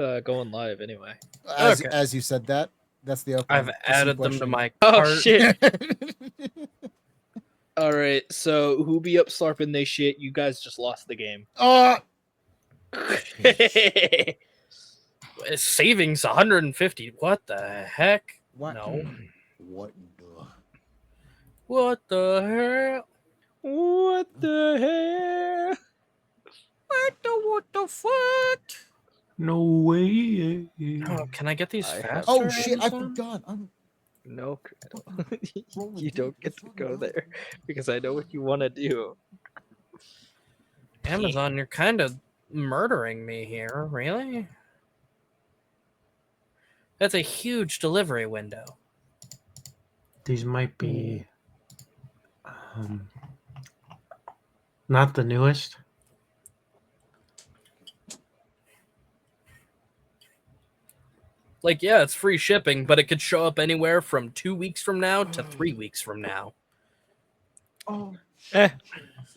going live anyway. As you said that, that's the opening. I've added them to my Oh cart. shit! All right, so who be up slurping they shit? You guys just lost the game. Savings 150. What the heck? What? No. What the? What the hell? What the hell? What the fuck? No way. Oh, can I get these I have- faster? Oh shit! I Amazon? forgot. No, you don't get to go there because I know what you want to do. Amazon, you're kind of murdering me here. Really? That's a huge delivery window. These might be not the newest. Like, yeah, it's free shipping, but it could show up anywhere from 2 weeks from now to 3 weeks from now. Oh. That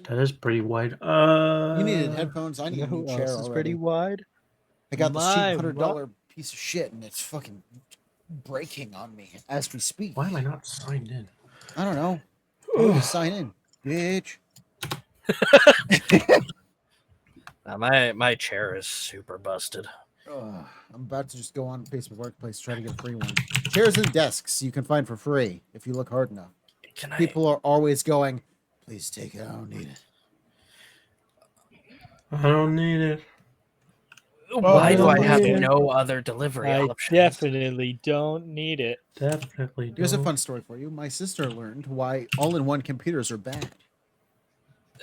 is pretty wide. You needed headphones. I need You a know new who chair else is already. pretty wide? I got this cheap My $100 piece of shit, and it's fucking breaking on me as we speak. Why am I not signed in? I don't know. Oh, sign in, bitch. My chair is super busted. I'm about to just go on Facebook Marketplace, try to get a free one. Chairs and desks you can find for free if you look hard enough. People are always going, please take it. I don't need it. I don't need it. Why do I have yeah. no other delivery I options? definitely don't need it. Definitely. Here's a don't. fun story for you. My sister learned why all-in-one computers are bad.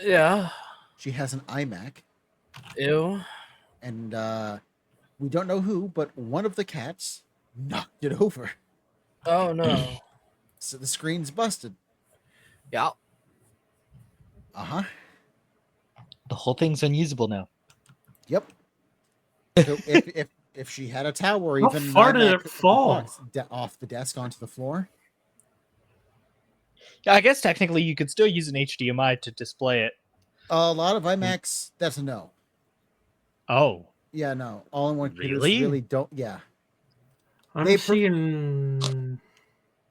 Yeah. She has an iMac, Ew. and we don't know who, but one of the cats knocked it over. Oh no. So the screen's busted. Yeah. Uh-huh. The whole thing's unusable now. Yep. So if she had a towel or How even an far did iMac it fall? box off the desk onto the floor, Yeah, I guess technically you could still use an HDMI to display it. a lot of iMacs, that's a no. Oh. Yeah, no. All-in-one computers Really? really don't. Yeah. I'm They seeing.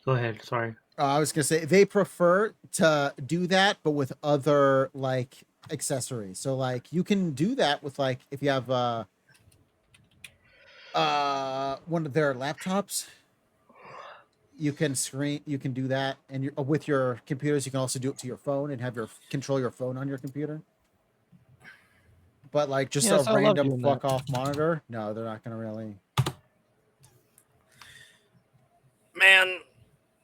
Go ahead. Sorry. I was gonna say they prefer to do that, but with other like accessories. So like you can do that with like if you have one of their laptops, you can do that, and with your computers you can also do it to your phone and have control your phone on your computer. But like just Yes, I a love random doing fuck that. off monitor, no, they're not gonna really. Man.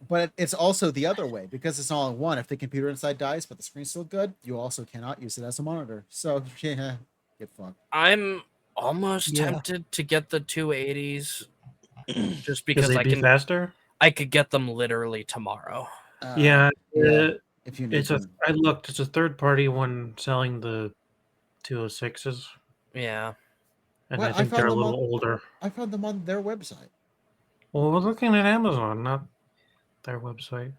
But it's also the other way because it's all in one. If the computer inside dies but the screen's still good, you also cannot use it as a monitor. So yeah, get fucked. I'm almost Yeah. tempted to get the 280s Because just because they'd I be can faster. I could get them literally tomorrow. Yeah. If you need It's a. them. I looked. It's a third-party one selling the 206s, Yeah. and Well, I I think found they're a them little on- older. I found them on their website. Well, we're looking at Amazon, not their website.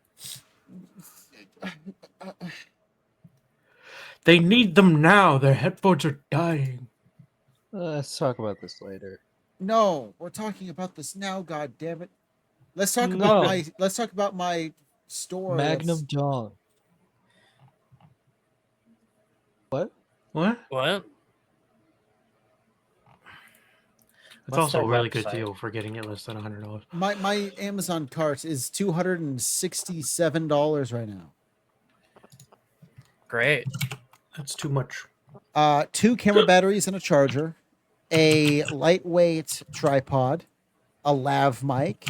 They need them now. Their headphones are dying. Let's talk about this later. No, we're talking about this now. God damn it! Let's talk No. about my store. Magnum Dawn. What? What? What? It's What's also a their really good website? deal for getting it less than $100. My Amazon cart is $267 right now. Great. That's too much. 2 camera batteries and a charger, a lightweight tripod, a lav mic,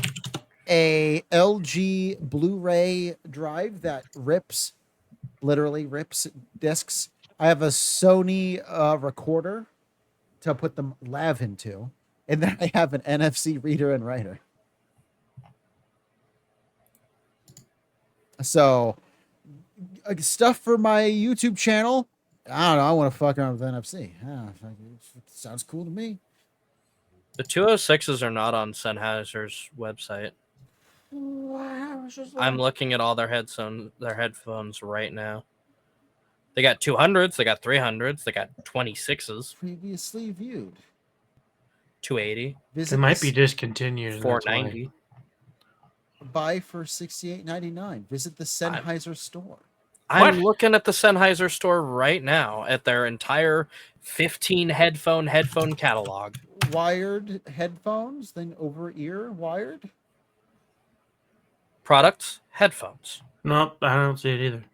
a LG Blu-ray drive that literally rips discs. I have a Sony recorder to put the lav into, and then I have an NFC reader and writer. So, stuff for my YouTube channel. I don't know. I want to fuck around with NFC. Sounds cool to me. The 206s are not on Sennheiser's website. I'm looking at all their headphones right now. They got 200s, they got 300s, they got 26s. Previously viewed. $280, Visit It might be the discontinued. and that's why. $490. buy for $68.99. Visit the Sennheiser store. I'm looking at the Sennheiser store right now at their entire 15 headphone catalog. Wired headphones, then over ear wired. Products, headphones. Nope, I don't see it either.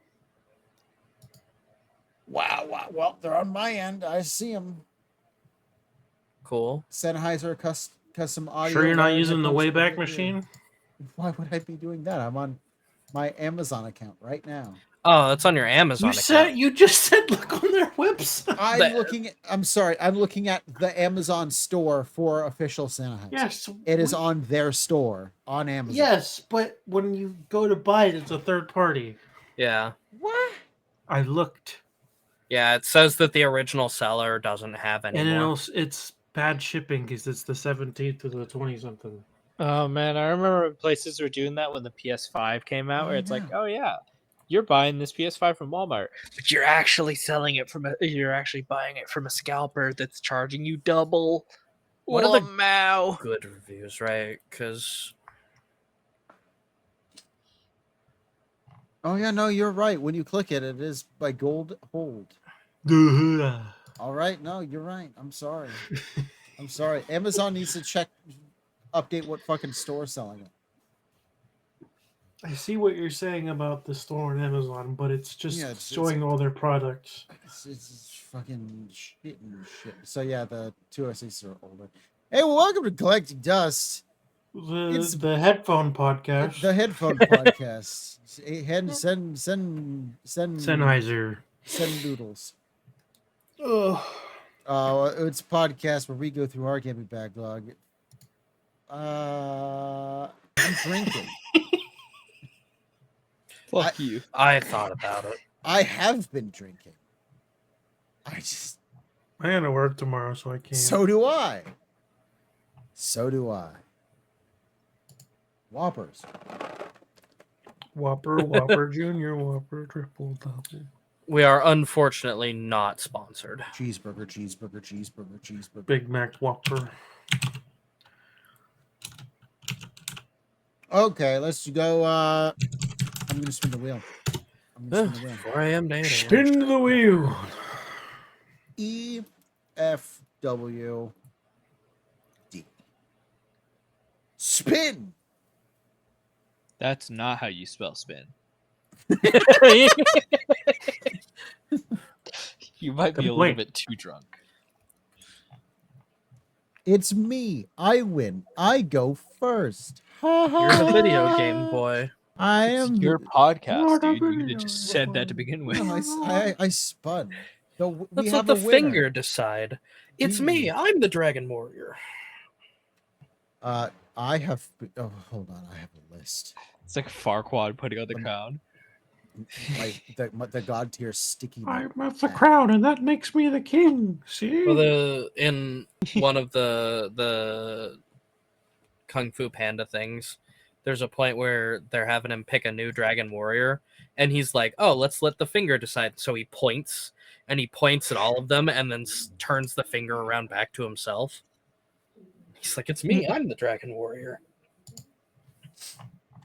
Wow. Well, they're on my end. I see them. Cool. Sennheiser custom audio. Sure, you're not wired using the headphones Wayback over ear. Machine? Why would I be doing that? I'm on my Amazon account right now. Oh, that's on your Amazon account. You just said look on their website. I'm sorry. I'm looking at the Amazon store for official Sennheiser. Yes, It is on their store on Amazon. Yes, but when you go to buy it, it's a third party. Yeah. What? I looked, Yeah, it says that the original seller doesn't have any and more. it's bad shipping because it's the 17th to the 20 something. Oh man, I remember when places were doing that when the PS5 came out, where it's like, oh yeah, you're buying this PS5 from Walmart, but you're actually you're actually buying it from a scalper that's charging you double. What are the Wow. good reviews, right? Because Oh yeah, no, you're right. When you click it, it is by Gold Hold. All right, no, you're right. I'm sorry. I'm sorry. Amazon needs to update what fucking store selling it. I see what you're saying about the store on Amazon, but it's just it's showing all their products. It's fucking shit and shit. So yeah, the 206 are older. Hey, well, welcome to Collecting Dust. It's The headphone podcast. The headphone podcast. Send Sennheiser. Send noodles. Ugh. It's a podcast where we go through our gaming backlog. I'm drinking. Fuck you. I thought about it. I have been drinking. I gotta work tomorrow, so I can't. So do I. Whoppers. Whopper, Junior, Whopper, triple double. We are unfortunately not sponsored. Cheeseburger. Big Mac Whopper. Okay, let's go. I'm gonna spin the wheel. 4 a.m. to 8 a.m. Spin the wheel. EFWD. Spin. That's not how you spell spin. You might be a little bit too drunk. It's me. I win. I go first. You're the video game boy. I It's am your podcast, dude. You could have just said that to begin with. No, I spun. So we Let's have let the a winner. finger decide. It's me. I'm the Dragon Warrior. I have. Oh, hold on. I have a list. It's like Farquaad putting on the crown. The god tier sticky. I'm at the crown, and that makes me the king. See? Well, in one of the Kung Fu Panda things, there's a point where they're having him pick a new Dragon Warrior, and he's like, "Oh, let's let the finger decide." So he points, and he points at all of them, and then turns the finger around back to himself. He's like, "It's me. I'm the Dragon Warrior."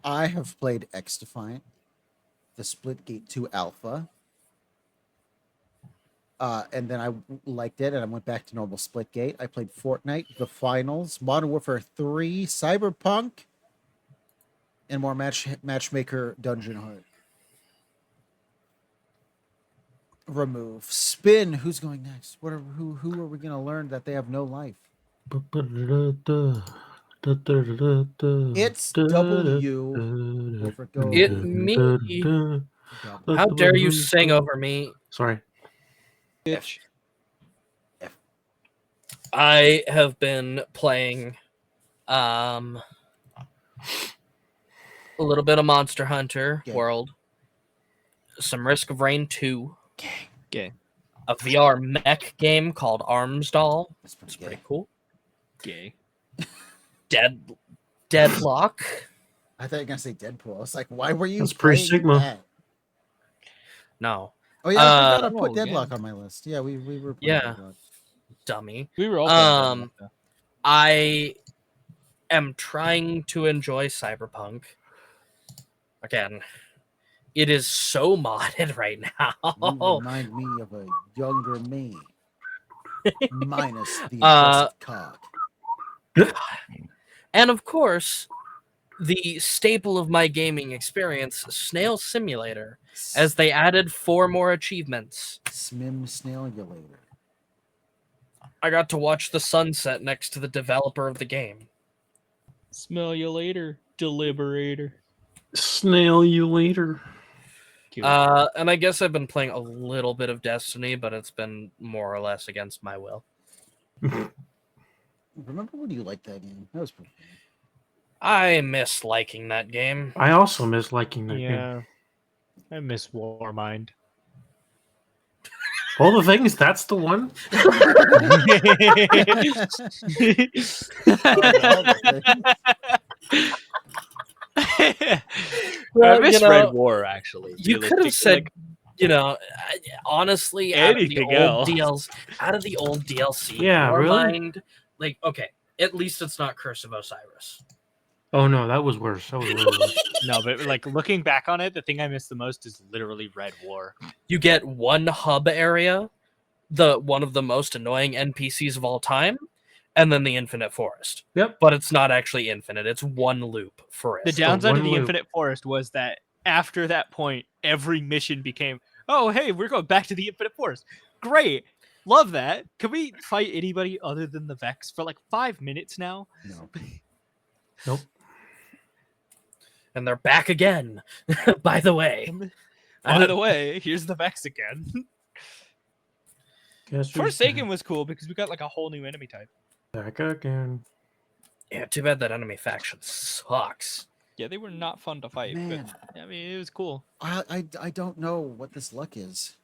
I have played X Defiant, the Splitgate 2 Alpha, and then I liked it, and I went back to normal Splitgate. I played Fortnite, the Finals, Modern Warfare 3, Cyberpunk, and more Matchmaker Dungeon Heart. Remove. Spin. Who's going next? Who are we going to learn that they have no life? It's W. It me. How dare you sing over me? Sorry. Bitch. I have been playing a little bit of Monster Hunter World, some Risk of Rain 2, Gay. a VR mech game called Armsdoll. That's It's pretty cool. Gay. Deadlock. I thought you were gonna say Deadpool. I was like, why were you? That's pretty playing Sigma. that? No. Oh yeah, I forgot to put oh, Deadlock yeah. on my list. Yeah, we were. Playing Yeah. Deadlock. Dummy. We were all playing Deadlock, though. I am trying to enjoy Cyberpunk. Again, it is so modded right You now. remind me of a younger me, minus the Uh, impressive cock. And of course, the staple of my gaming experience, Snail Simulator, as they added 4 more achievements. Smim Snailulator. I got to watch the sunset next to the developer of the game. Smell you later, deliberator. Snail you later. And I guess I've been playing a little bit of Destiny, but it's been more or less against my will. Remember when you liked that game? That was pretty fun. I miss liking that game. I also miss liking that game. Yeah, I miss Warmind. All the things, that's the one. I miss you know, Red War, actually. You could have said, honestly, anything else. out of the old DLC, Yeah, really? Warmind, like, okay, at least it's not Curse of Osiris. Oh no, that was worse. That was really worse. No, but like looking back on it, the thing I miss the most is literally Red War. You get one hub area, one of the most annoying NPCs of all time, and then the Infinite Forest. Yep. But it's not actually infinite. It's one loop for it. The downside one of the loop. Infinite Forest was that after that point, every mission became, oh, hey, we're going back to the Infinite Forest. Great. Love that. Can we fight anybody other than the Vex for like 5 minutes now? No. Nope. And they're back again, by the way. By the way, here's the Vex again. Guess who's Forsaken was cool because we got like a whole new enemy type. back again. Yeah, too bad that enemy faction sucks. Yeah, they were not fun to fight, Man. but I mean, it was cool. I don't know what this luck is.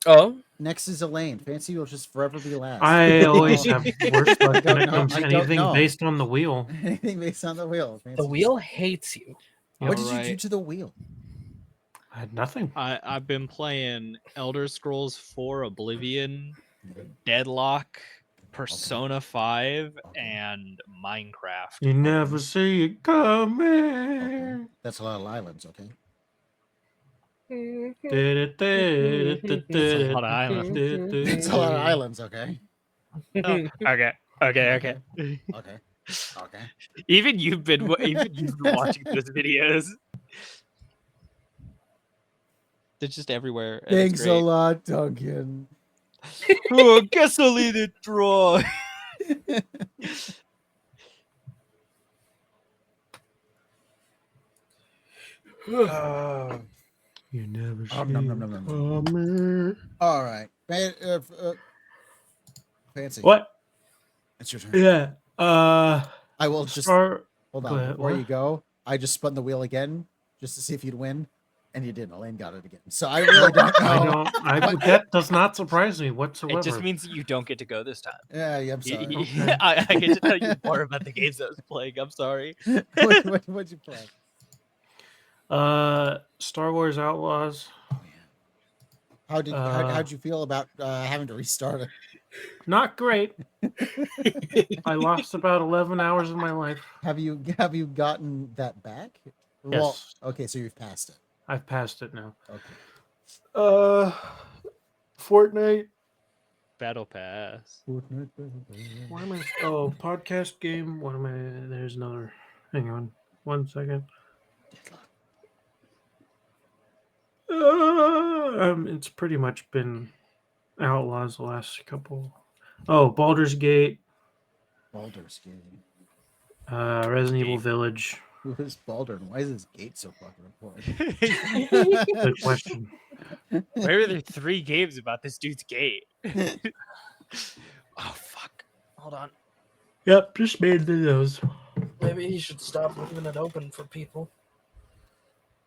Oh? Next is Elaine. Fancy will just forever be last. I always have worse luck when don't it know. comes I to don't anything know. based on the wheel. Anything based on the wheel. Fancy. The wheel hates you. What did you do Alright. to the wheel? I had nothing. I've been playing Elder Scrolls 4 Oblivion, Deadlock, Persona 5, Okay. and Minecraft. You never see it coming. Okay. That's a lot of islands, okay? It's a lot of islands. It's a lot of islands, okay? Okay, okay. Okay. Okay. Even you've been watching those videos. They're just everywhere. and it's Thanks a great. lot, Duncan. Oh, guess I'll leave it dry. You never see Nom, nom, nom, it nom, nom. coming. All right. Fancy. What? It's your turn. Yeah. I will just Start. hold go on ahead, before you what? go. I just spun the wheel again just to see if you'd win, and you didn't. Elaine got it again. So I really don't know. I don't. That does not surprise me whatsoever. It just means that you don't get to go this time. Yeah, I'm sorry. Okay. I get to tell you more about the games I was playing. I'm sorry. What'd you play? Star Wars Outlaws. Oh, yeah. How'd you feel about having to restart it? Not great. I lost about 11 hours of my life. Have you gotten that back? Well, Yes. okay, so you've passed it. I've passed it now. Okay. Fortnite. Battle Pass. Why am I? Oh, podcast game. What am I? There's another. Hang on. 1 second. It's pretty much been Outlaws the last couple. Oh, Baldur's Gate. Baldur's Gate. Resident Evil Village. Who is Baldur and why is his gate so fucking important? Good question. Why are there 3 games about this dude's gate? Oh fuck! Hold on. Yep, just made those. Maybe he should stop leaving it open for people.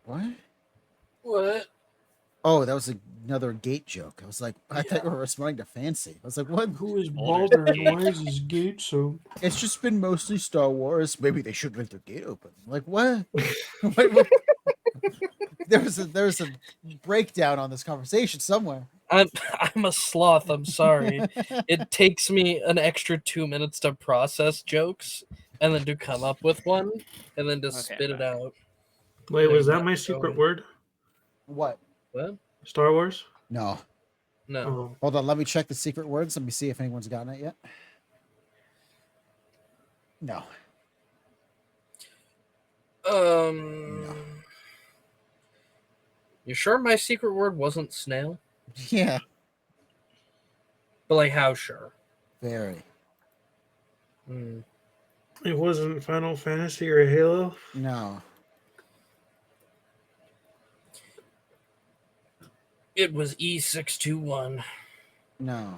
What? What? Oh, that was another gate joke. I was like, I thought you were responding to Fancy. I was like, what? Who is Baldur's Baldur and Gate. why is his gate so? It's just been mostly Star Wars. Maybe they should leave their gate open. Like what? What? There was a breakdown on this conversation somewhere. I'm a sloth. I'm sorry. It takes me an extra 2 minutes to process jokes and then to come up with one and then to Okay, spit it back. out. Wait, And was then that my get secret going. word? What? What? Star Wars? No. No. Oh, Hold on. Let me check the secret words. Let me see if anyone's gotten it yet. No. No. You sure my secret word wasn't snail? Yeah. But like, how sure? Very. Hmm. it wasn't Final Fantasy or Halo. No. It was E621. No.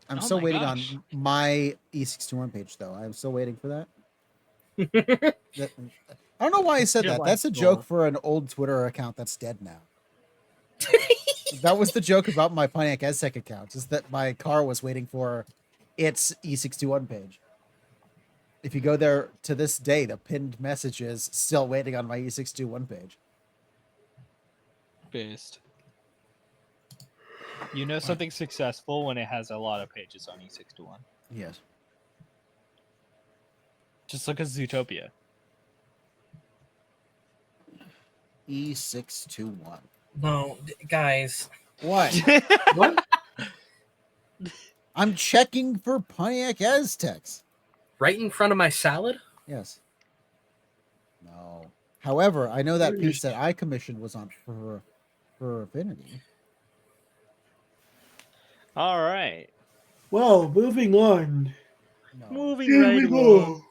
I'm Oh still my waiting gosh. on my E621 page, though. I'm still waiting for that. I don't know why I said Your that. life That's a joke goal. for an old Twitter account that's dead now. That was the joke about my Pontiac Aztec account, is that my car was waiting for its E621 page. If you go there to this day, the pinned message is still waiting on my E621 page. Based. You know something successful when it has a lot of pages on E621. Yes. Just look at Zootopia. E621. No, guys. What? What? I'm checking for Pontiac Aztecs. Right in front of my salad? Yes. No. However, I know that You're piece just- that I commissioned was on for Affinity. All right. Well, moving on. No. Moving Here right we along. go.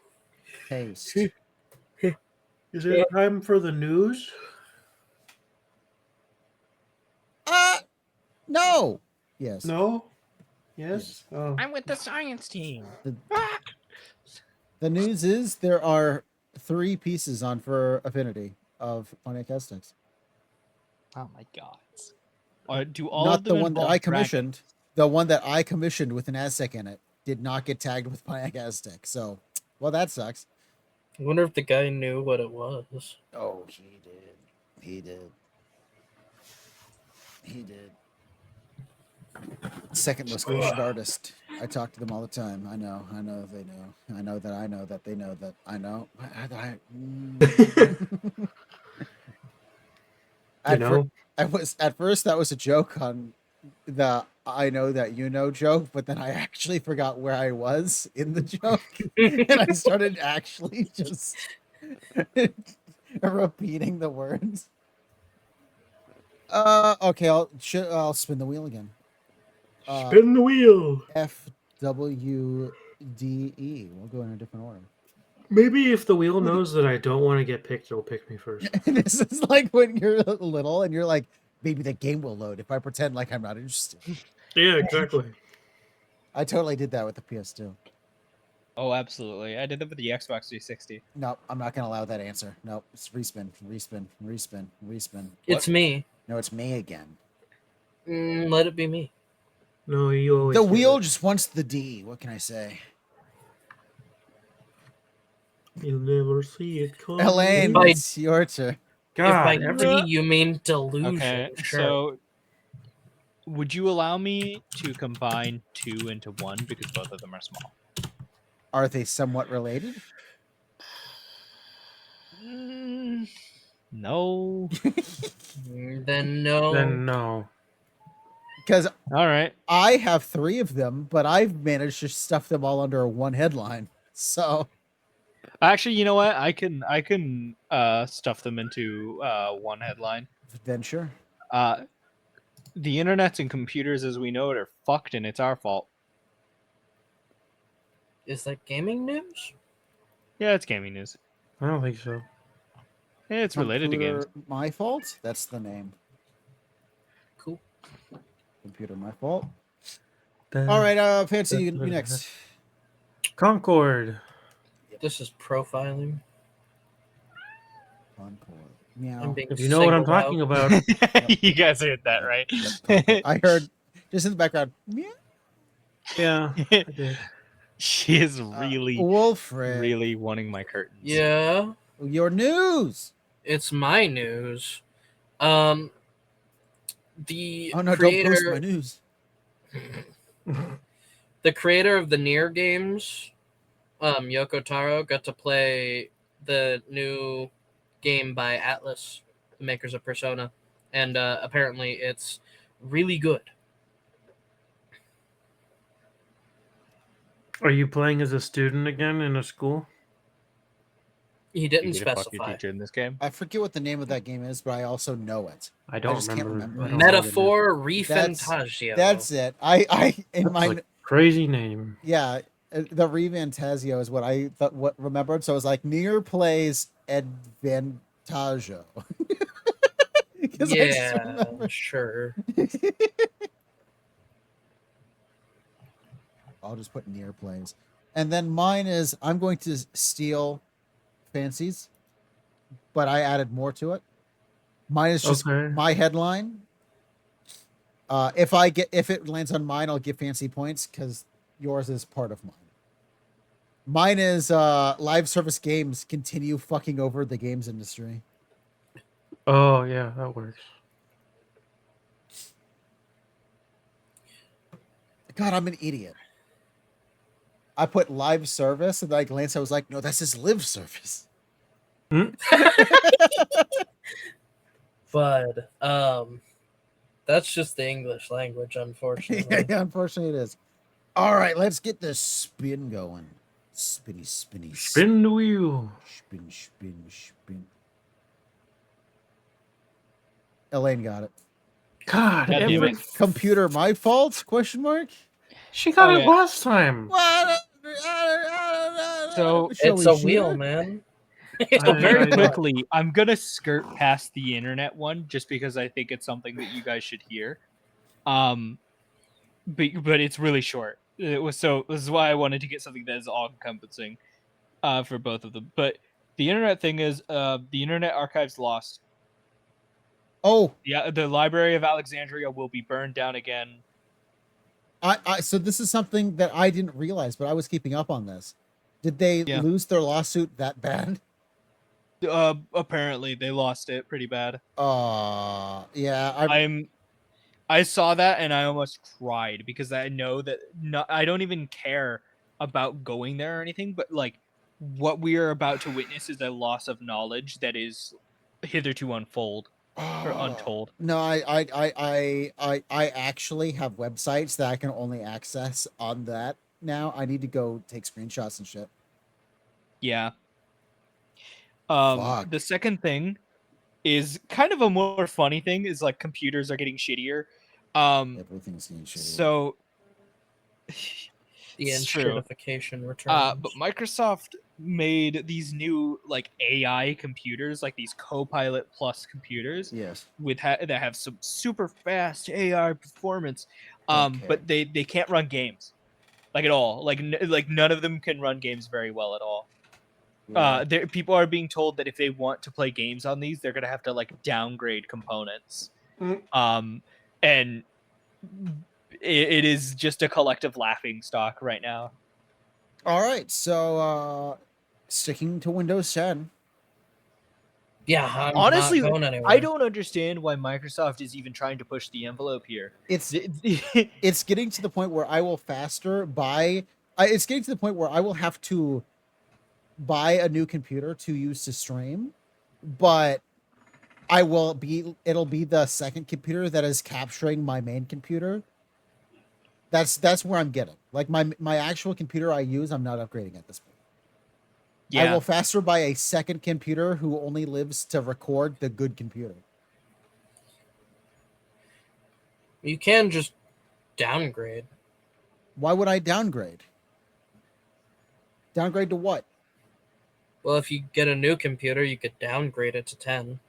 Paste. Is it time for the news? No. Yes. No? Yes? Oh. I'm with the science team. The news is there are 3 pieces on for Affinity of Pontiac Aztecs. Oh my god. Do all Not of them the one that involve I commissioned. dragons? The one that I commissioned with an Aztec in it did not get tagged with Pontiac Aztec. So, well, that sucks. I wonder if the guy knew what it was. Oh, he did. He did. He did. Second most commissioned artist. I talk to them all the time. I know they know. I know that they know that I know. You know? At first that was a joke on the I know that you know joke, but then I actually forgot where I was in the joke. And I started actually just repeating the words. Okay, I'll spin the wheel again. Spin the wheel. FWDE. We'll go in a different order. Maybe if the wheel knows that I don't want to get picked, it'll pick me first. This is like when you're little and you're like, maybe the game will load if I pretend like I'm not interested. Yeah, exactly. I totally did that with the PS2. Oh, absolutely. I did that with the Xbox 360. No, I'm not going to allow that answer. No, it's respin. It's me. No, it's me again. Let it be me. No, you always The get wheel it. just wants the D. What can I say? You'll never see it coming. Elaine, By- it's your turn. God, if by every- D you mean delusion, Okay, sure. so would you allow me to combine 2 into 1 because both of them are small? Are they somewhat related? No. Then no. Then no. Because All right. I have 3 of them, but I've managed to stuff them all under one headline. So Actually, you know what? I can stuff them into one headline. then sure. The internet and computers as we know it are fucked, and it's our fault. Is that gaming news? Yeah, it's gaming news. I don't think so. Yeah, it's related to games. Computer, my fault? That's the name. Cool. Computer, my fault. All right, Fancy, you next. Concord. This is profiling. Concord. I'm Meow. being If you know what I'm singled talking out. about. You guys heard that, right? Concord. I heard just in the background. Meow. Yeah, I did. She is really, Wulfryk. really wanting my curtains. Yeah, Your news. it's my news. The Oh no! creator, Don't post my news. the creator of the Nier games, Yoko Taro, got to play the new game by Atlas, the makers of Persona, and apparently it's really good. Are you playing as a student again in a school? He You didn't get to fuck your specify. teacher in this game. I forget what the name of that game is, but I also know it. I don't just can't remember. remember. I don't know the name. Metaphor Refantagio. That's it. I in That's my a crazy name. yeah, the Revantasio is what I thought what remembered. So it was like Nier plays Advantaggio. Because I just Yeah, remember. sure. I'll just put Nier plays. And then mine is I'm going to steal Fancy's, but I added more to it. Mine is just Okay. my headline. If it lands on mine, I'll give Fancy points because yours is part of mine. Mine is live service games continue fucking over the games industry. Oh yeah, that works. God, I'm an idiot. I put live service and then I glanced. I was like, no, that's his live service. But that's just the English language, unfortunately. Yeah, unfortunately, it is. All right, let's get this spin going. Spinny, spinny, Spin the wheel. spin, spin, spin. Elaine got it. God, God damn every it. Computer, my fault? Question mark. she got Oh, it yeah. last time. So, Shall It's we a wheel, share? man. So very I- quickly, I'm gonna skirt past the internet one just because I think it's something that you guys should hear. But it's really short. This is why I wanted to get something that is all encompassing, for both of them. But the internet thing is, the Internet Archive's lost. Oh, Yeah, the Library of Alexandria will be burned down again. so this is something that I didn't realize, but I was keeping up on this. Did they Yeah. lose their lawsuit that bad? Apparently they lost it pretty bad. Yeah. I saw that and I almost cried because I know that I don't even care about going there or anything, but like what we are about to witness is a loss of knowledge that is hitherto untold. No, I actually have websites that I can only access on that now. I need to go take screenshots and shit. Yeah. Fuck. The second thing is kind of a more funny thing is like computers are getting shittier. Everything's getting shitty. So The it's true. enshittification returns. But Microsoft made these new like AI computers, like these Copilot Plus computers, Yes. that have some super fast AI performance. Okay. But they can't run games, like at all. Like none of them can run games very well at all. Yeah. People are being told that if they want to play games on these, they're gonna have to like downgrade components. Mm. And it is just a collective laughing stock right now. All right. So, sticking to Windows 10. Yeah, I'm Honestly, not going anywhere. I don't understand why Microsoft is even trying to push the envelope here. It's getting to the point where I will faster buy. It's getting to the point where I will have to buy a new computer to use to stream, but it'll be the second computer that is capturing my main computer. That's where I'm getting. Like my actual computer I use, I'm not upgrading at this point. I Yeah, will faster buy a second computer who only lives to record the good computer. You can just downgrade. Why would I downgrade? Downgrade to what? Well, if you get a new computer, you could downgrade it to 10.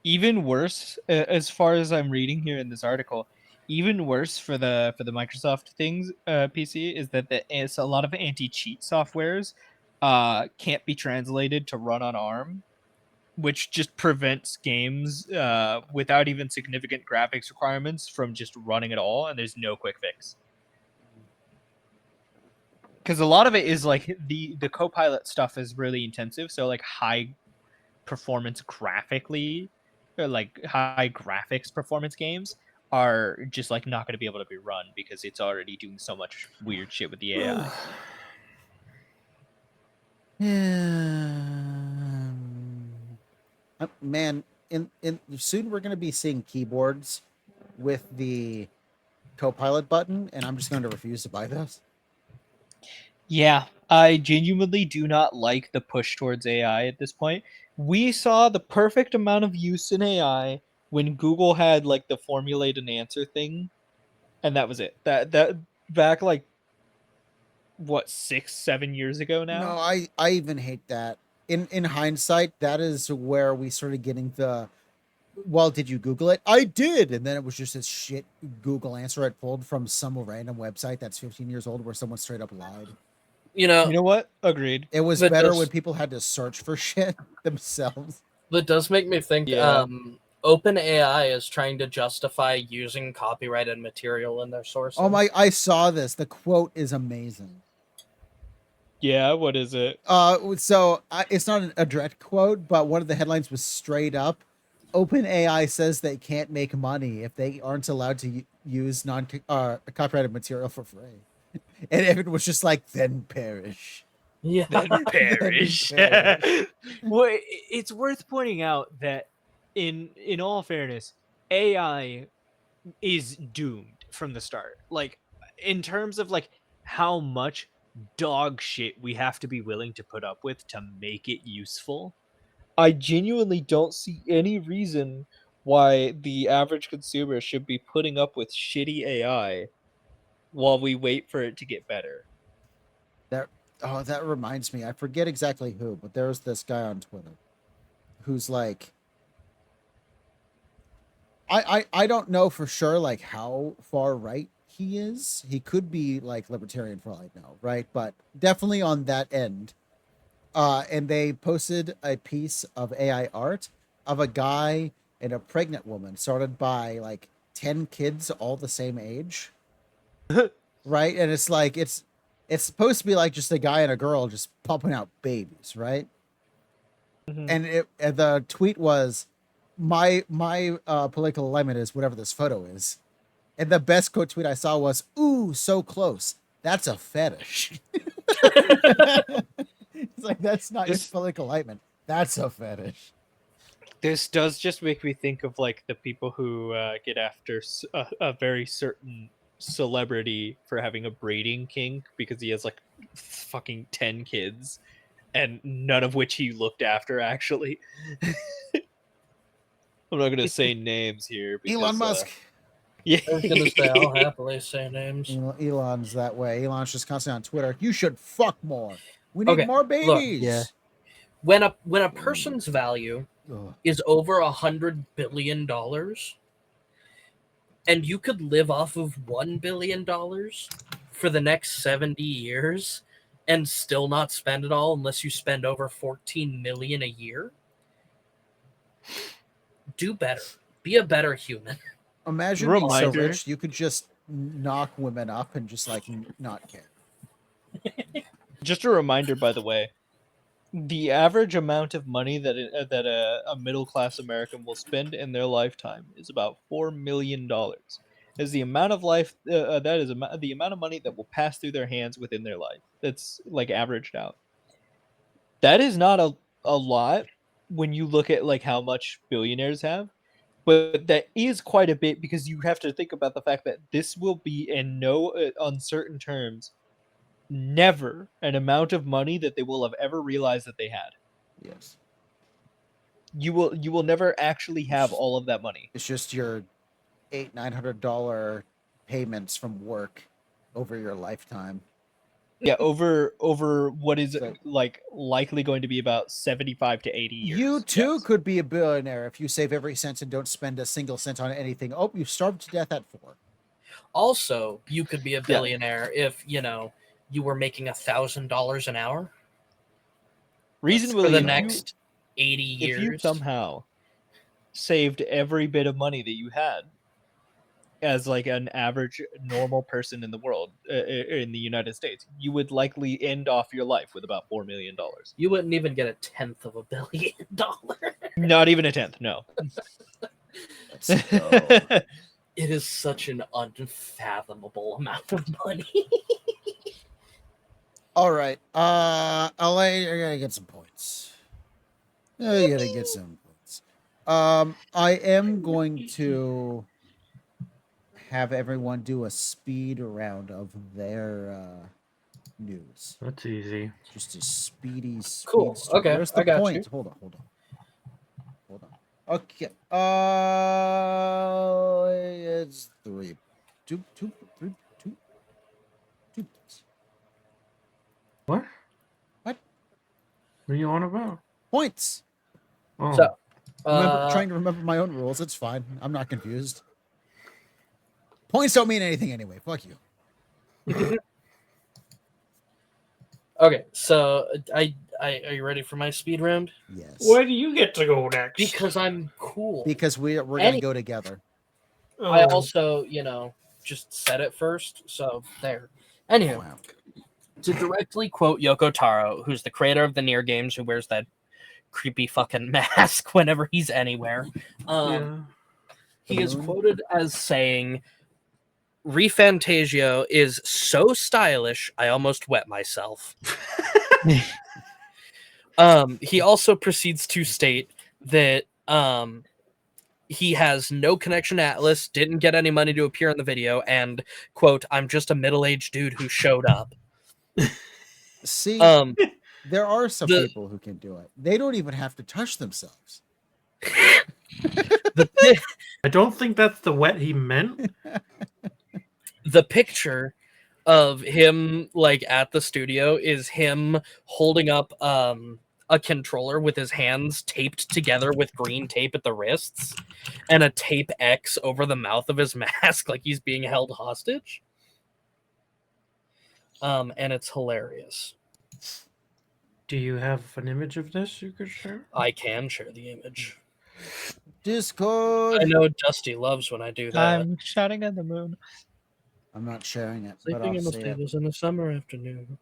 even worse, as far as I'm reading here in this article, even worse for the Microsoft things PC is that it's a lot of anti-cheat softwares can't be translated to run on ARM, which just prevents games without even significant graphics requirements from just running at all, and there's no quick fix. Because a lot of it is like the Copilot stuff is really intensive, so like high performance graphically, or like high graphics performance games are just like not going to be able to be run because it's already doing so much weird shit with the AI. Man, in soon we're going to be seeing keyboards with the Copilot button, and I'm just going to refuse to buy those. Yeah, I genuinely do not like the push towards AI at this point. We saw the perfect amount of use in AI when Google had like the formulate an answer thing, and that was it. That back like what 6-7 years ago now. No, I even hate that. In hindsight, that is where we started getting the, well, did you Google it? I did, and then it was just this shit Google answer I pulled from some random website that's 15 years old where someone straight up lied. You know, You know what? Agreed. It was That better does- when people had to search for shit themselves. that does make me think. Yeah. OpenAI is trying to justify using copyrighted material in their sources. Oh my! I saw this. The quote is amazing. Yeah, what is it? So it's not a direct quote, but one of the headlines was straight up: OpenAI says they can't make money if they aren't allowed to use copyrighted material for free. And Evan was just like, "Then perish." Yeah. Then perish. perish. Well, it's worth pointing out that in all fairness, AI is doomed from the start. Like in terms of like how much dog shit we have to be willing to put up with to make it useful, I genuinely don't see any reason why the average consumer should be putting up with shitty AI while we wait for it to get better. That reminds me. I forget exactly who, but there's this guy on Twitter who's like, I don't know for sure like how far right he is. He could be like libertarian for all I know, right? But definitely on that end. And they posted a piece of AI art of a guy and a pregnant woman sorted by like 10 kids all the same age. Right? And it's like it's supposed to be like just a guy and a girl just pumping out babies, right? Mhm. And the tweet was, my political alignment is whatever this photo is. And the best quote tweet I saw was, "Ooh, so close. That's a fetish." It's like, that's not your political alignment. That's a fetish. This does just make me think of like the people who get after a very certain celebrity for having a breeding kink because he has like fucking 10 kids and none of which he looked after actually. I'm not gonna say names here because, Elon Musk. Yeah, I was gonna say I'll happily say names. Elon's that way. Elon's just constantly on Twitter. You should fuck more. We need Okay, more look, babies. yeah. When a person's value Ugh. is over $100 billion, and you could live off of $1 billion for the next 70 years and still not spend it all unless you spend over 14 million a year, do better. Be a better human. Imagine being so Reminder. rich you could just knock women up and just like not care. Just a reminder, by the way, the average amount of money that a middle class American will spend in their lifetime is about $4 million. Is the amount of the amount of money that will pass through their hands within their life. That's like averaged out. That is not a lot when you look at like how much billionaires have, but that is quite a bit because you have to think about the fact that this will be in no uncertain terms never an amount of money that they will have ever realized that they had. Yes. You will never actually have all of that money. It's just your $800-900 payments from work over your lifetime. Yeah, over what is So- like likely going to be about 75 to 80 years. You too Yes. could be a billionaire if you save every cent and don't spend a single cent on anything. Oh, you starved to death at 4. Also, you could be a billionaire if, you were making $1,000 an hour Reasonably, for the if next 80 you, years. if you somehow saved every bit of money that you had as like an average normal person in the world in the United States, you would likely end off your life with about $4 million. You wouldn't even get $1/10 of $1 billion. Not even a tenth. No. Let's go. It is such an unfathomable amount of money. All right. I gotta get some points. I gotta get some points. I am going to have everyone do a speed round of their news. That's easy. Just a speedy speed. Cool. Story. Okay, Where's the I got point? you. Hold on. Okay. It's two points. What? What? What are you on about? Points. Oh, So, Trying to remember my own rules. It's fine. I'm not confused. Points don't mean anything anyway. Fuck you. okay, so are you ready for my speed round? Yes. where do you get to go next? Because I'm cool. Because we're gonna go together. I Oh, also, just said it first, so there. Anywho, Wow. to directly quote Yoko Taro, who's the creator of the Nier games, who wears that creepy fucking mask whenever he's anywhere, yeah. he is quoted as saying, "ReFantagio is so stylish, I almost wet myself." He also proceeds to state that he has no connection to Atlas, didn't get any money to appear in the video, and quote, "I'm just a middle-aged dude who showed up." See, Um, there are some the- people who can do it. They don't even have to touch themselves. I don't think that's the wet he meant. the picture of him like at the studio is him holding up a controller with his hands taped together with green tape at the wrists and a tape X over the mouth of his mask like he's being held hostage. And it's hilarious. Do you have an image of this you could share? I can share the image. Discord. I know Dusty loves when I do that. I'm shouting at the moon. I'm not sharing it, but Sleeping I'll in the see it. stables in the summer afternoon.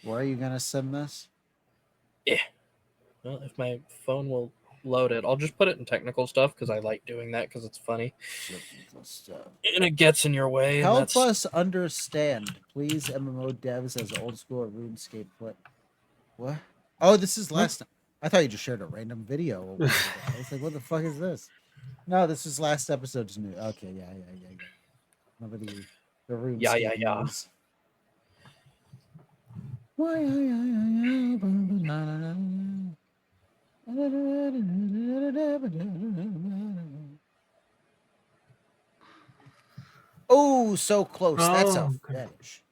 Where are you gonna send this? Well, if my phone will load it, I'll just put it in technical stuff because I like doing that because it's funny and it gets in your way. Help us understand, please. MMO devs as old school RuneScape. What? Oh, this is last. I thought you just shared a random video. I was like, what the fuck is this? No, this is last episode's new. Okay, yeah. Remember the RuneScape Yeah. news. Why? Oh, so close. That's a okay. fetish.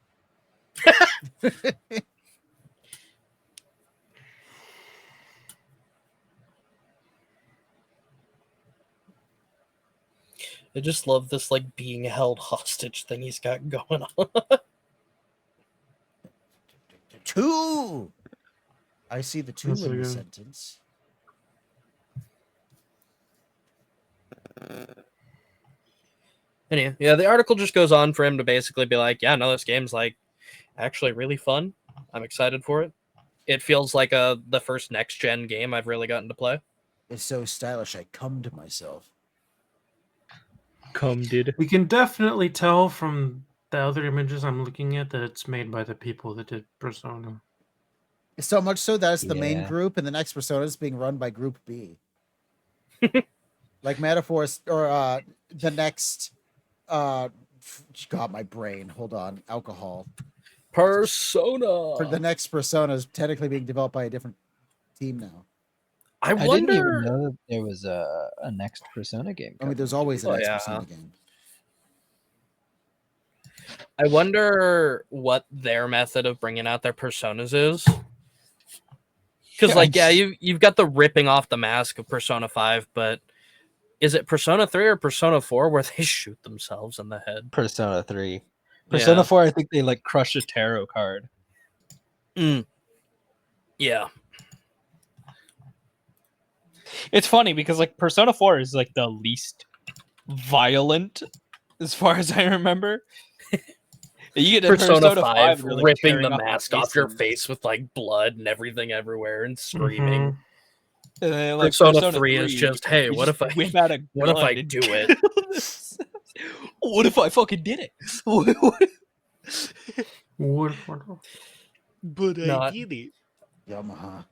I just love this like being held hostage thing he's got going on. Two. I see the two That's in the good. sentence. Anyway, yeah, the article just goes on for him to basically be like, yeah, no, this game's like actually really fun. I'm excited for it. It feels like the first next gen game I've really gotten to play. It's so stylish. I come to myself. Come, dude. We can definitely tell from the other images I'm looking at that it's made by the people that did Persona. So much so that it's the main Yeah. group, and the next Persona is being run by Group B. Like Metaphors, or the next. God, my brain. Hold on. Alcohol. Persona. For the next Persona is technically being developed by a different team now. I I didn't even wonder. know that there was a next Persona game. I mean, coming. there's always a Oh, next yeah. Persona game. I wonder what their method of bringing out their personas is. Because, you've got the ripping off the mask of Persona 5, but is it Persona 3 or Persona 4 where they shoot themselves in the head? Persona 3. Persona 4, I think they like crush a tarot card. Yeah. It's funny because like Persona 4 is like the least violent as far as I remember. You get to Persona 5 5 you're, like, ripping tearing the off mask off your faces. face with like blood and everything everywhere and screaming. And then, like, Persona 3 is just, hey, you what just if I whip out a what if I gun and do it? What if I fucking did it? But No, I I- did it. Yamaha.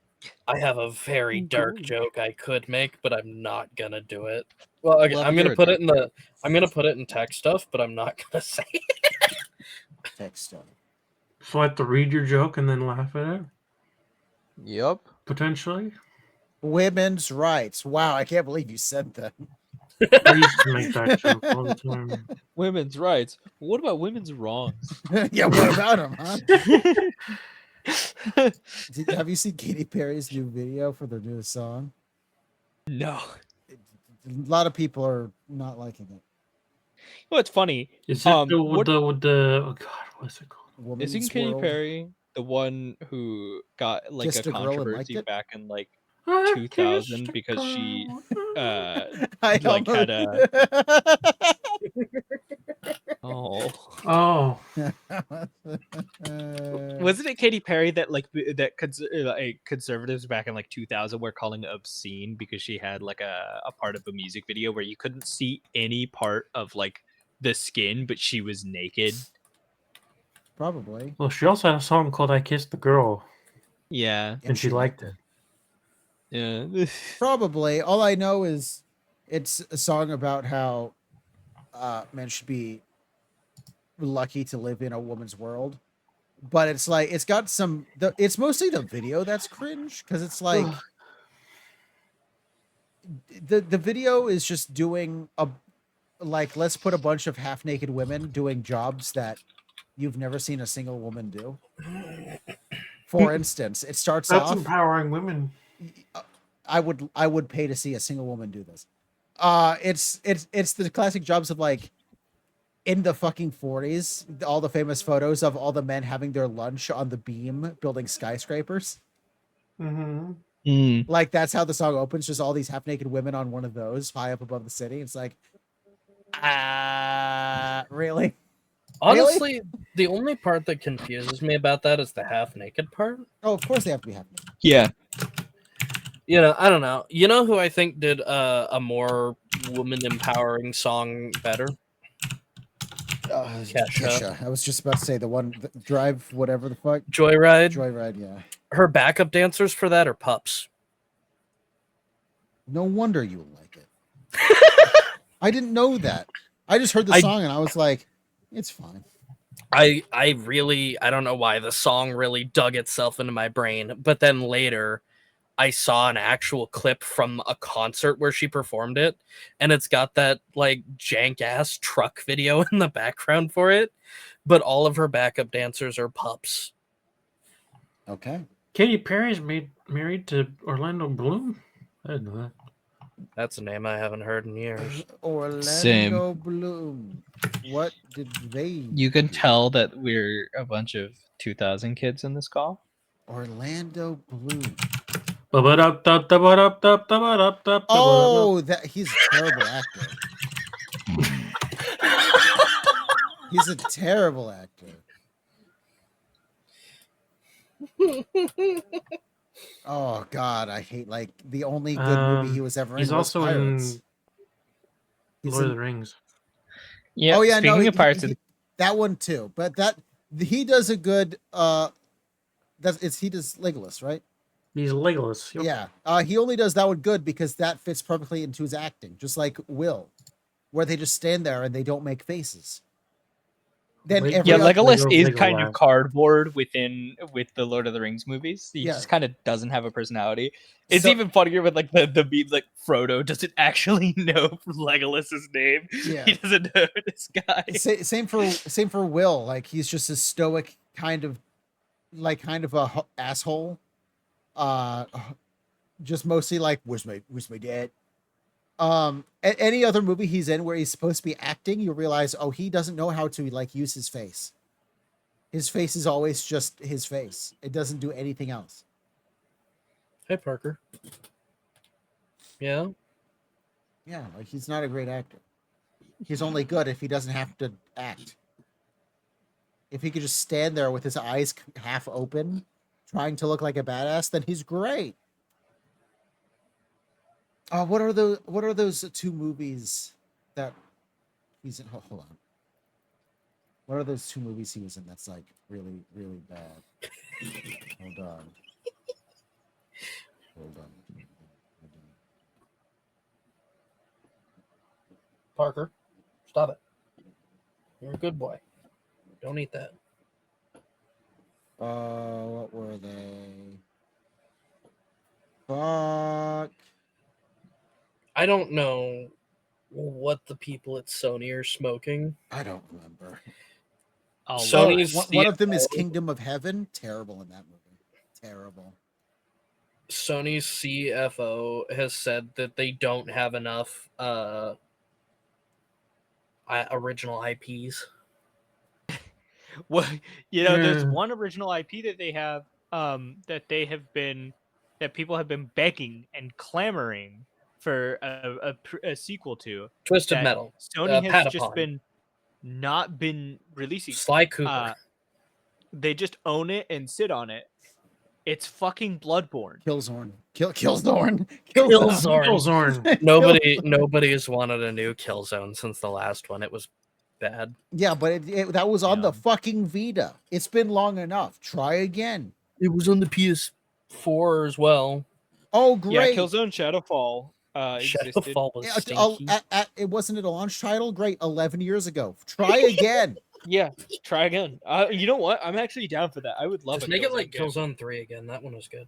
I have a very dark Gold. joke I could make, but I'm not gonna do it. Well, okay, Love I'm gonna your put dark it in the I'm gonna put it in text stuff, but I'm not gonna say it. Text stuff. So I have to read your joke and then laugh at it, Yep. potentially. Women's rights. Wow, I can't believe you said that. I used to make that joke all the time. Women's rights. What about women's wrongs? Yeah, what about him, huh? Have you seen Katy Perry's new video for their new song? No. A lot of people are not liking it. Well, it's funny. Is it the what- with the oh god, what's it called? Woman's Isn't Katy World. Perry the one who got like Kissed a a girl and liked controversy it? back in like I 2000 kissed a because she girl. I like had almost- oh Oh, wasn't it Katy Perry that like conservatives back in like 2000 were calling obscene because she had like a part of a music video where you couldn't see any part of like the skin but she was naked. Probably. well, she also had a song called "I Kissed the Girl," Yeah. and she liked it. Yeah. Probably. All I know is it's a song about how men should be lucky to live in a woman's world. But it's like it's got some it's mostly the video that's cringe because it's like the video is just doing a like let's put a bunch of half naked women doing jobs that you've never seen a single woman do. For instance, it starts That's off empowering women. I would pay to see a single woman do this. It's the classic jobs of like in the fucking 40s, all the famous photos of all the men having their lunch on the beam building skyscrapers. Mm-hmm. Like that's how the song opens, just all these half naked women on one of those high up above the city. It's like really? Honestly, the only part that confuses me about that is the half naked part. Oh, of course they have to be half naked. Yeah. You know, I don't know. You know who I think did a more woman empowering song better? Kesha. I was just about to say the one Drive whatever the fuck. Joyride. Joyride, yeah. Her backup dancers for that are pups. No wonder you like it. I didn't know that. I just heard the song and I was like, it's fine. I don't know why the song really dug itself into my brain, but then later I saw an actual clip from a concert where she performed it, and it's got that like jank ass truck video in the background for it, but all of her backup dancers are pups. Okay. Katy Perry's married to Orlando Bloom. I didn't know that. That's a name I haven't heard in years. Orlando Same. Bloom. What did they You can tell that we're a bunch of 2000 kids in this call. Orlando Bloom. Oh, Oh, that he's a terrible actor. He's a terrible actor. Oh God, I hate like the only good movie he was ever in. He's was also Pirates. in He's Lord in- of the Rings. Yeah. Oh yeah, Speaking no, of Pirates of that one too. But he does a good. He does Legolas, right? He's Legolas. Yep. Yeah. He only does that one good because that fits perfectly into his acting, just like Will, where they just stand there and they don't make faces. Then Leg- every yeah, other- Legolas is Legolas. kind of cardboard with the Lord of the Rings movies. He Yeah. just kind of doesn't have a personality. It's So- even funnier with like the memes like Frodo doesn't actually know Legolas's name. Yeah. He doesn't know this guy. Same for Will. Like he's just a stoic kind of a asshole. Just mostly like where's my dad. Any other movie he's in where he's supposed to be acting, you realize, oh, he doesn't know how to like use his face. His face is always just his face. It doesn't do anything else. Hey, Parker. Yeah. Yeah, like he's not a great actor. He's only good if he doesn't have to act. If he could just stand there with his eyes half open, trying to look like a badass, then he's great. What are those? What are those two movies that he's in? Hold on. What are those two movies he was in? That's like really, really bad. Hold on. Hold on. Parker, stop it. You're a good boy. Don't eat that. What were they? Fuck. I don't know what the people at Sony are smoking. I don't remember. I'll Sony's One of them is CFO Kingdom of Heaven. Terrible in that movie. Terrible. Sony's CFO has said that they don't have enough original IPs. Well, there's Yeah. one original IP that they have that people have been begging and clamoring for a sequel to. Twisted that Metal. Sony has just Patapon. not been releasing. Sly Cooper. They just own it and sit on it. It's fucking Bloodborne. Killzorn. Killzorn. Killzorn. Nobody has wanted a new Killzone since the last one. It was bad. Yeah, but that was on Yeah. the fucking Vita. It's been long enough. Try again. It was on the PS4 as well. Oh, great. Yeah, Killzone Shadowfall existed. Shadowfall was stinky. It wasn't it a launch title? Great, 11 years ago. Try again. Yeah, try again. You know what? I'm actually down for that. I would love Just a make it like game. Killzone 3 again. That one was good.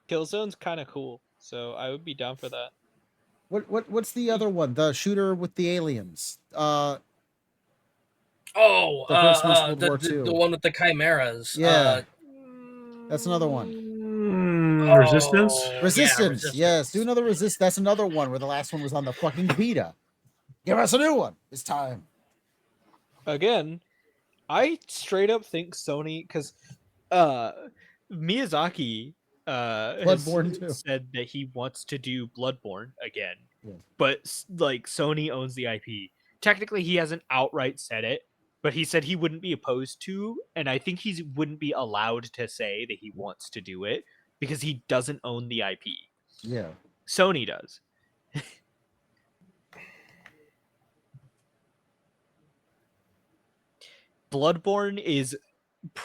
Killzone's kind of cool, so I would be down for that. What's the other one? The shooter with the aliens. Oh, The first one's World War the II. one with the chimeras. Yeah. That's another one. Resistance. Yeah, Resistance. Yes, do another Resist. That's another one where the last one was on the fucking Vita. Give us a new one. It's time. Again, I straight up think Sony, because Miyazaki Bloodborne too. said that he wants to do Bloodborne again, Yeah. but like Sony owns the IP. Technically, he hasn't outright said it, but he said he wouldn't be opposed to, and I think he wouldn't be allowed to say that he wants to do it because he doesn't own the IP. Yeah. Sony does.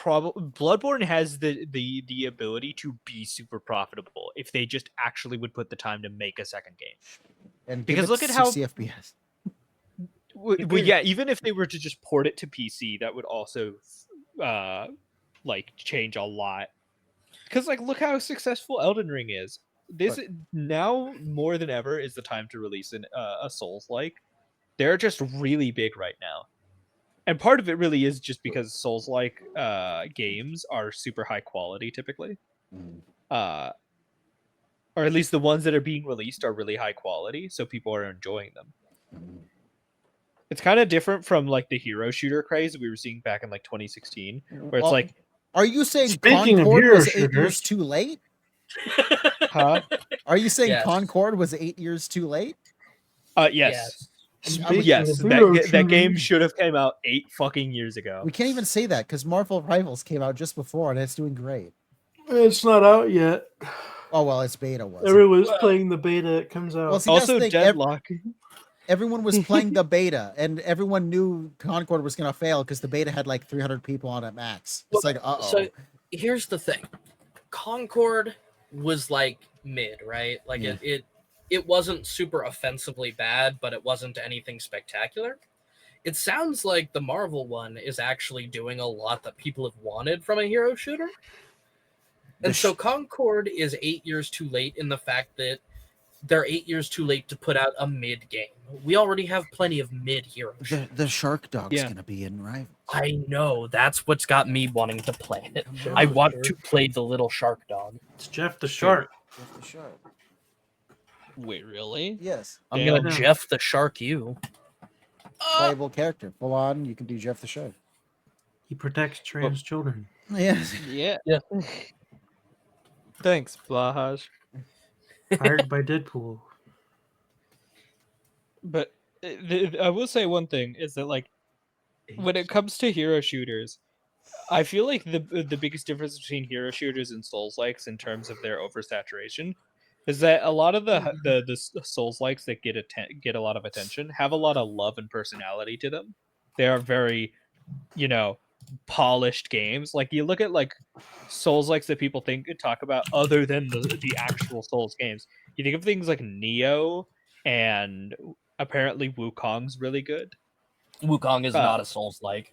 Bloodborne has the ability to be super profitable if they just actually would put the time to make a second game. And Because give it look at how- 60 FPS. Well, yeah, even if they were to just port it to PC, that would also like change a lot. Because like, look how successful Elden Ring is. This now more than ever is the time to release a Souls-like. They're just really big right now. And part of it really is just because Souls-like games are super high quality typically. Or at least the ones that are being released are really high quality, so people are enjoying them. It's kind of different from like the hero shooter craze we were seeing back in like 2016, where it's Well, like, Are you saying Speaking of Concord hero was 8 years shooters- too late? huh? Are you saying Yes. Concord was 8 years too late? Yes. Speaking Yes, of hero that game shooters- should have came out 8 fucking years ago. We can't even say that because Marvel Rivals came out just before and it's doing great. It's not out yet. Oh well, it's beta was. Everyone's playing the beta. It comes out. Well, see, that's the Also, thing, Deadlock. everyone was playing the beta, and everyone knew Concord was going to fail because the beta had like 300 people on it max. It's like, uh oh. So here's the thing. Concord was like mid, right? Like Yeah. it wasn't super offensively bad, but it wasn't anything spectacular. It sounds like the Marvel one is actually doing a lot that people have wanted from a hero shooter. And so Concord is 8 years too late in the fact that they're 8 years too late to put out a mid game. We already have plenty of mid hero shooters. The Shark Dog's Yeah. going to be in Rivals. I know. That's what's got me wanting to play it. Come I on, want to play the little shark dog. It's Jeff the Shark. Jeff the Shark. Wait, really? Yes. I'm Damn. gonna Jeff the Shark you. Playable character. Full on, you can do Jeff the Shark. He protects trans children. Yes. Yeah. Yeah. Thanks, Blahaj. Hired by Deadpool. But I will say one thing is that like when it comes to hero shooters, I feel like the biggest difference between hero shooters and Souls likes in terms of their oversaturation is that a lot of the Souls likes that get a lot of attention have a lot of love and personality to them. They are very, polished games. Like you look at like Souls likes that people talk about other than the actual Souls games. You think of things like Neo and apparently Wukong's really good. Wukong is Uh, not a Souls-like.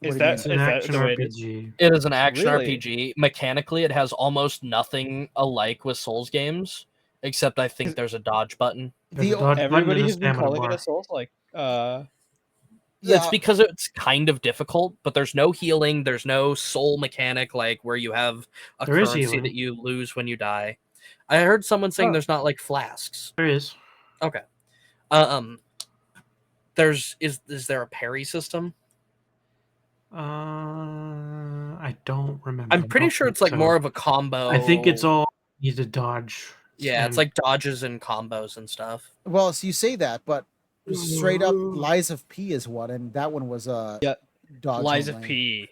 What Is do you that It's mean? an is that action the way it is? RPG. It is an action Really? RPG. Mechanically, it has almost nothing alike with Souls games, except I think there's a dodge button. There's The a dodge button Everybody and a has been stamina calling it bar. a Souls like. It's Yeah, because it's kind of difficult, but there's no healing. There's no soul mechanic like where you have a There is currency healing. that you lose when you die. I heard someone saying Oh. there's not like flasks. There is. Okay. Is there a parry system? I don't remember. I'm pretty sure it's like more of a combo. I think it's all you need to dodge. Yeah, it's and- like dodges and combos and stuff. well, so you say that, but straight up, Lies of P is one, and that one was Yeah. dodge Lies of only. P.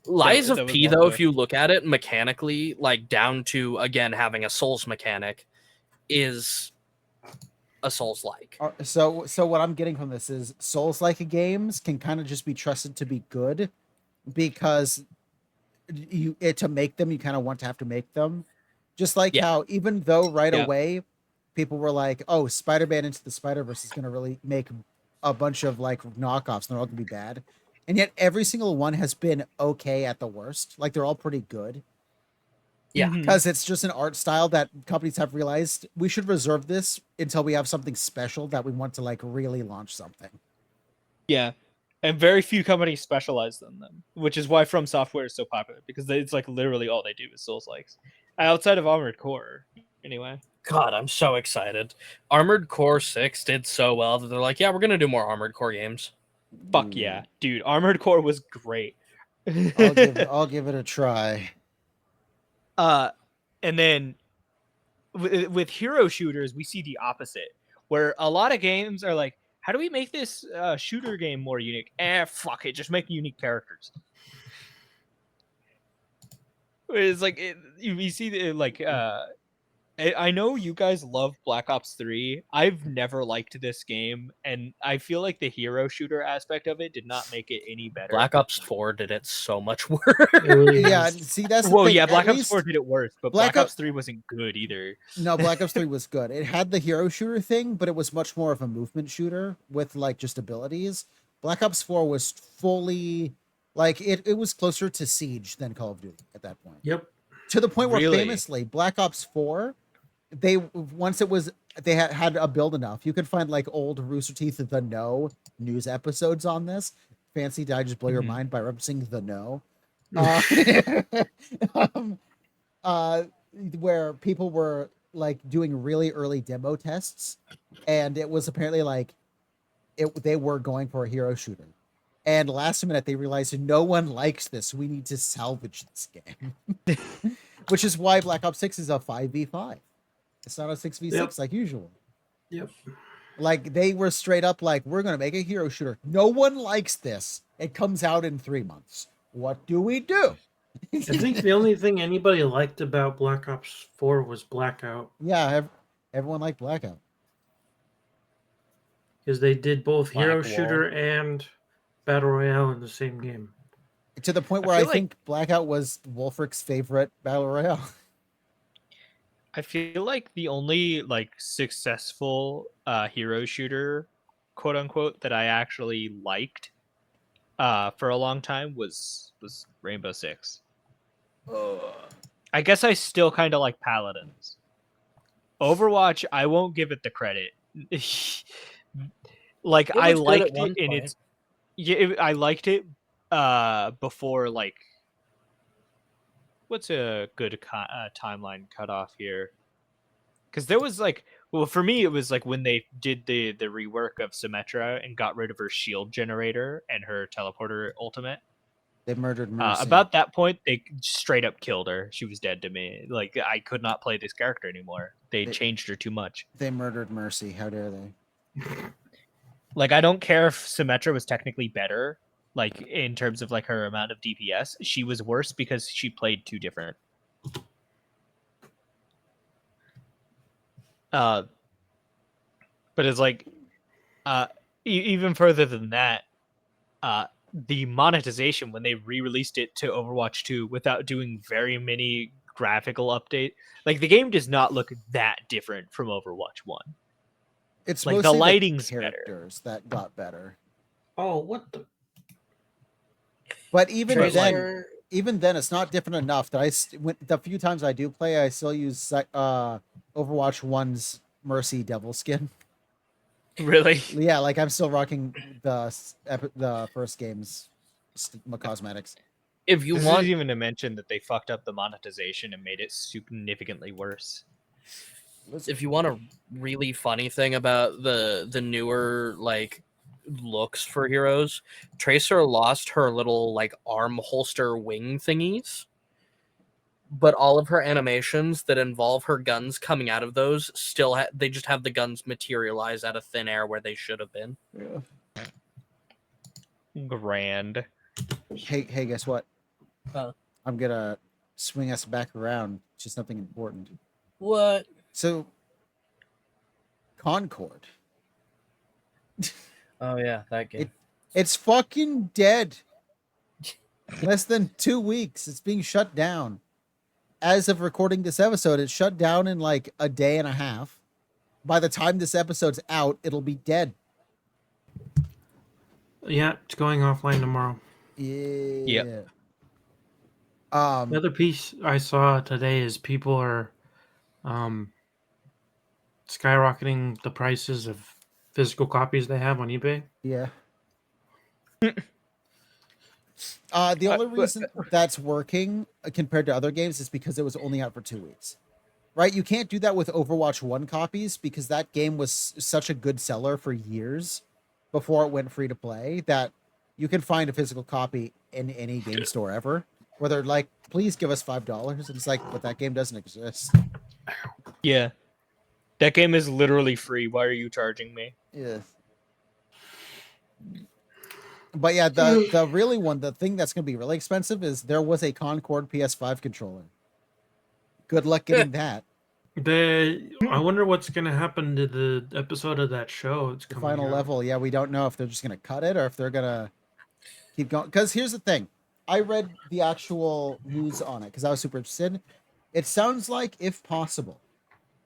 Lies that of was P, one though, of if you look at it mechanically, like down to again having a Souls mechanic, is a Souls like. So what I'm getting from this is Souls-like games can kind of just be trusted to be good because to make them, you kind of want to have to make them. Just like Yeah. how even though right Yeah. away people were like, "Oh, Spider-Man Into the Spider-Verse is going to really make a bunch of like knockoffs, and they're all going to be bad," and yet every single one has been okay at the worst. Like they're all pretty good. Yeah. Mhm. Because it's just an art style that companies have realized we should reserve this until we have something special that we want to like really launch something. Yeah, and very few companies specialize in them, which is why From Software is so popular because it's like literally all they do is Souls likes, outside of Armored Core, anyway. God, I'm so excited. Armored Core 6 did so well that they're like, yeah, we're gonna do more Armored Core games. Fuck yeah, dude! Armored Core was great. I'll give it a try. And then with hero shooters, we see the opposite, where a lot of games are like, how do we make this shooter game more unique? Fuck it, just make unique characters. It's like you see the like I know you guys love Black Ops 3. I've never liked this game, and I feel like the hero shooter aspect of it did not make it any better. Black Ops 4 did it so much worse. Yeah, see that's the Well, thing. yeah, At Black Ops least- 4 did it worse, but Black Black Ops- Ops 3 wasn't good either. No, Black Ops 3 was good. It had the hero shooter thing, but it was much more of a movement shooter with like just abilities. Black Ops 4 was fully like it was closer to Siege than Call of Duty at that point. Yep. To the point where Really? famously Black Ops 4, they had a build enough. You could find like old Rooster Teeth The No news episodes on this. Fancy, did I just blow your Mhm. mind by referencing The No? Where people were like doing really early demo tests, and it was apparently like they were going for a hero shooter, and last minute they realized no one likes this. We need to salvage this game, which is why Black Ops 6 is a 5v5. It's not a 6v6 Yep. like usual. Yep. Like they were straight up like, we're gonna make a hero shooter. No one likes this. It comes out in 3 months. What do we do? I think the only thing anybody liked about Black Ops 4 was Blackout, Yeah, everyone liked Blackout. because they did both hero Black shooter and battle royale in the same game. To the point I where I feel like- think Blackout was Wulfryk's favorite battle royale. I feel like the only like successful hero shooter, quote unquote, that I actually liked for a long time was Rainbow Six. I guess I still kind of like Paladins. Overwatch, I won't give it the credit. Like It I was good at liked one it in point. its I liked it before like what's a good timeline cutoff here? Because there was like, well, for me, it was like when they did the rework of Symmetra and got rid of her shield generator and her teleporter ultimate. They murdered Mercy. About that point, they straight up killed her. She was dead to me. Like I could not play this character anymore. They They- changed her too much. They murdered Mercy. How dare they? Like I don't care if Symmetra was technically better. like in terms of like her amount of DPS, she was worse because she played two different. But it's like, even further than that, the monetization when they re-released it to Overwatch 2 without doing very many graphical update, like the game does not look that different from Overwatch 1. It's Like, the mostly lighting's better. characters that got better. Oh, what the? But even Tracer- then, it's not different enough that the few times I do play, I still use Overwatch 1's Mercy Devil skin. Really? Yeah, like I'm still rocking the first game's cosmetics. If you This want, isn't even to mention that they fucked up the monetization and made it significantly worse. if you want a really funny thing about the newer like looks for heroes, Tracer lost her little like arm holster wing thingies, but all of her animations that involve her guns coming out of those still they just have the guns materialize out of thin air where they should have been. Yeah. Grand. Hey, guess what? Huh. I'm gonna swing us back around to something important. What? So, Concord. Oh yeah, that game. It's fucking dead. Less than 2 weeks. It's being shut down. As of recording this episode, it's shut down in like a day and a half. By the time this episode's out, it'll be dead. Yeah, it's going offline tomorrow. Yeah. The other piece I saw today is people are skyrocketing the prices of physical copies they have on eBay. Yeah. The only reason that's working compared to other games is because it was only out for 2 weeks. Right? You can't do that with Overwatch 1 copies because that game was such a good seller for years before it went free to play that you can find a physical copy in any game store ever where they're like, please give us $5. And it's like, but that game doesn't exist. Yeah. That game is literally free. Why are you charging me? Yeah. But yeah, the really one, the thing that's going to be really expensive is there was a Concord PS5 controller. Good luck getting that. I wonder what's going to happen to the episode of that show. It's The coming final out. level. Yeah, we don't know if they're just going to cut it or if they're going to keep going. Because here's the thing. I read the actual news on it because I was super interested. It sounds like, if possible,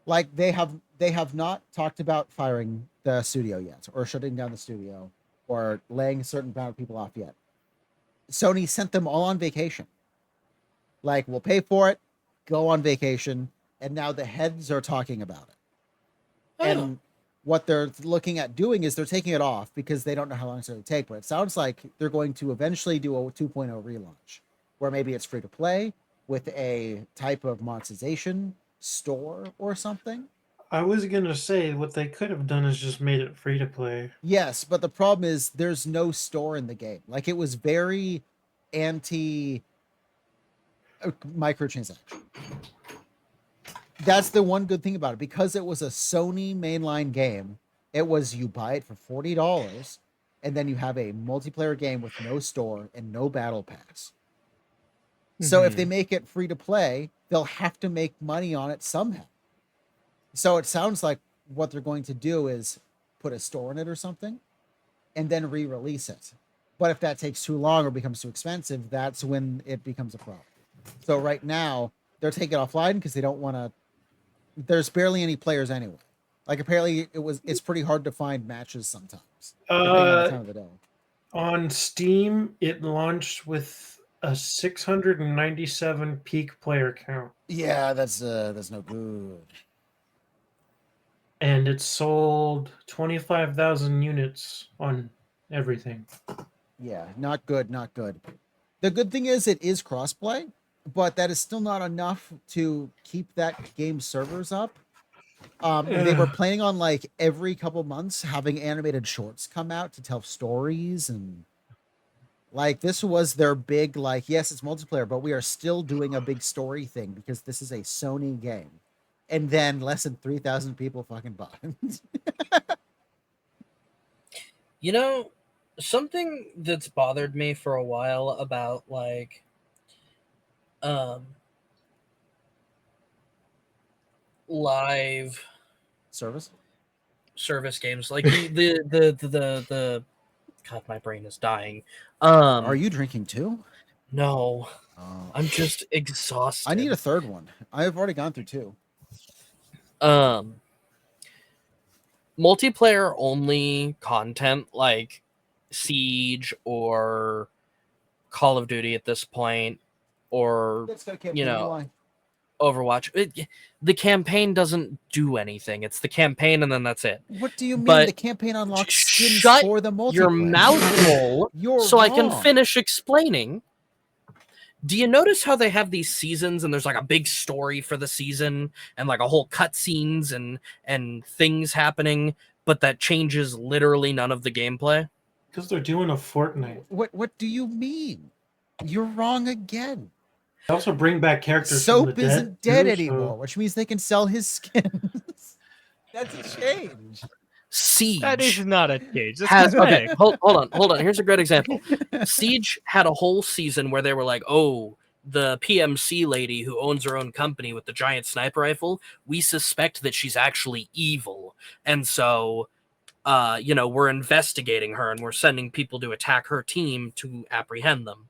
like they have not talked about firing the studio yet or shutting down the studio or laying a certain amount of people off yet. Sony sent them all on vacation. Like, we'll pay for it, go on vacation, and now the heads are talking about it. Oh. And what they're looking at doing is they're taking it off because they don't know how long it's going to take, but it sounds like they're going to eventually do a 2.0 relaunch where maybe it's free to play with a type of monetization store or something. I was going to say what they could have done is just made it free to play. Yes, but the problem is there's no store in the game. Like, it was very anti microtransaction. That's the one good thing about it. Because it was a Sony mainline game, it was you buy it for $40 and then you have a multiplayer game with no store and no battle pass. So if they make it free to play, they'll have to make money on it somehow. So it sounds like what they're going to do is put a store in it or something and then re-release it. But if that takes too long or becomes too expensive, that's when it becomes a problem. So right now they're taking it offline because they don't want to. There's barely any players anyway. Like, apparently it's pretty hard to find matches sometimes. Depending on the time of the day. On Steam, it launched with a 697 peak player count, Yeah, that's no good. and it sold 25,000 units on everything. Yeah, not good, not good. The good thing is it is crossplay, but that is still not enough to keep that game's servers up. They were planning on, like, every couple months having animated shorts come out to tell stories, and like, this was their big, like, yes, it's multiplayer, but we are still doing a big story thing because this is a Sony game. And then less than 3,000 people fucking bought it. You know, something that's bothered me for a while about like um live Service. service games like the God, my brain is dying. Are you drinking too? No, Oh. I'm just exhausted. I need a third one. I've already gone through 2. Multiplayer only content like Siege or Call of Duty at this point, or That's got a you campaign. know, Why? Overwatch. The campaign doesn't do anything. It's the campaign and then that's it. What do you mean? But The campaign unlocks skins shut for the multiplayer. your mouth hole You're so I can wrong. finish explaining. Do you notice how they have these seasons and there's like a big story for the season and like a whole cutscenes and things happening, but that changes literally none of the gameplay? Because they're doing a Fortnite. What do you mean? You're wrong again. They also bring back characters from the Soap isn't dead too, anymore, which means they can sell his skins. That's a change. Siege That is not a change. That's has okay. cosmetic. Hold on. Here's a great example. Siege had a whole season where they were like, "Oh, the PMC lady who owns her own company with the giant sniper rifle. We suspect that she's actually evil, and so, we're investigating her and we're sending people to attack her team to apprehend them."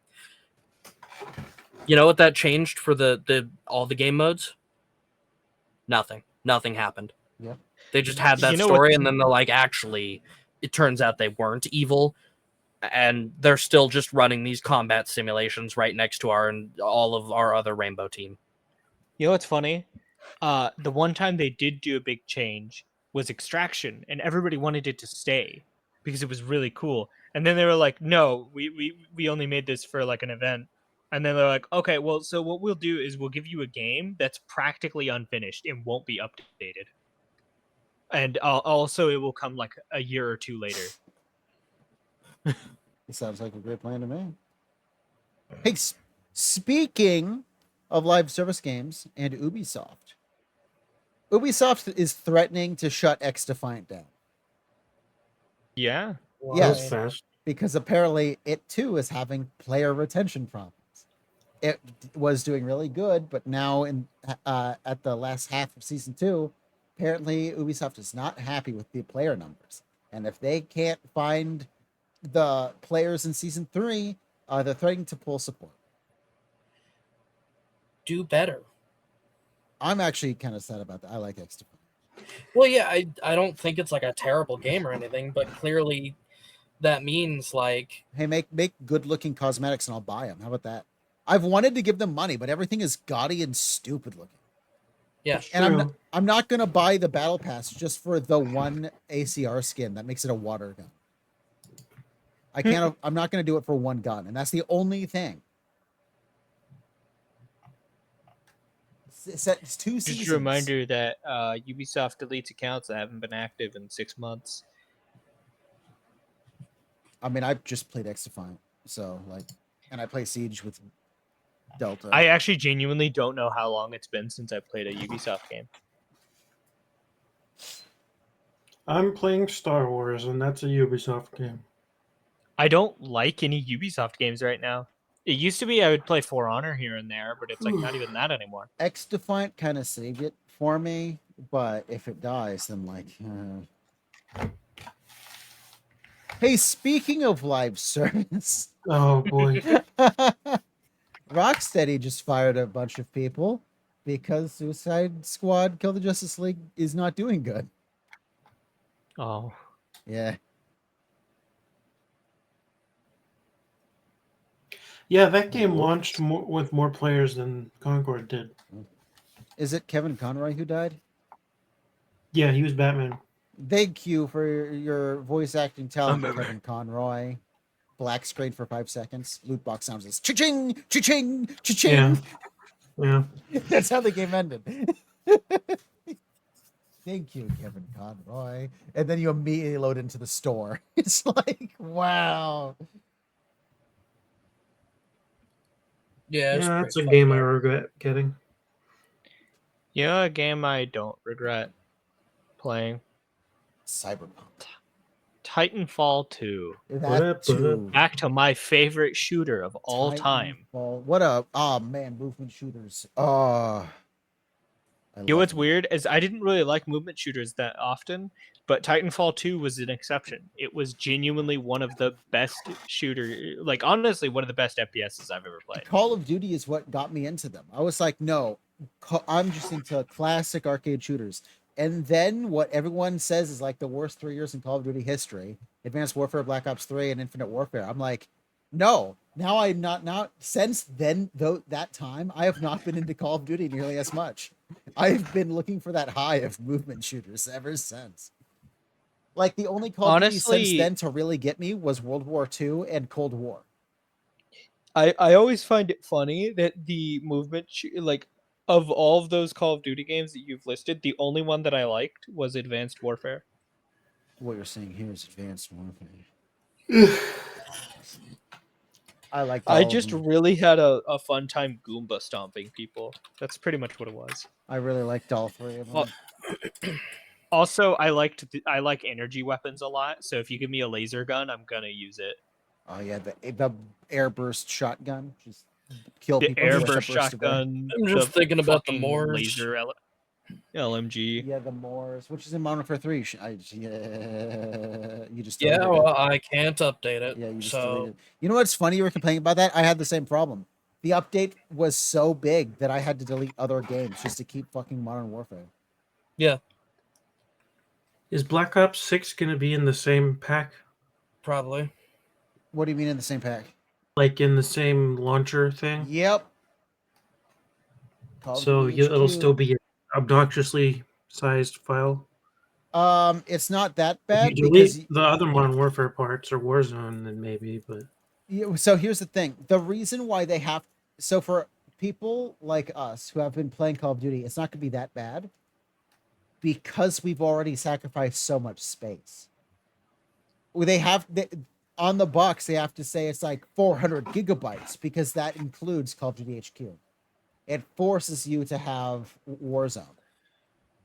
You know what that changed for the all the game modes? Nothing. Nothing happened. Yeah. They just had that You know story, what- and then they're like, actually, it turns out they weren't evil, and they're still just running these combat simulations right next to all of our other Rainbow team. You know what's funny? The one time they did do a big change was Extraction, and everybody wanted it to stay because it was really cool. And then they were like, "No, we only made this for like an event." And then they're like, "Okay, well, so what we'll do is we'll give you a game that's practically unfinished and won't be updated, and also it will come like a year or 2 later." It sounds like a great plan to me. Hey, speaking of live service games and Ubisoft is threatening to shut X Defiant down Yeah. That Yes. was fast. because apparently it too is having player retention problems. It was doing really good, but now at the last half of season 2, apparently Ubisoft is not happy with the player numbers, and if they can't find the players in season 3, they're threatening to pull support. Do better. I'm actually kind of sad about that. I like X Defiant. Well, yeah, I don't think it's like a terrible game or anything, but clearly that means like Hey, make good looking cosmetics and I'll buy them. How about that? I've wanted to give them money, but everything is gaudy and stupid looking. yeah. And I'm not gonna buy the battle pass just for the one ACR skin that makes it a water gun. I can't. I'm not gonna do it for one gun, and that's the only thing. It's 2 seasons. Just a reminder that Ubisoft deletes accounts that haven't been active in 6 months. I mean, I've just played X Defiant, so like, and I play Siege with Delta. I actually genuinely don't know how long it's been since I played a Ubisoft game. I'm playing Star Wars, and that's a Ubisoft game. I don't like any Ubisoft games right now. It used to be I would play For Honor here and there, but it's like not even that anymore. X Defiant kind of saved it for me, but if it dies, then like. Hey, speaking of live service, Oh boy. Rocksteady just fired a bunch of people because Suicide Squad Kill the Justice League is not doing good. Oh, Yeah. Yeah, that game launched with more players than Concord did. Is it Kevin Conroy who died? Yeah, he was Batman. Thank you for your voice acting talent, Kevin Conroy. Black screen for 5 seconds. Loot box sounds as cha-ching, cha-ching, cha-ching. Yeah. That's how the game ended. Thank you, Kevin Conroy. And then you immediately load into the store. It's like, wow. Yeah, it's Yeah, that's a pretty game I fucked up. regret getting. you know, a game I don't regret playing. Cyberpunk. Titanfall 2. That too. Back to my favorite shooter of all time. Titanfall. What a man, movement shooters. Oh, I You know love what's them. weird is I didn't really like movement shooters that often, but Titanfall 2 was an exception. It was genuinely one of the best shooter, like honestly, one of the best FPSs I've ever played. Call of Duty is what got me into them. I was like, no, I'm just into classic arcade shooters. And then what everyone says is like the worst 3 years in Call of Duty history, Advanced Warfare, Black Ops 3, and Infinite Warfare. I'm like, no, now I'm not since then, though that time, I have not been into Call of Duty nearly as much. I've been looking for that high of movement shooters ever since. Like the only Call of Duty since Honestly- then to really get me was World War II and Cold War. I always find it funny that the movement, like, of all of those Call of Duty games that you've listed, the only one that I liked was Advanced Warfare. What you're saying here is Advanced Warfare. I like. I just really had a fun time Goomba stomping people. That's pretty much what it was. I really liked all three of them. Well, also, I like energy weapons a lot. So if you give me a laser gun, I'm gonna use it. Oh yeah, the airburst shotgun, just kill The people. with a airburst burst of air. shotgun. I'm just thinking about the fucking Moors. laser LMG. Yeah, the Moors, which is in Modern Warfare 3. You just Yeah, deleted it. well, I can't update it. Yeah, you just so deleted it. You know what's funny? You were complaining about that. I had the same problem. The update was so big that I had to delete other games just to keep fucking Modern Warfare. yeah, Is Black Ops 6 going to be in the same pack? probably. What do you mean in the same pack? Like in the same launcher thing? Yep. Call of So Duty it'll HQ. still be an obnoxiously sized file? It's not that If bad you because delete the other Modern Warfare parts or Warzone, then maybe, but... so here's the thing. The reason why they have so for people like us who have been playing Call of Duty, it's not going to be that bad because we've already sacrificed so much space. On the box, they have to say it's like 400 gigabytes because that includes Call of Duty HQ. It forces you to have Warzone.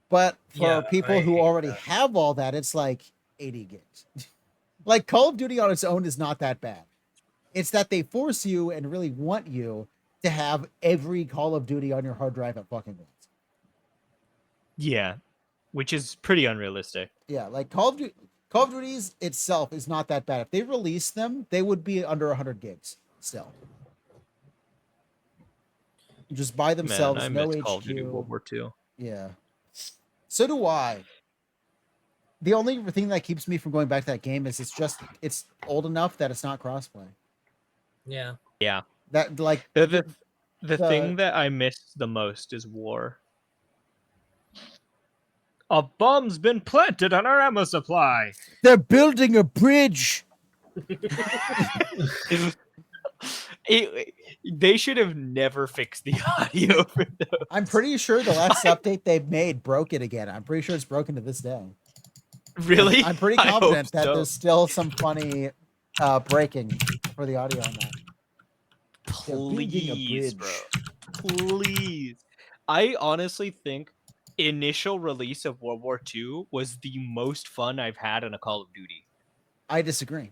But for Yeah, people I who hate already that. have all that, it's like 80 gigs. Like Call of Duty on its own is not that bad. It's that they force you and really want you to have every Call of Duty on your hard drive at fucking once. Yeah, which is pretty unrealistic. Yeah, like Call of Duty's itself is not that bad. If they released them, they would be under 100 gigs still. Just by themselves, Man, I no miss HQ. Call of Duty World War II. Yeah. So do I. The only thing that keeps me from going back to that game is it's old enough that it's not crossplay. Yeah. Yeah. That like The The- thing that I miss the most is war. A bomb's been planted on our ammo supply. they're building a bridge. They should have never fixed the audio for those. I'm pretty sure the last update they made broke it again. I'm pretty sure it's broken to this day. Really? I'm pretty I hope confident that so. there's still some funny breaking for the audio on that. They're building a Please, bro. bridge. Please. I honestly think initial release of World War II was the most fun I've had in a Call of Duty. I disagree.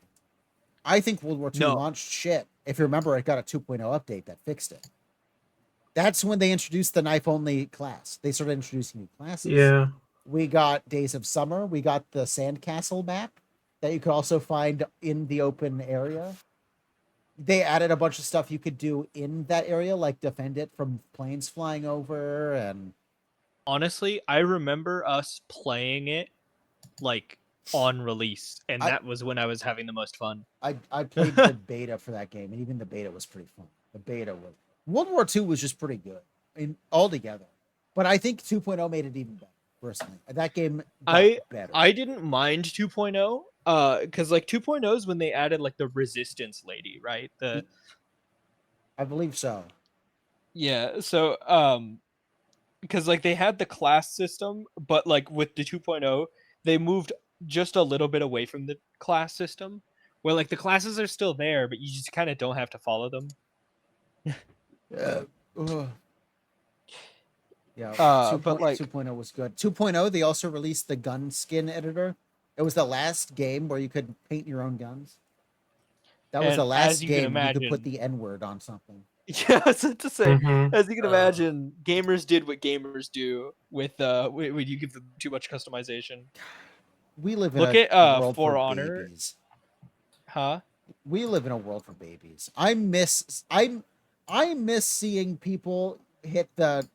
I think World War II No. launched shit. If you remember, it got a 2.0 update that fixed it. That's when they introduced the knife-only class. They started introducing new classes. Yeah. We got Days of Summer. We got the Sandcastle map that you could also find in the open area. They added a bunch of stuff you could do in that area, like defend it from planes flying over. And Honestly, I remember us playing it like on release, and I- that was when I was having the most fun. I played the beta for that game, and even the beta was pretty fun. The beta was World War II was just pretty good altogether. But I think 2.0 made it even better. Personally, that game got better. I didn't mind 2.0 because like 2.0 is when they added like the resistance lady, right? I believe so. Yeah, so because like they had the class system, but like with the 2.0 they moved just a little bit away from the class system where like the classes are still there, but you just kind of don't have to follow them. Yeah. Yeah, But like 2.0 was good. 2.0, they also released the gun skin editor, It was the last game where you could paint your own guns. That was And the as last you can game where you could put imagine- the N-word on something. Yeah, I was to say, Mhm. as you can Uh. imagine, gamers did what gamers do with when you give them too much customization. We live in Look a at world For for Honor, babies. huh? We live in a world for babies. I miss seeing people hit the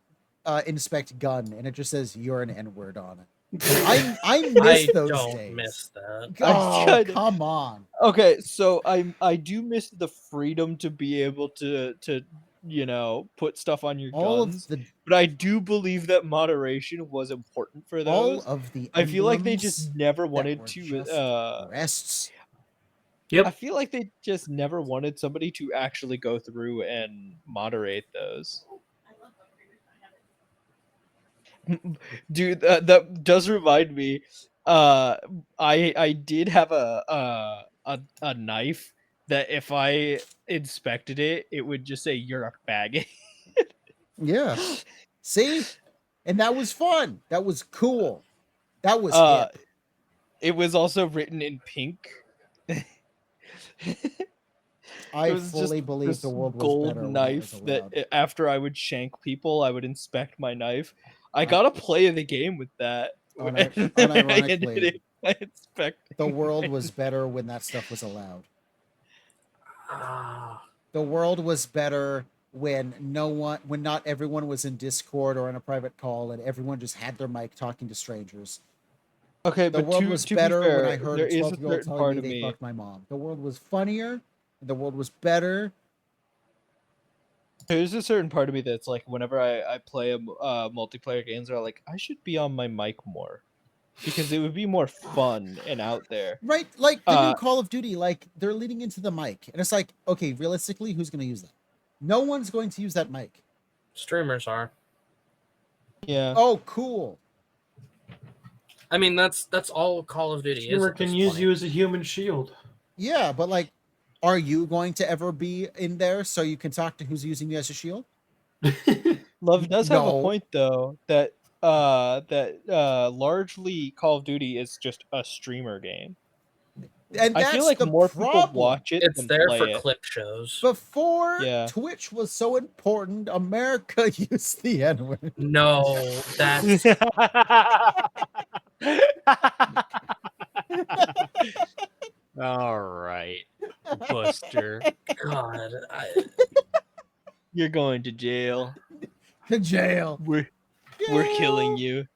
inspect gun and it just says you're an N-word on it. I miss I those don't days. miss that. Oh, kinda- come on. Okay, so I do miss the freedom to be able to put stuff on your All guns, of the but I do believe that moderation was important for all those. of the I feel like they emblems just never that wanted were to. just breasts. I Yep. feel like they just never wanted somebody to actually go through and moderate those. Dude, that does remind me. I did have a knife that if I inspected it, it would just say you're a faggot. Yeah. See? And that was fun. That was cool. That was Uh, hip. It was also written in pink. I It was fully just believe this the world was gold better when that was knife allowed. that after I would shank people, I would inspect my knife. I Un- got to play the game with that. Uni- And then I ended unironically, it by inspecting The world my- was better when that stuff was allowed. Ah, The world was better when not everyone was in Discord or in a private call and everyone just had their mic talking to strangers. Okay, The but world to was be better when fair, I heard there a is a 12-year-old certain telling part me of they me. fucked my mom. The world was funnier. The world was better. There's a certain part of me that's like, whenever I play multiplayer games, are like, I should be on my mic more, because it would be more fun and out there. Right? Like the new Uh, Call of Duty, like they're leading into the mic. And it's like, okay, realistically, who's going to use that? No one's going to use that mic. streamers are. Yeah. Oh, cool. I mean, that's all Call of Duty is. Streamer at can this use point. you as a human shield. Yeah, but like, are you going to ever be in there so you can talk to who's using you as a shield? Love does have a No. point though that largely Call of Duty is just a streamer game. And I that's feel like the more people problem. watch it It's than there play for it. clip shows. Before Yeah. Twitch was so important, America used the N-word. No, that's All right, Buster, God. you're going to jail. To jail. We're killing you.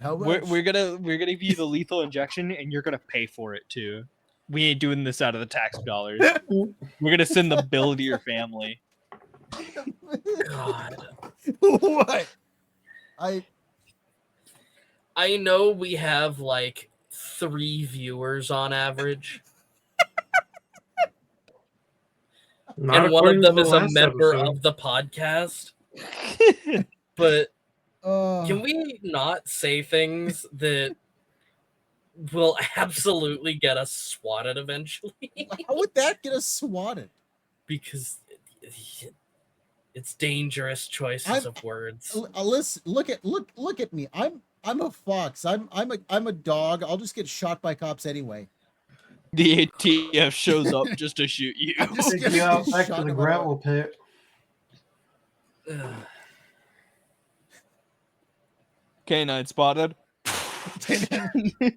How We're much? we're gonna give you the lethal injection, and you're gonna pay for it too. We ain't doing this out of the tax dollars. We're gonna send the bill to your family. God. What? I know we have like 3 viewers on average, Not and one of according to them the is a last member episode. of the podcast. But can we not say things that will absolutely get us swatted eventually? How would that get us swatted? Because it's dangerous choices of words. Listen, look at me. I'm a fox. I'm a dog. I'll just get shot by cops anyway. The ATF shows up just to shoot you. I'm just Take gonna you out get back shot to the no matter gravel pit. Ugh. Canine spotted. what.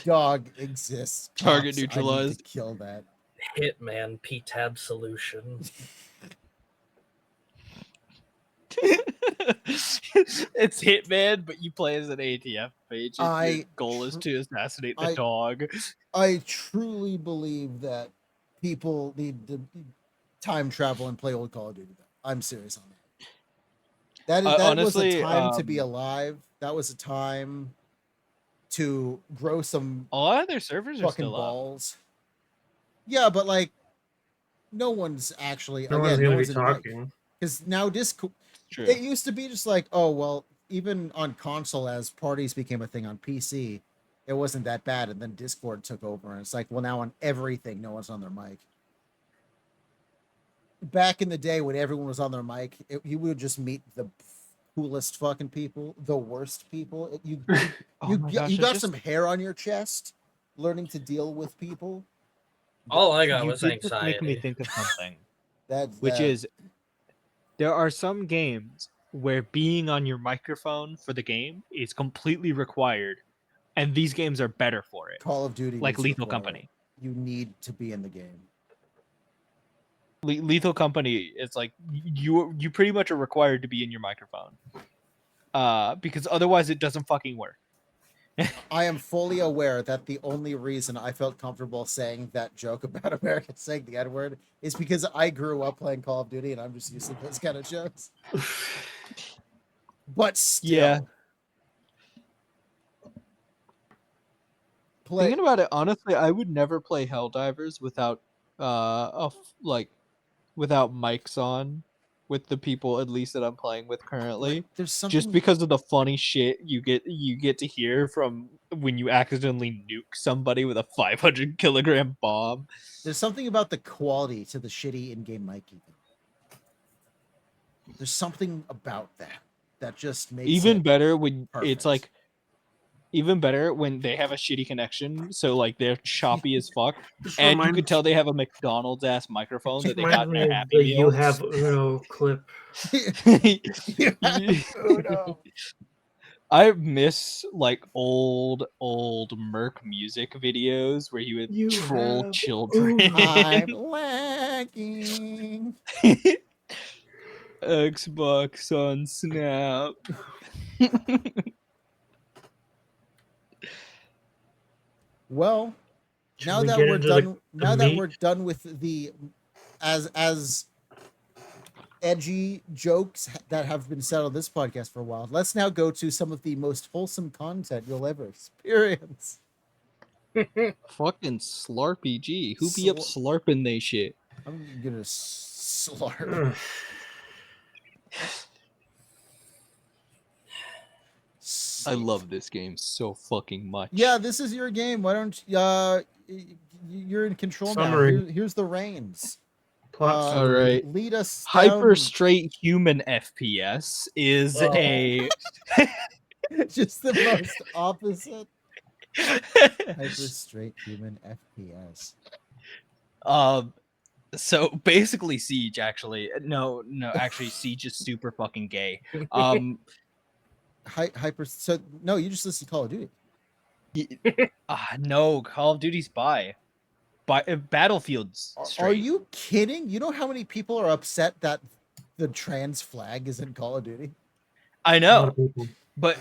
Dog exists. Target Cops, I need neutralized. to kill that. Hitman P-Tab solution. It's Hitman, but you play as an ATF page. And your goal is to assassinate the I- dog. I truly believe that people need to time travel and play old Call of Duty. I'm serious on that. That Honestly, was a time to be alive. That was a time to grow some A lot of their servers are fucking still up. balls. Yeah, but like, no one's actually No one's again. going to be in mic. talking. Because now Discord, True. it used to be just like, oh well, even on console as parties became a thing on PC, it wasn't that bad, and then Discord took over, and it's like, well, now on everything, no one's on their mic. Back in the day when everyone was on their mic, you would just meet the coolest fucking people, the worst people. You Oh my gosh, you I got just- some hair on your chest, learning to deal with people. All I got you was did just make me anxiety. think of something, That's which is there are some games where being on your microphone for the game is completely required, and these games are better for it. Call of Duty, Like was Lethal required. Company. You need to be in the game. Lethal Company is like you pretty much are required to be in your microphone, because otherwise it doesn't fucking work. I am fully aware that the only reason I felt comfortable saying that joke about Americans saying the N-word is because I grew up playing Call of Duty and I'm just used to those kind of jokes. But still, Yeah. play. Thinking about it, honestly, I would never play Helldivers without without mics on with the people at least that I'm playing with currently. There's something. Just because of the funny shit you get to hear from when you accidentally nuke somebody with a 500-kilogram bomb. There's something about the quality to the shitty in-game mic. Even there's something about that just makes Even it better when perfect. it's like even better when they have a shitty connection, so like they're choppy as fuck, Just and you remind- could tell they have a McDonald's ass microphone that they reminds got in me their of Happy the Meal. You Have Uno clip. Uno. I miss like old Merc music videos where he would You troll have children. Uno. I'm lagging. Xbox on Snap. Well, Should now we that get we're into done, the now that meat? we're done with the as edgy jokes that have been said on this podcast for a while, let's now go to some of the most wholesome content you'll ever experience. Fucking SLARPG. Who be up slurping they shit? I'm gonna slurp. I love this game so fucking much. Yeah, this is your game. Why don't you're in control Summary. now? Here's the reins. Plot Uh, summary. Alright. Lead us Hyper down. straight human FPS is Oh. a Just the most opposite. Hyper straight human FPS. So basically Siege actually actually Siege is super fucking gay. Hyper. So no, you just listen to Call of Duty. No, Call of Duty's by Battlefield's straight. Are you kidding? You know how many people are upset that the trans flag is in Call of Duty? I A lot know, of people. but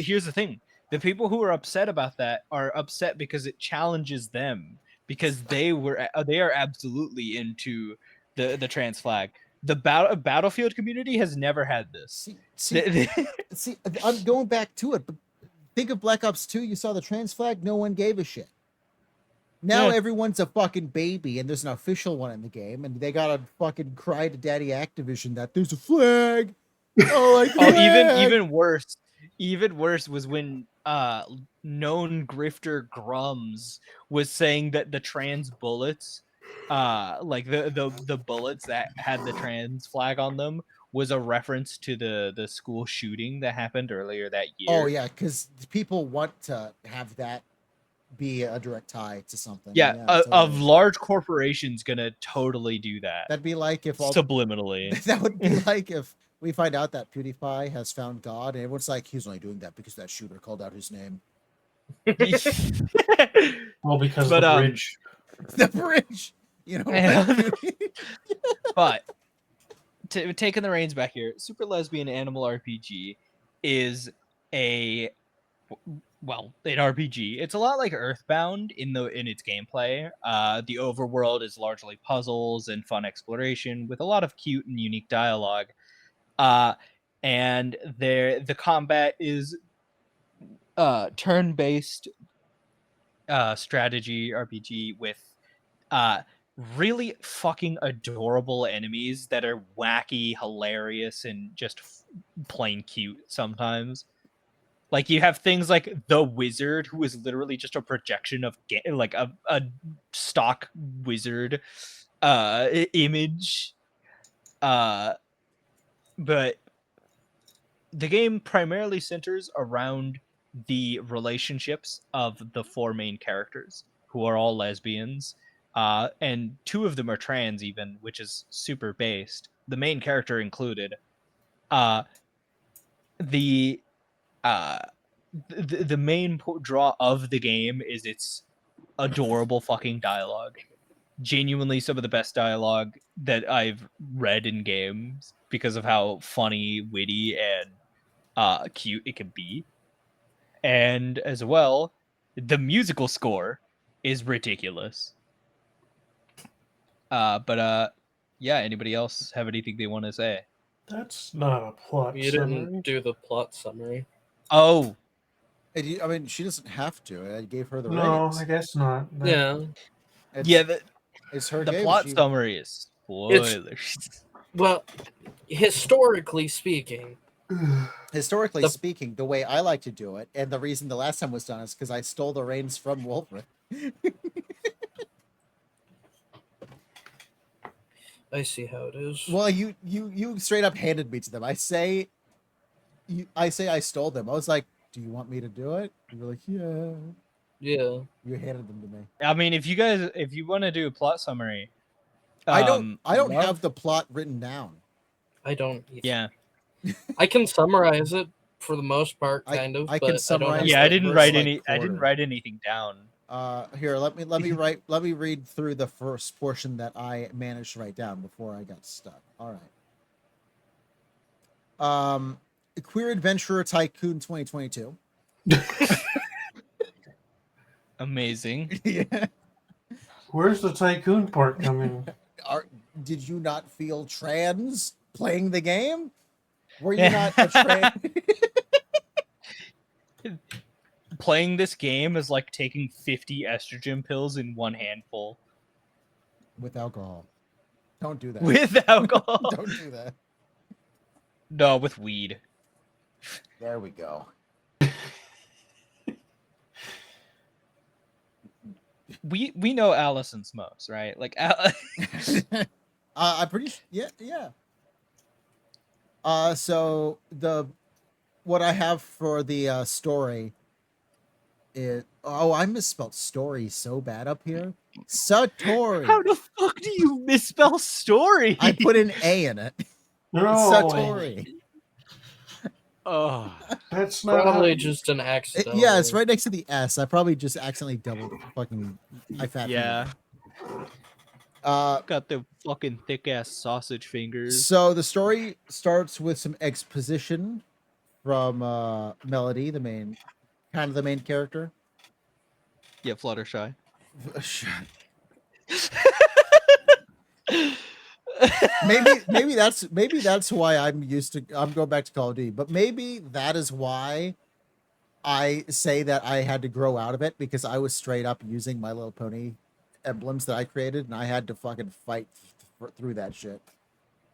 here's the thing: the people who are upset about that are upset because it challenges them, because they are absolutely into the trans flag. The Battlefield community has never had this. See, I'm going back to it, but think of Black Ops 2. You saw the trans flag, no one gave a shit. Now Yeah. everyone's a fucking baby, and there's an official one in the game, and they gotta fucking cry to Daddy Activision that there's a flag. Oh, like Even worse was when known grifter Grums was saying that the trans bullets, like the bullets that had the trans flag on them, was a reference to the school shooting that happened earlier that year. Oh yeah, because people want to have that be a direct tie to something. Yeah, totally. of large corporations gonna totally do that That'd be like if all subliminally. that would be like if we find out that PewDiePie has found God, and everyone's like, he's only doing that because that shooter called out his name. Well, because But, the bridge. The bridge, you know. Yeah. Like, But taking the reins back here, Super Lesbian Animal RPG is an RPG. It's a lot like Earthbound in its gameplay. The overworld is largely puzzles and fun exploration with a lot of cute and unique dialogue. And the combat is turn-based strategy RPG with really fucking adorable enemies that are wacky, hilarious, and just plain cute sometimes. Like you have things like the wizard, who is literally just a projection of like a stock wizard image, but the game primarily centers around the relationships of the 4 main characters, who are all lesbians, and 2 of them are trans, even, which is super based. The main character included. The the main draw of the game is its adorable fucking dialogue. Genuinely some of the best dialogue that I've read in games because of how funny, witty, and cute it can be. And as well, the musical score is ridiculous. Yeah, anybody else have anything they want to say? That's not a plot You summary. didn't do the plot summary. Oh, I mean, she doesn't have to. I gave her the No, reins. I guess not. That- Yeah. It's, yeah, it's her the game. plot She- summary is spoilers. Well, historically speaking, Historically The- speaking, the way I like to do it, and the reason the last time was done is because I stole the reins from Wulfryk. I see how it is. Well, you straight up handed me to them. I say I stole them. I was like, "Do you want me to do it?" You were like, "Yeah." Yeah. You handed them to me. I mean, if you want to do a plot summary, I don't love- have the plot written down. I don't either. Yeah, I can summarize it for the most part, I- kind of. I but can summarize don't yeah. have I the didn't first, write like, I didn't quarter. write anything down. Here, let me read through the first portion that I managed to write down before I got stuck. All right. Queer Adventurer Tycoon 2022. Amazing. Yeah. Where's the tycoon part coming? Did you not feel trans playing the game? Were you not a trans? Playing this game is like taking 50 estrogen pills in one handful With alcohol. Don't do that. with alcohol. Don't do that. No, with weed. There we go. We know Allison smokes, right? Like, I'm pretty yeah. So what I have for the story is I misspelled story so bad up here. Satori. how the fuck do you misspell story? I put an A in it. No, Satori. Oh, that's not Probably how- just an accident. Yeah, it's right next to the S. I probably just accidentally doubled fucking. I fat. yeah. fingered. Got the fucking thick ass sausage fingers. So the story starts with some exposition from Melody, the main character. Yeah, Fluttershy. maybe that's why I'm going back to Call of Duty, but maybe that is why I say that I had to grow out of it, because I was straight up using My Little Pony emblems that I created, and I had to fucking fight through that shit.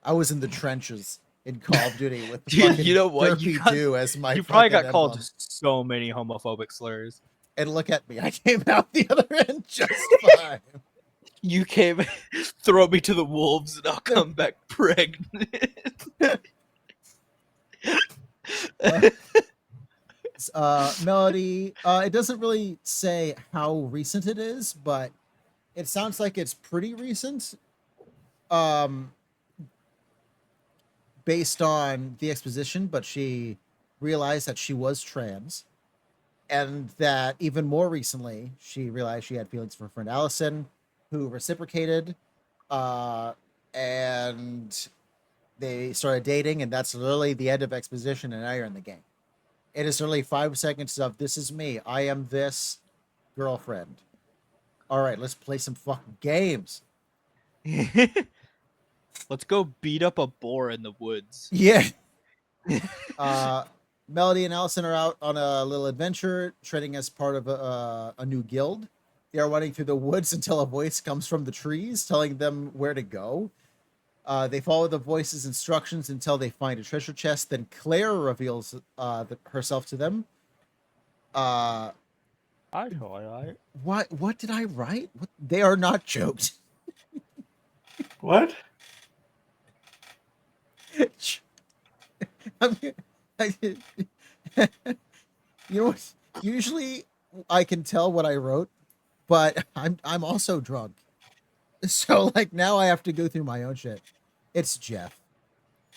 I was in the trenches in Call of Duty with Dude, fucking you know what? You Derpy got- Doo as my You probably fucking got called emblem. so many homophobic slurs. And look at me, I came out the other end just fine. You came, throw me to the wolves, and I'll come back pregnant. Melody, it doesn't really say how recent it is, but it sounds like it's pretty recent. Based on the exposition, but she realized that she was trans, and that even more recently, she realized she had feelings for her friend Allison, who reciprocated, and they started dating, and that's literally the end of exposition, and now you're in the game. It is literally 5 seconds of, this is me, I am this girlfriend. All right, let's play some fucking games. Let's go beat up a boar in the woods. Yeah. Melody and Allison are out on a little adventure, trading as part of a new guild. They are running through the woods until a voice comes from the trees telling them where to go. They follow the voice's instructions until they find a treasure chest. Then Claire reveals herself to them. What did I write? What? They are not joked. What? You know what? Usually I can tell what I wrote, but I'm also drunk. So like now I have to go through my own shit. It's Jeff.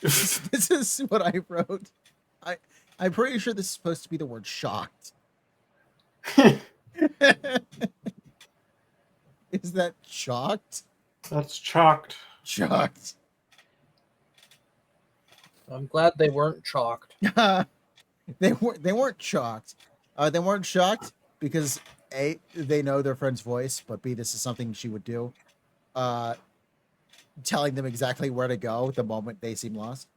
This is what I wrote. I'm pretty sure this is supposed to be the word shocked. Is that shocked? That's chalked. Shocked. I'm glad they weren't chalked. They weren't shocked. They weren't shocked because A, they know their friend's voice, but B, this is something she would do. Telling them exactly where to go the moment they seem lost.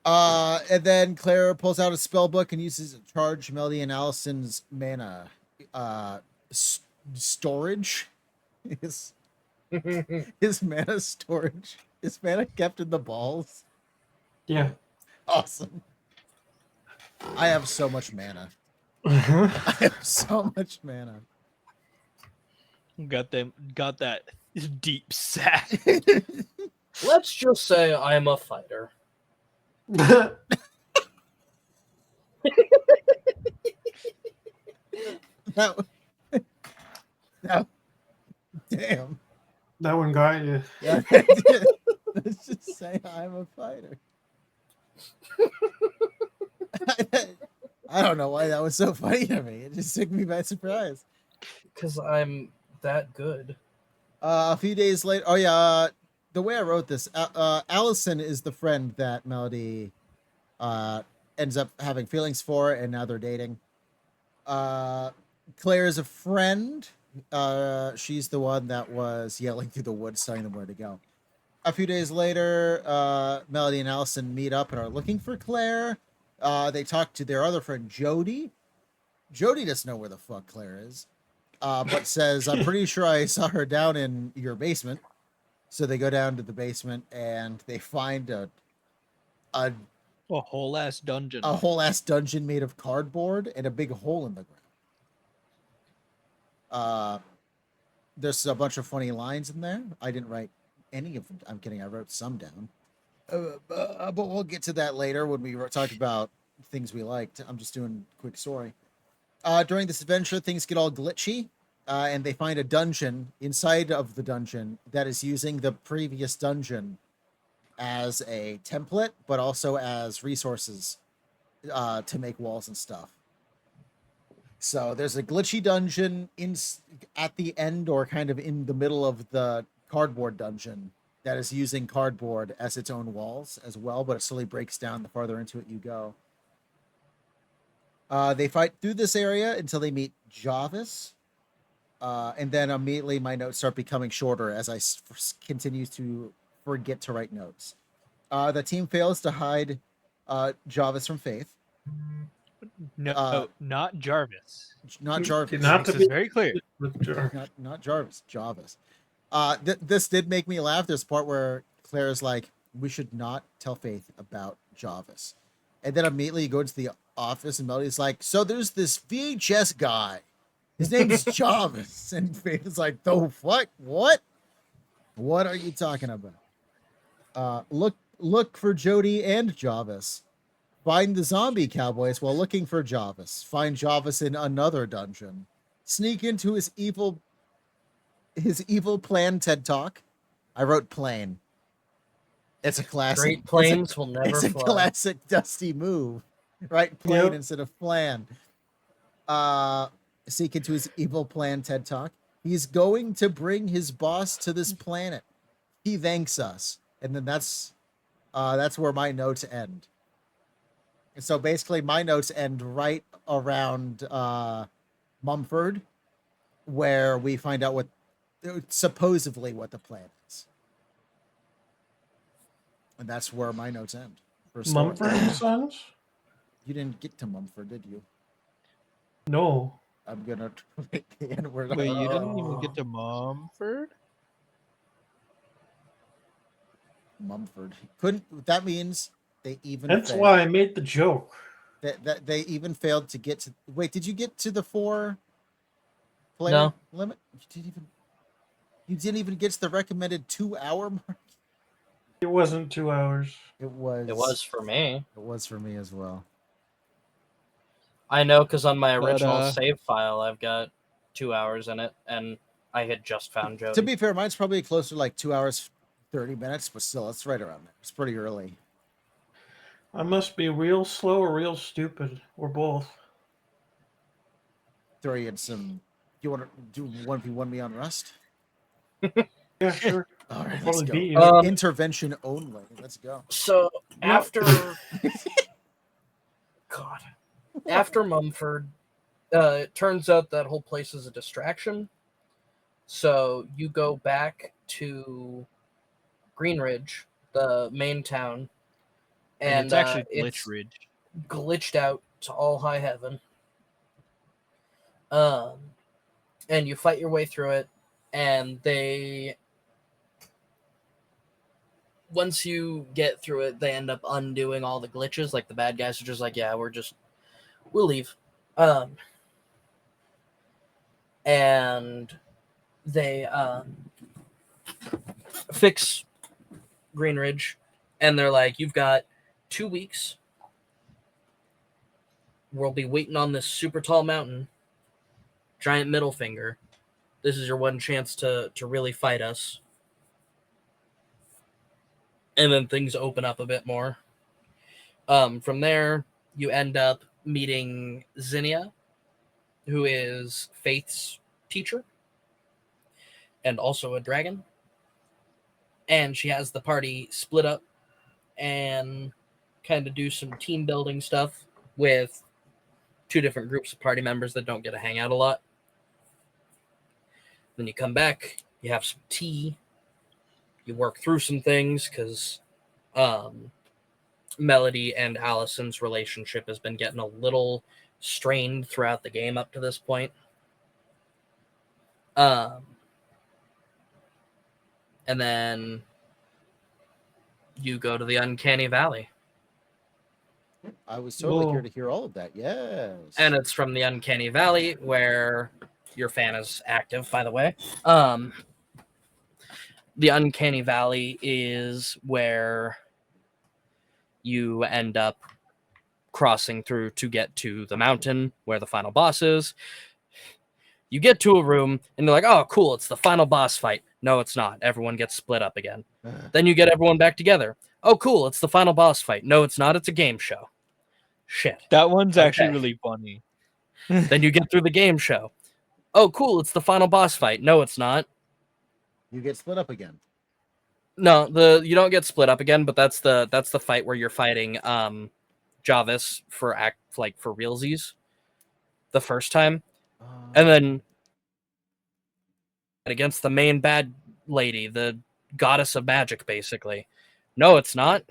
And then Claire pulls out a spell book and uses to charge Melody and Allison's mana storage. His mana storage. Is mana kept in the balls? Yeah. Awesome. I have so much mana. I have so much mana. Got that deep sack. Let's just say I'm a fighter. No. Damn. That one got you. Yeah. Let's just say I'm a fighter. I don't know why that was so funny to me. It just took me by surprise. Because I'm that good. A few days later, oh yeah, the way I wrote this, Allison is the friend that Melody ends up having feelings for, and now they're dating. Claire is a friend. She's the one that was yelling through the woods, telling them where to go. A few days later, Melody and Allison meet up and are looking for Claire. They talk to their other friend, Jody. Jody doesn't know where the fuck Claire is, but says, I'm pretty sure I saw her down in your basement. So they go down to the basement and they find a whole ass dungeon. A whole ass dungeon made of cardboard and a big hole in the ground. There's a bunch of funny lines in there. I didn't write any of them. I'm kidding. I wrote some down. But we'll get to that later when we talk about things we liked. I'm just doing a quick story. During this adventure, things get all glitchy, and they find a dungeon inside of the dungeon that is using the previous dungeon as a template, but also as resources to make walls and stuff. So there's a glitchy dungeon at the end or kind of in the middle of the cardboard dungeon that is using cardboard as its own walls as well, but it slowly breaks down the farther into it you go. They fight through this area until they meet Jarvis. And then immediately my notes start becoming shorter as I continue to forget to write notes. The team fails to hide Jarvis from Faith. No, not Jarvis. Not Jarvis. Not This to is be very clear. with Jar. Not Jarvis. Jarvis. This did make me laugh. There's a part where Claire's like, we should not tell Faith about Jarvis. And then immediately you go into the office and Melody's like, so there's this VHS guy. His name's Jarvis. And Faith is like, the fuck? What? What are you talking about? Look for Jody and Jarvis. Find the zombie cowboys while looking for Jarvis. Find Jarvis in another dungeon. Sneak into his evil plan TED Talk. I wrote plane. It's a classic. Great planes will never It's a fly. classic Dusty move. Right? Plane Yep. instead of plan. Seek into his evil plan TED Talk. He's going to bring his boss to this planet. He thanks us. And then that's where my notes end. And so basically my notes end right around Mumford, where we find out supposedly what the plan is. And that's where my notes end. For story. Mumford and Sons? You didn't get to Mumford, did you? No. I'm gonna make the N word. Wait, you didn't even get to Mumford? Mumford. Couldn't. That means they even. That's failed. why I made the joke. That they even failed to get to. Wait, did you get to the 4 player No. limit? You didn't even get to the recommended 2-hour mark. It wasn't 2 hours. It was. It was for me. It was for me as well. I know because on my But, original save file, I've got 2 hours in it, and I had just found Jody. To be fair, mine's probably closer to like 2 hours, 30 minutes, but still, it's right around there. It's pretty early. I must be real slow or real stupid, or both. Throw you in some. You want to do 1v1 me on Rust? Yeah, sure. All right, I'll let's probably go. beat you. Intervention only. Let's go. So No. after God, after Mumford, it turns out that whole place is a distraction. So you go back to Greenridge, the main town, and it's actually Glitch it's Ridge. glitched out to all high heaven. And you fight your way through it, and once you get through it, they end up undoing all the glitches. Like the bad guys are just like, yeah, we'll leave. And they fix Greenridge, and they're like, you've got 2 weeks. We'll be waiting on this super tall mountain. Giant middle finger. This is your one chance to really fight us. And then things open up a bit more. From there, you end up meeting Zinnia, who is Faith's teacher, and also a dragon. And she has the party split up and kind of do some team building stuff with 2 different groups of party members that don't get to hang out a lot. Then you come back, you have some tea, you work through some things because Melody and Allison's relationship has been getting a little strained throughout the game up to this point. And then you go to the Uncanny Valley. I was totally Whoa. here to hear all of that. Yes. And it's from the Uncanny Valley where your fan is active, by the way. The Uncanny Valley is where you end up crossing through to get to the mountain where the final boss is. You get to a room and you're like, oh, cool, it's the final boss fight. No, it's not. Everyone gets split up again. Then you get everyone back together. Oh, cool, it's the final boss fight. No, it's not. It's a game show. Shit. That one's actually Okay. really funny. Then you get through the game show. Oh, cool, it's the final boss fight. No, it's not. You get split up again. No, you don't get split up again, but that's the fight where you're fighting Javis for realsies the first time. And then against the main bad lady, the goddess of magic, basically. No, it's not.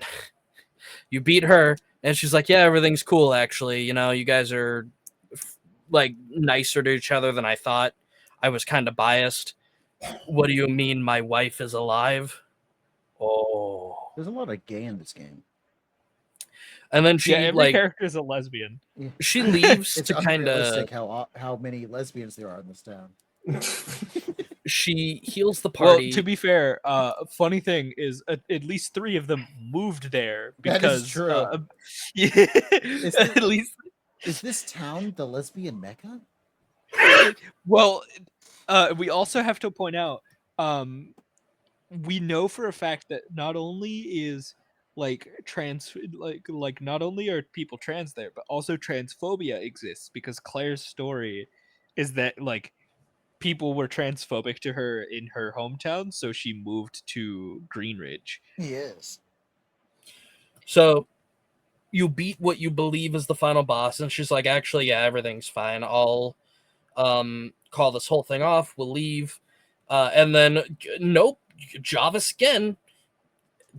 You beat her, and she's like, yeah, everything's cool, actually. You know, you guys are nicer to each other than I thought. I was kind of biased. What do you mean my wife is alive? Oh. There's a lot of gay in this game. And then she every character is a lesbian. Yeah. she leaves It's to kind of unrealistic how many lesbians there are in this town. she heals the party. Well, to be fair, funny thing is at least 3 of them moved there That because is true. Yeah, Is at least. Is this town the lesbian mecca? Well, we also have to point out, we know for a fact that not only is not only are people trans there, but also transphobia exists because Claire's story is that people were transphobic to her in her hometown, so she moved to Greenridge. Yes. So you beat what you believe is the final boss, and she's like, actually, yeah, everything's fine. I'll call this whole thing off. We'll leave. And then, nope, Javis again.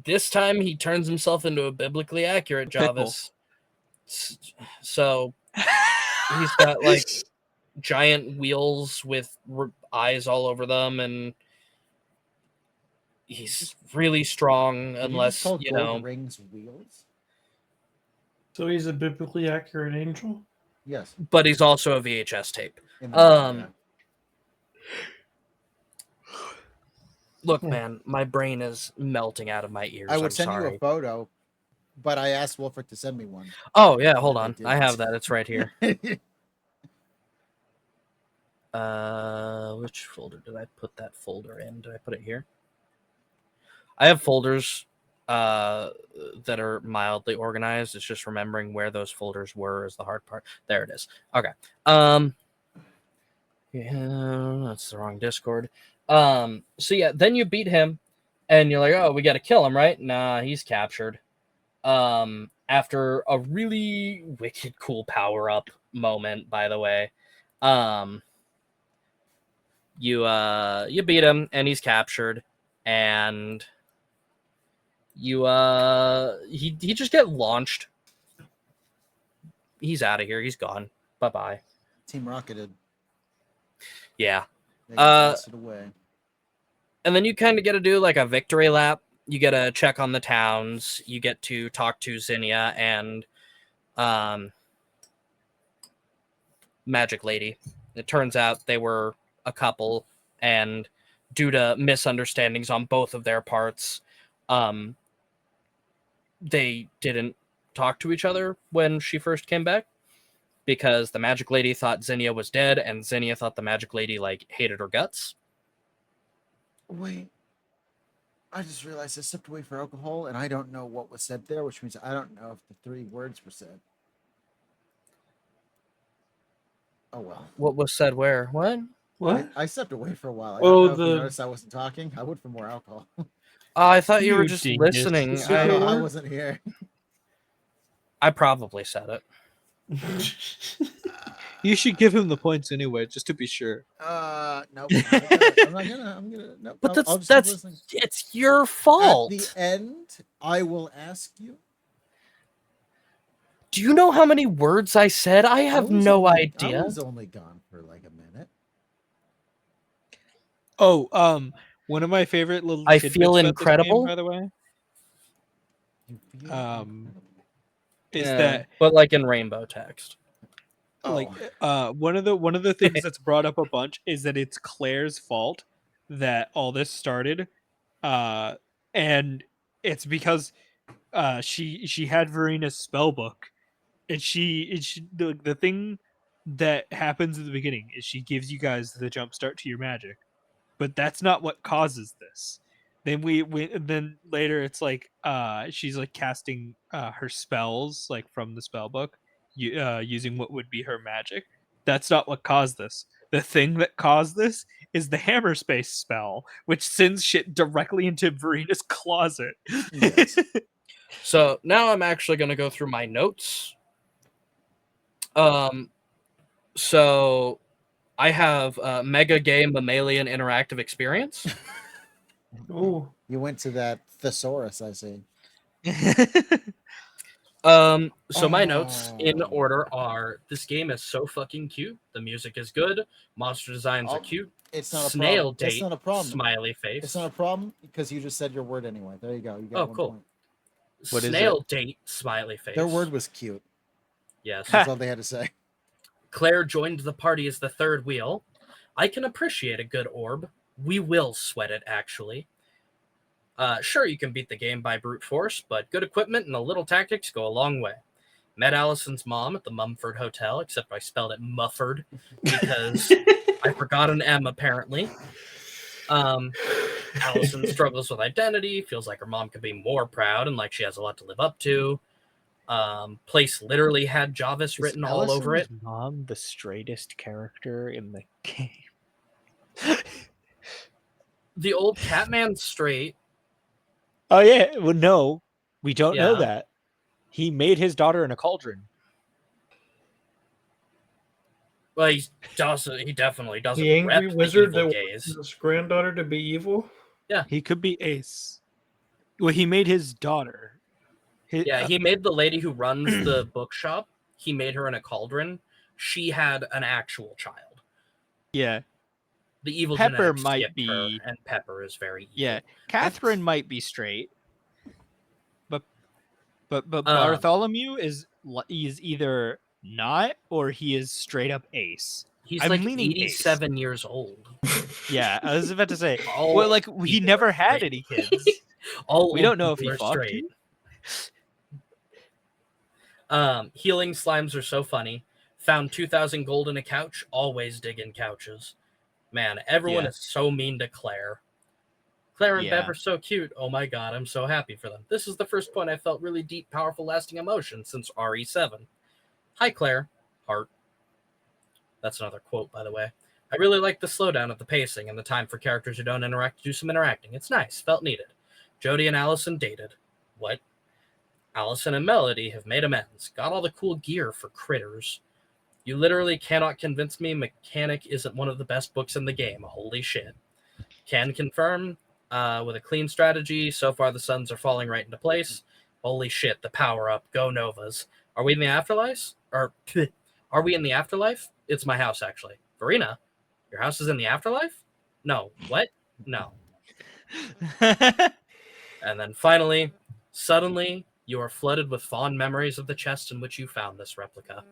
This time he turns himself into a biblically accurate Javis. So he's got giant wheels with eyes all over them, and he's really strong. Unless you know, rings wheels. So he's a biblically accurate angel? Yes. but he's also a VHS tape. Look, Yeah. man, my brain is melting out of my ears. I would I'm send you sorry. a photo, but I asked Wulfryk to send me one. Oh yeah, hold And on. I I have didn't. that. It's right here. Which folder did I put that folder in? Did I put it here? I have folders that are mildly organized. It's just remembering where those folders were is the hard part. There it is. Okay. Yeah, that's the wrong Discord. So yeah, then you beat him and you're like, "Oh, we got to kill him, right?" Nah, he's captured. After a really wicked cool power-up moment, by the way. You beat him and he's captured, and he just get launched. He's out of here. He's gone. Bye-bye. Team rocketed. Yeah. They got blasted away. And then you kind of get to do like a victory lap. You get to check on the towns. You get to talk to Zinnia and Magic Lady. It turns out they were a couple, and due to misunderstandings on both of their parts, they didn't talk to each other when she first came back, because the Magic Lady thought Zinnia was dead, and Zinnia thought the Magic Lady like hated her guts. Wait. I just realized I stepped away for alcohol, and I don't know what was said there, which means I don't know if the 3 words were said. Oh well. What was said where? What? What? I stepped away for a while. I Oh, don't know if you the- noticed I wasn't talking. I would for more alcohol. I thought you were You just genius. listening. The secret I word? wasn't here. I probably said it. You should give him the points anyway, just to be sure. Nope. I'm not gonna. Nope. But I'll just keep that's listening. it's your fault. At the end, I will ask you. Do you know how many words I said? I have no idea. I was only gone for like a minute. Oh, one of my favorite little I tidbits feel about incredible. this game, by the way, You feel Um, incredible. is Yeah, that but like in rainbow text. like Oh. one of the things that's brought up a bunch is that it's Claire's fault that all this started, and it's because she had Verina's spell book, and the thing that happens at the beginning is she gives you guys the jump start to your magic, but that's not what causes this. Then then later it's like she's like casting her spells like from the spell book, using what would be her magic. That's not what caused this. The thing that caused this is the hammer space spell, which sends shit directly into Verina's closet. Yes. So now I'm actually going to go through my notes. So I have Mega Gay Mammalian Interactive Experience. Oh, You went to that thesaurus, I see. So my notes in Oh. order are: this game is so fucking cute. The music is good. Monster designs are Oh, cute. It's not a Snail problem. date. It's not a problem. Smiley face. It's not a problem because you just said your word anyway. There you go. You got Oh, one cool. point. What is Snail date. Smiley face. Their word was cute. Yes. That's all they had to say. Claire joined the party as the third wheel. I can appreciate a good orb. We will sweat it, actually. Sure, you can beat the game by brute force, but good equipment and a little tactics go a long way. Met Allison's mom at the Mumford Hotel, except I spelled it Mufford because I forgot an M, apparently. Allison struggles with identity, feels like her mom could be more proud and like she has a lot to live up to. Place literally had Javis written all over it. Allison's mom the straightest character in the game? The old Catman's straight. Oh yeah, well no, we don't know Yeah. that. He made his daughter in a cauldron. Well, he definitely doesn't the angry rep wizard the evil that gaze. wants his granddaughter to be evil. He could be Ace. Well, he made his daughter. Yeah, he made the lady who runs the bookshop. He made her in a cauldron. She had an actual child. Yeah. The evil Pepper genetics might skipped be- her, and Pepper is very evil. Yeah, Catherine might be straight, but Um, Bartholomew is either not or he is straight up Ace. He's I'm like leaning 87 years old. Yeah, I was about to say. All Well, like he people never are had straight. any kids. All We old don't know if people he are fucked straight. you. Healing slimes are so funny. Found 2,000 gold in a couch. Always digging couches. Man, everyone Yeah. is so mean to Claire. Claire and Bev Yeah. are so cute. Oh my god, I'm so happy for them. This is the first point I felt really deep, powerful, lasting emotion since RE7. Hi, Claire. Heart. That's another quote, by the way. I really like the slowdown of the pacing and the time for characters who don't interact to do some interacting. It's nice. Felt needed. Jody and Allison dated. What? Allison and Melody have made amends. Got all the cool gear for critters. You literally cannot convince me Mechanic isn't one of the best books in the game. Holy shit. Can confirm with a clean strategy. So far, the suns are falling right into place. Holy shit, the power up. Go Novas. Are we in the afterlife? Or are we in the afterlife? It's my house, actually. Verena, your house is in the afterlife? No. What? No. And then finally, suddenly, you are flooded with fond memories of the chest in which you found this replica.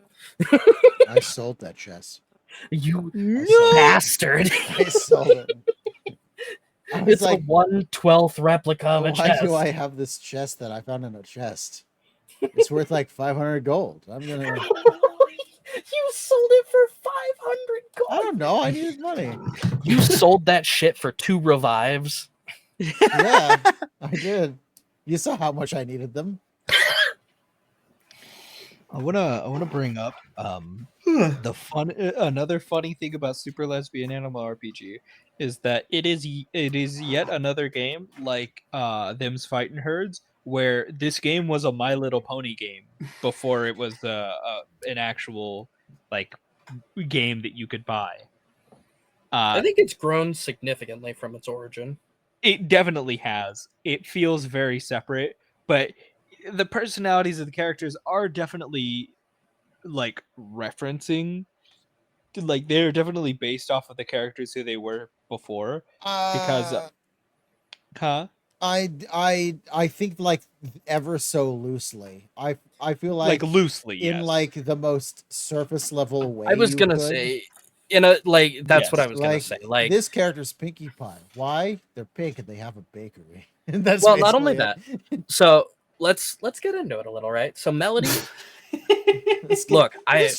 I sold that chest. You No! bastard! I sold it. I was It's like, a 1/12 replica of a why chest. do I have this chest that I found in a chest? It's worth like 500 gold. I'm gonna. You sold it for 500 gold. I don't know. I needed money. You sold that shit for 2 revives. Yeah, I did. You saw how much I needed them. I wanna bring up another funny thing about Super Lesbian Animal RPG is that it is yet another game like Them's Fightin' Herds, where this game was a My Little Pony game before it was an actual like game that you could buy. I think it's grown significantly from its origin. It definitely has. It feels very separate, but the personalities of the characters are definitely like referencing, like they're definitely based off of the characters who they were before. Because huh? I think like ever so loosely. I feel Like like loosely, in yes. like the most surface level way. I was you gonna could. say, that's Yes, what I was gonna say. Like, this character's Pinkie Pie. Why? They're pink and they have a bakery. And that's well, not only basically that. So let's get into it a little, right? So Melody, Let's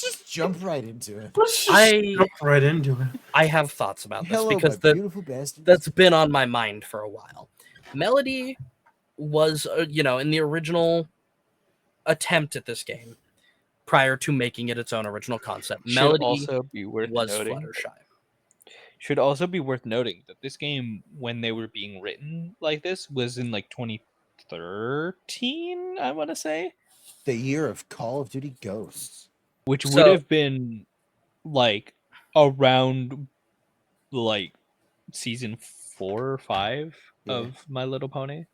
just jump right into it. Jump right into it. I have thoughts about this Hello, because my beautiful bastards. that's been on my mind for a while. Melody was, in the original attempt at this game, prior to making it its own original concept, Melody also be worth was noting. Fluttershy. Should also be worth noting that this game, when they were being written like this, was in like 2013, I want to say, The year of Call of Duty Ghosts. which So- would have been like around like season 4 or 5 Yeah. of My Little Pony.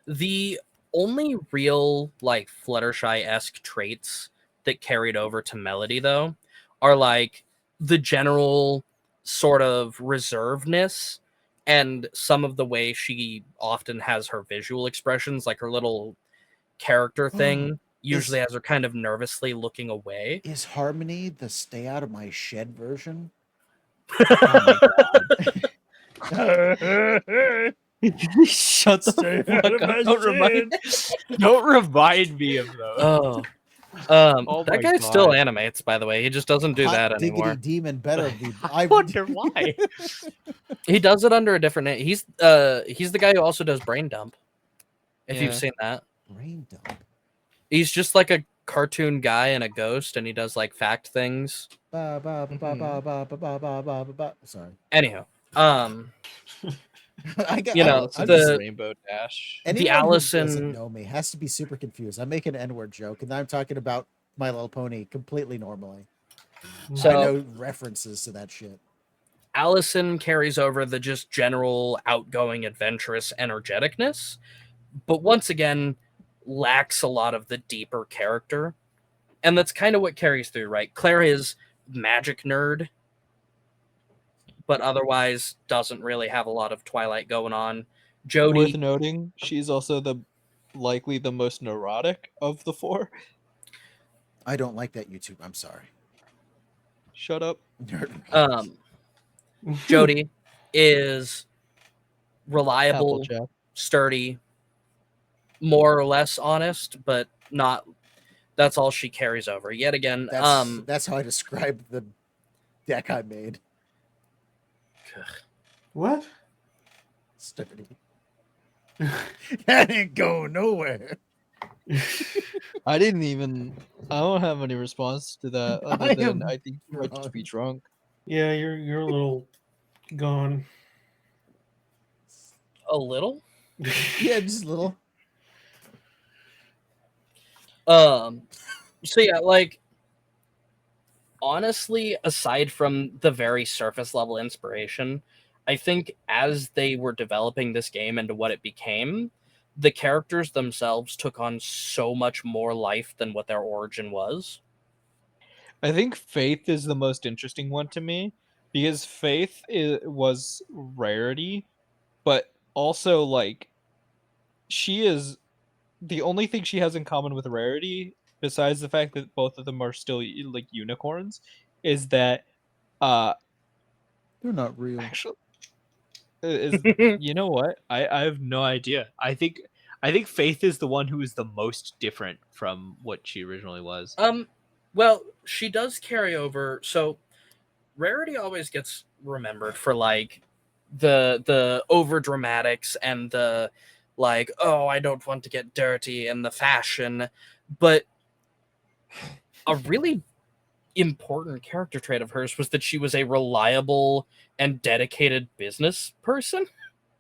The only real like Fluttershy-esque traits that carried over to Melody, though, are like the general sort of reservedness and some of the way she often has her visual expressions, like her little character thing usually has her kind of nervously looking away. Is Harmony the stay out of my shed version? Shut the fuck up. Don't remind me of those. Oh, my that guy still God. animates, by the way. He just doesn't do Hot that diggity anymore. demon better be. I wonder why. He does it under a different name. He's the guy who also does Brain Dump. If Yeah. you've seen that. Brain dump. He's just like a cartoon guy and a ghost, and he does like fact things. Ba, ba, ba, ba, ba, ba, ba, ba, ba, ba, ba, ba. Sorry. Anyhow, I got, You know, It's I'm the- just, Rainbow Dash. anyone who Allison- doesn't know me has to be super confused. I'm making an N-word joke, and I'm talking about My Little Pony completely normally. So- I know references to that shit. Allison carries over the just general outgoing, adventurous energeticness, but once again lacks a lot of the deeper character. And that's kind of what carries through, right? Claire is magic nerd, but otherwise doesn't really have a lot of Twilight going on. Jody, Worth noting, she's also likely the most neurotic of the 4. I don't like that YouTube. I'm sorry. Shut up. Jody is reliable, Applejack. sturdy, more or less honest, but not. That's all she carries over. Yet again, That's how I describe the deck I made. What? Sturdy. That didn't go nowhere. I don't have any response to that other I than am I think you might just be drunk. Yeah, you're a little gone. a little. Yeah, just a little. So yeah, like honestly, aside from the very surface level inspiration, I think as they were developing this game into what it became, the characters themselves took on so much more life than what their origin was. I think Faith is the most interesting one to me because was Rarity, but also like she is the only thing she has in common with Rarity, besides the fact that both of them are still like unicorns, is that They're not real. actually is you know what? I have no idea. I think Faith is the one who is the most different from what she originally was. Well, she does carry over. So Rarity always gets remembered for like the over dramatics and the like, oh, I don't want to get dirty and the fashion, but a really important character trait of hers was that she was a reliable and dedicated business person.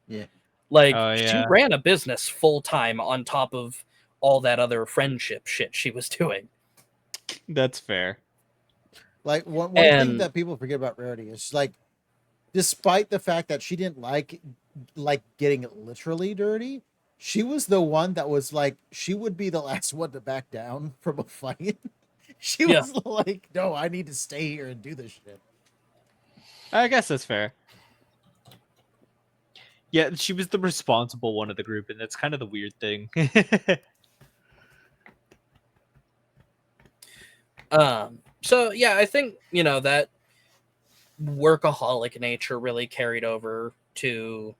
Yeah. Like Oh, she yeah. ran a business full time on top of all that other friendship shit she was doing. That's fair. Like one thing And that people forget about Rarity is like, despite the fact that she didn't like getting literally dirty, she was the one that was like, she would be the last one to back down from a fight. She Yeah. was like, no, I need to stay here and do this shit. I guess that's fair. Yeah, she was the responsible one of the group, and that's kind of the weird thing. So yeah, I think, you know, that workaholic nature really carried over to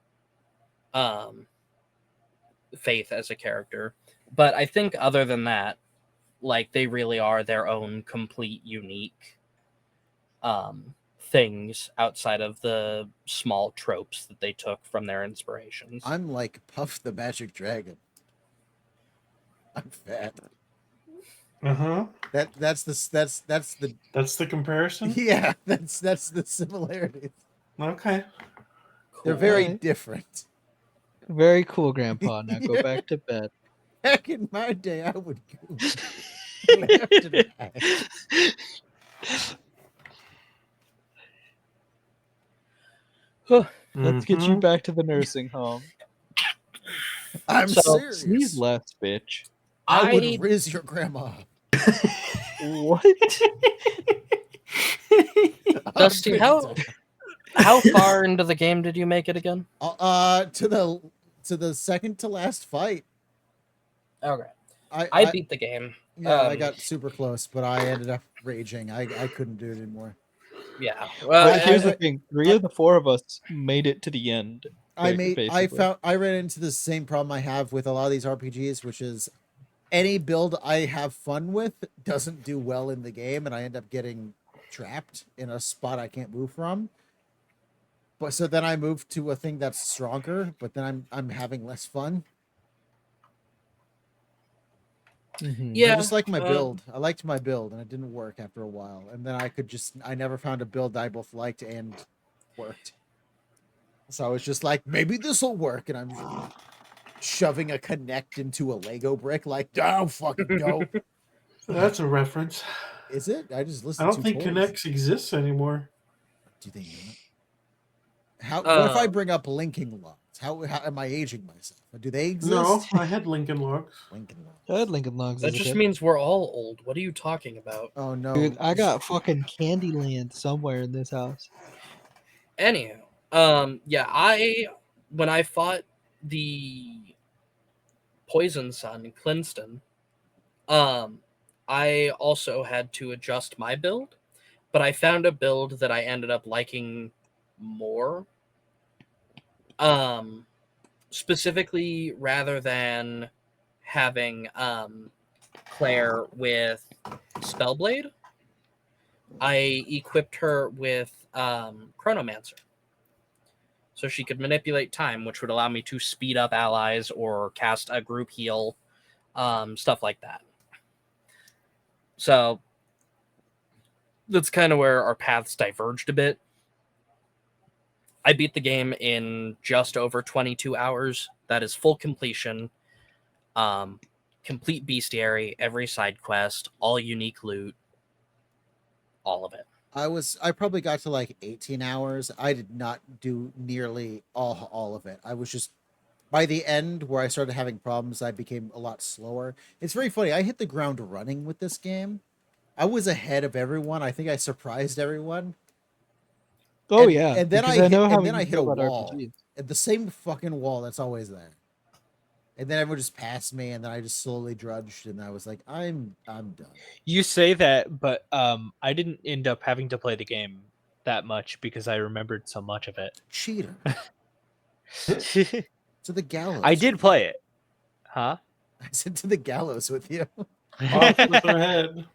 Faith as a character. But I think other than that, like they really are their own complete unique things outside of the small tropes that they took from their inspirations. I'm like Puff the Magic Dragon. I'm fat. Uh-huh. That's the That's the comparison? yeah, that's the similarities. Okay. They're very Alright. different. Very cool, Grandpa. Now go back to bed. Back in my day, I would go left and right. Let's get you Mhm. back to the nursing home. I'm So, serious. Sneeze less, bitch. I would riz your grandma. What? Dusty, how far into the game did you make it again? To the second to last fight. Okay. I I beat the game. yeah, I got super close, but I ended up raging. I couldn't do it anymore. Yeah. But here's I- the thing: 3 of the 4 of us made it to the end. I basically. ran into the same problem I have with a lot of these RPGs, which is any build I have fun with doesn't do well in the game, and I end up getting trapped in a spot I can't move from. But so then I move to a thing that's stronger, but then I'm having less fun. Mhm. Yeah. I just like my build. I liked my build, and it didn't work after a while. And then I never found a build I both liked and worked. So I was just like, maybe this will work, and I'm shoving a Connect into a Lego brick. Like, oh, fucking go! That's a reference. Is it? I just I listened don't to think toys. Connects exists anymore. Do they not? What if I bring up linking logs? How am I aging myself? Do they exist? No, I had Lincoln Logs. Lincoln logs. I had Lincoln Logs That as a just kid. means we're all old. What are you talking about? Oh no, Dude, I got fucking Candyland somewhere in this house. Anywho, yeah, when I fought the Poison Sun, Clinston, I also had to adjust my build. but I found a build that I ended up liking more. Specifically, rather than having Claire with Spellblade, I equipped her with Chronomancer. So she could manipulate time, which would allow me to speed up allies or cast a group heal, stuff like that. So that's kind of where our paths diverged a bit. I beat the game in just over 22 hours. That is full completion, complete bestiary, every side quest, all unique loot, all of it. I probably got to like 18 hours. I did not do nearly all of it. I was just by the end where I started having problems, I became a lot slower. It's very funny. I hit the ground running with this game. I was ahead of everyone. I think I surprised everyone. Oh And- yeah, and then because I hit- know and how then you I hit feel a about wall. RPGs. At the same fucking wall that's always there. And then everyone just passed me, and then I just slowly drudged, and I was like, I'm done. You say that, but I didn't end up having to play the game that much because I remembered so much of it. Cheater. To the gallows. I did play it, huh? I said to the gallows with you. Off with her head.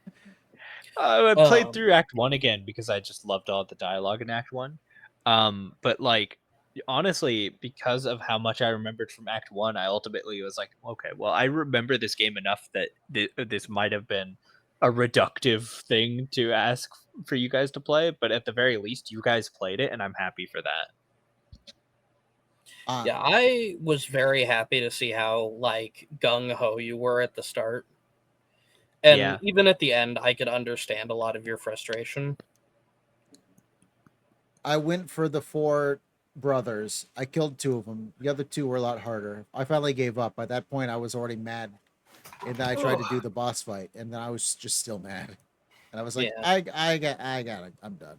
I played through Act 1 again because I just loved all the dialogue in Act 1. But like honestly, because of how much I remembered from Act 1, I ultimately was like, okay, well, I remember this game enough that this might have been a reductive thing to ask for you guys to play, but at the very least, you guys played it, and I'm happy for that. Yeah, I was very happy to see how like gung-ho you were at the start. And Yeah. even at the end, I could understand a lot of your frustration. I went for the 4 brothers. I killed 2 of them. The other 2 were a lot harder. I finally gave up. By that point, I was already mad. And then I tried to do the boss fight, and then I was just still mad. And I was like, Yeah. I got it. I'm done.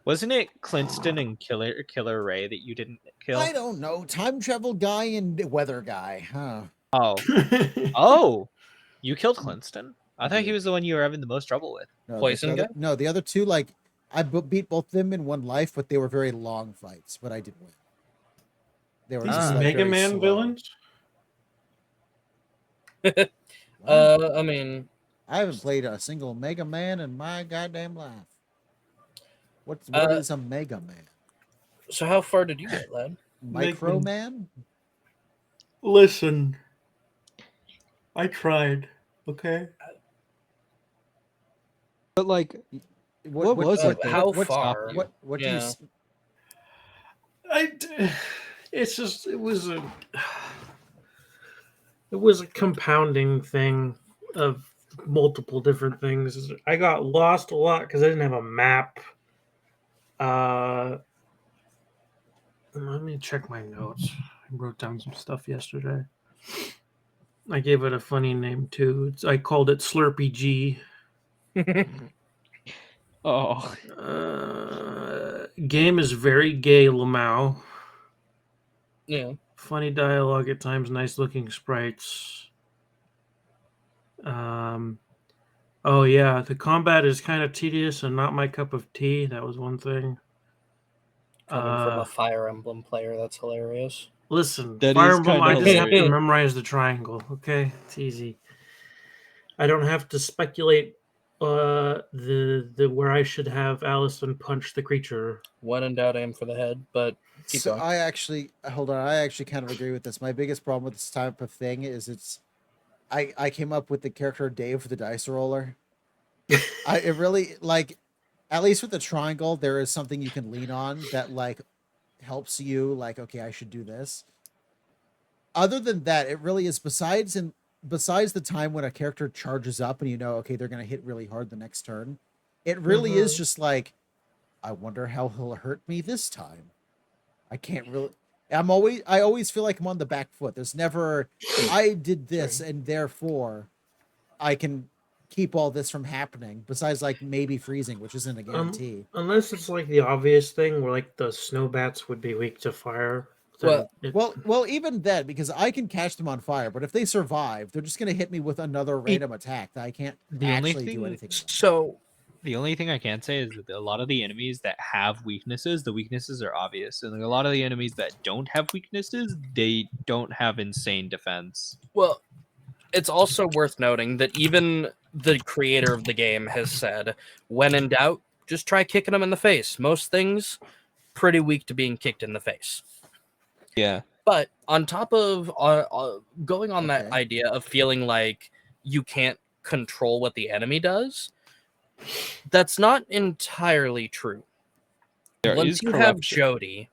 Wasn't it Clinston and Killer Ray that you didn't kill? I don't know. Time travel guy and weather guy. Huh. Oh. Oh, you killed Clinston? I thought he did. was the one you were having the most trouble with. No, Poison the guy? other, no, the other 2, like, I beat both of them in one life, but they were very long fights, but I did win. They were These just like Mega very Man slow. villains? What? I mean, I haven't played a single Mega Man in my goddamn life. What Uh, is a Mega Man? so how far did you get, lad? Micro Man? Listen, I tried. Okay. But like, What was it? How what- far? What do you? Yeah. It's just it was a compounding thing of multiple different things. I got lost a lot because I didn't have a map. Let me check my notes. I wrote down some stuff yesterday. I gave it a funny name too. I called it SLARPG. oh, Game is very gay, Lamau. Yeah. Funny dialogue at times, nice looking sprites. Oh yeah, the combat is kind of tedious and not my cup of tea. That was one thing. Coming from a Fire Emblem player, that's hilarious. Listen, That Fire is Emblem, kinda I just have to hilarious. memorize the triangle. Okay, it's easy. I don't have to speculate the where I should have Allison punch the creature. When in doubt, aim for the head. But keep So going. I actually hold on. I actually kind of agree with this. My biggest problem with this type of thing is I came up with the character Dave the dice roller. It really like, at least with the triangle, there is something you can lean on that like helps you. Like, okay, I should do this. Other than that, it really is. Besides the time when a character charges up and you know, okay, they're gonna hit really hard the next turn. It really is just like, I wonder how he'll hurt me this time. I can't really. I always feel like I'm on the back foot. There's never, I did this and therefore I can keep all this from happening. Besides, like maybe freezing, which isn't a guarantee. Unless it's like the obvious thing where like the snow bats would be weak to fire. then Well, even then, because I can catch them on fire, but if they survive, they're just gonna hit me with another random attack that I can't The only actually do thing- anything about. So The only thing I can say is that a lot of the enemies that have weaknesses, the weaknesses are obvious, and like a lot of the enemies that don't have weaknesses, they don't have insane defense. Well, it's also worth noting that even the creator of the game has said, when in doubt, just try kicking them in the face. Most things pretty weak to being kicked in the face. Yeah. But on top of going on that Okay. idea of feeling like you can't control what the enemy does, that's not entirely true. There Once is you have corruption. Jody,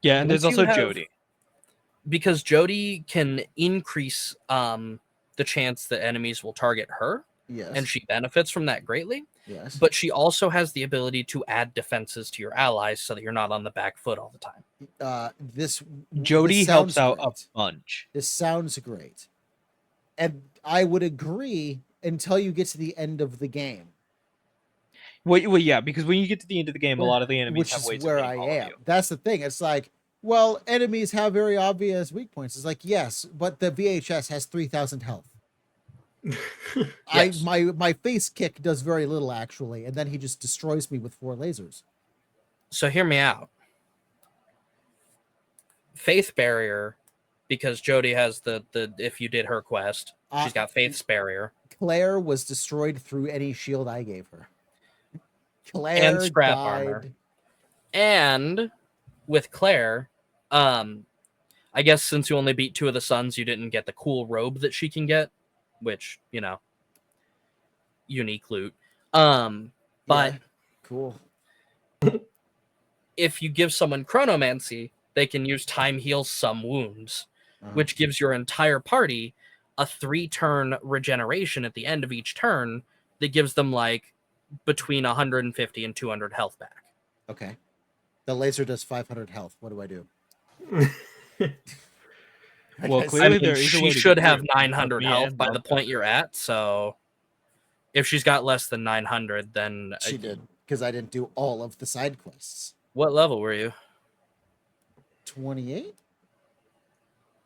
Yeah, and there's once you also have- Jody. because Jody can increase the chance that enemies will target her, Yes. and she benefits from that greatly. Yes. But she also has the ability to add defenses to your allies so that you're not on the back foot all the time. This Jody this helps sounds out great. a bunch. This sounds great, and I would agree until you get to the end of the game, Well, yeah, because when you get to the end of the game, a lot of the enemies which have is ways where of I getting all of am. you. That's the thing. It's like, well, enemies have very obvious weak points. It's like, yes, but the VHS has 3,000 health. Yes. My face kick does very little actually, and then he just destroys me with 4 lasers. So hear me out. Faith Barrier, because Jody has the if you did her quest, she's got Faith's Barrier. Claire was destroyed through any shield I gave her. Claire And scrap died. armor. And with Claire, I guess since you only beat 2 of the sons, you didn't get the cool robe that she can get, which, you know, unique loot. But Yeah, cool. if you give someone chronomancy, they can use time heal some wounds, Uh-huh. which gives your entire party a 3-turn regeneration at the end of each turn that gives them like between 150 and 200 health back. Okay. The laser does 500 health. What do I do? Well, guess- clearly there is a she way to should get have through. 900 Yeah, health by the love point you're at. So if she's got less than 900, then she did, because I didn't do all of the side quests. What level were you? 28?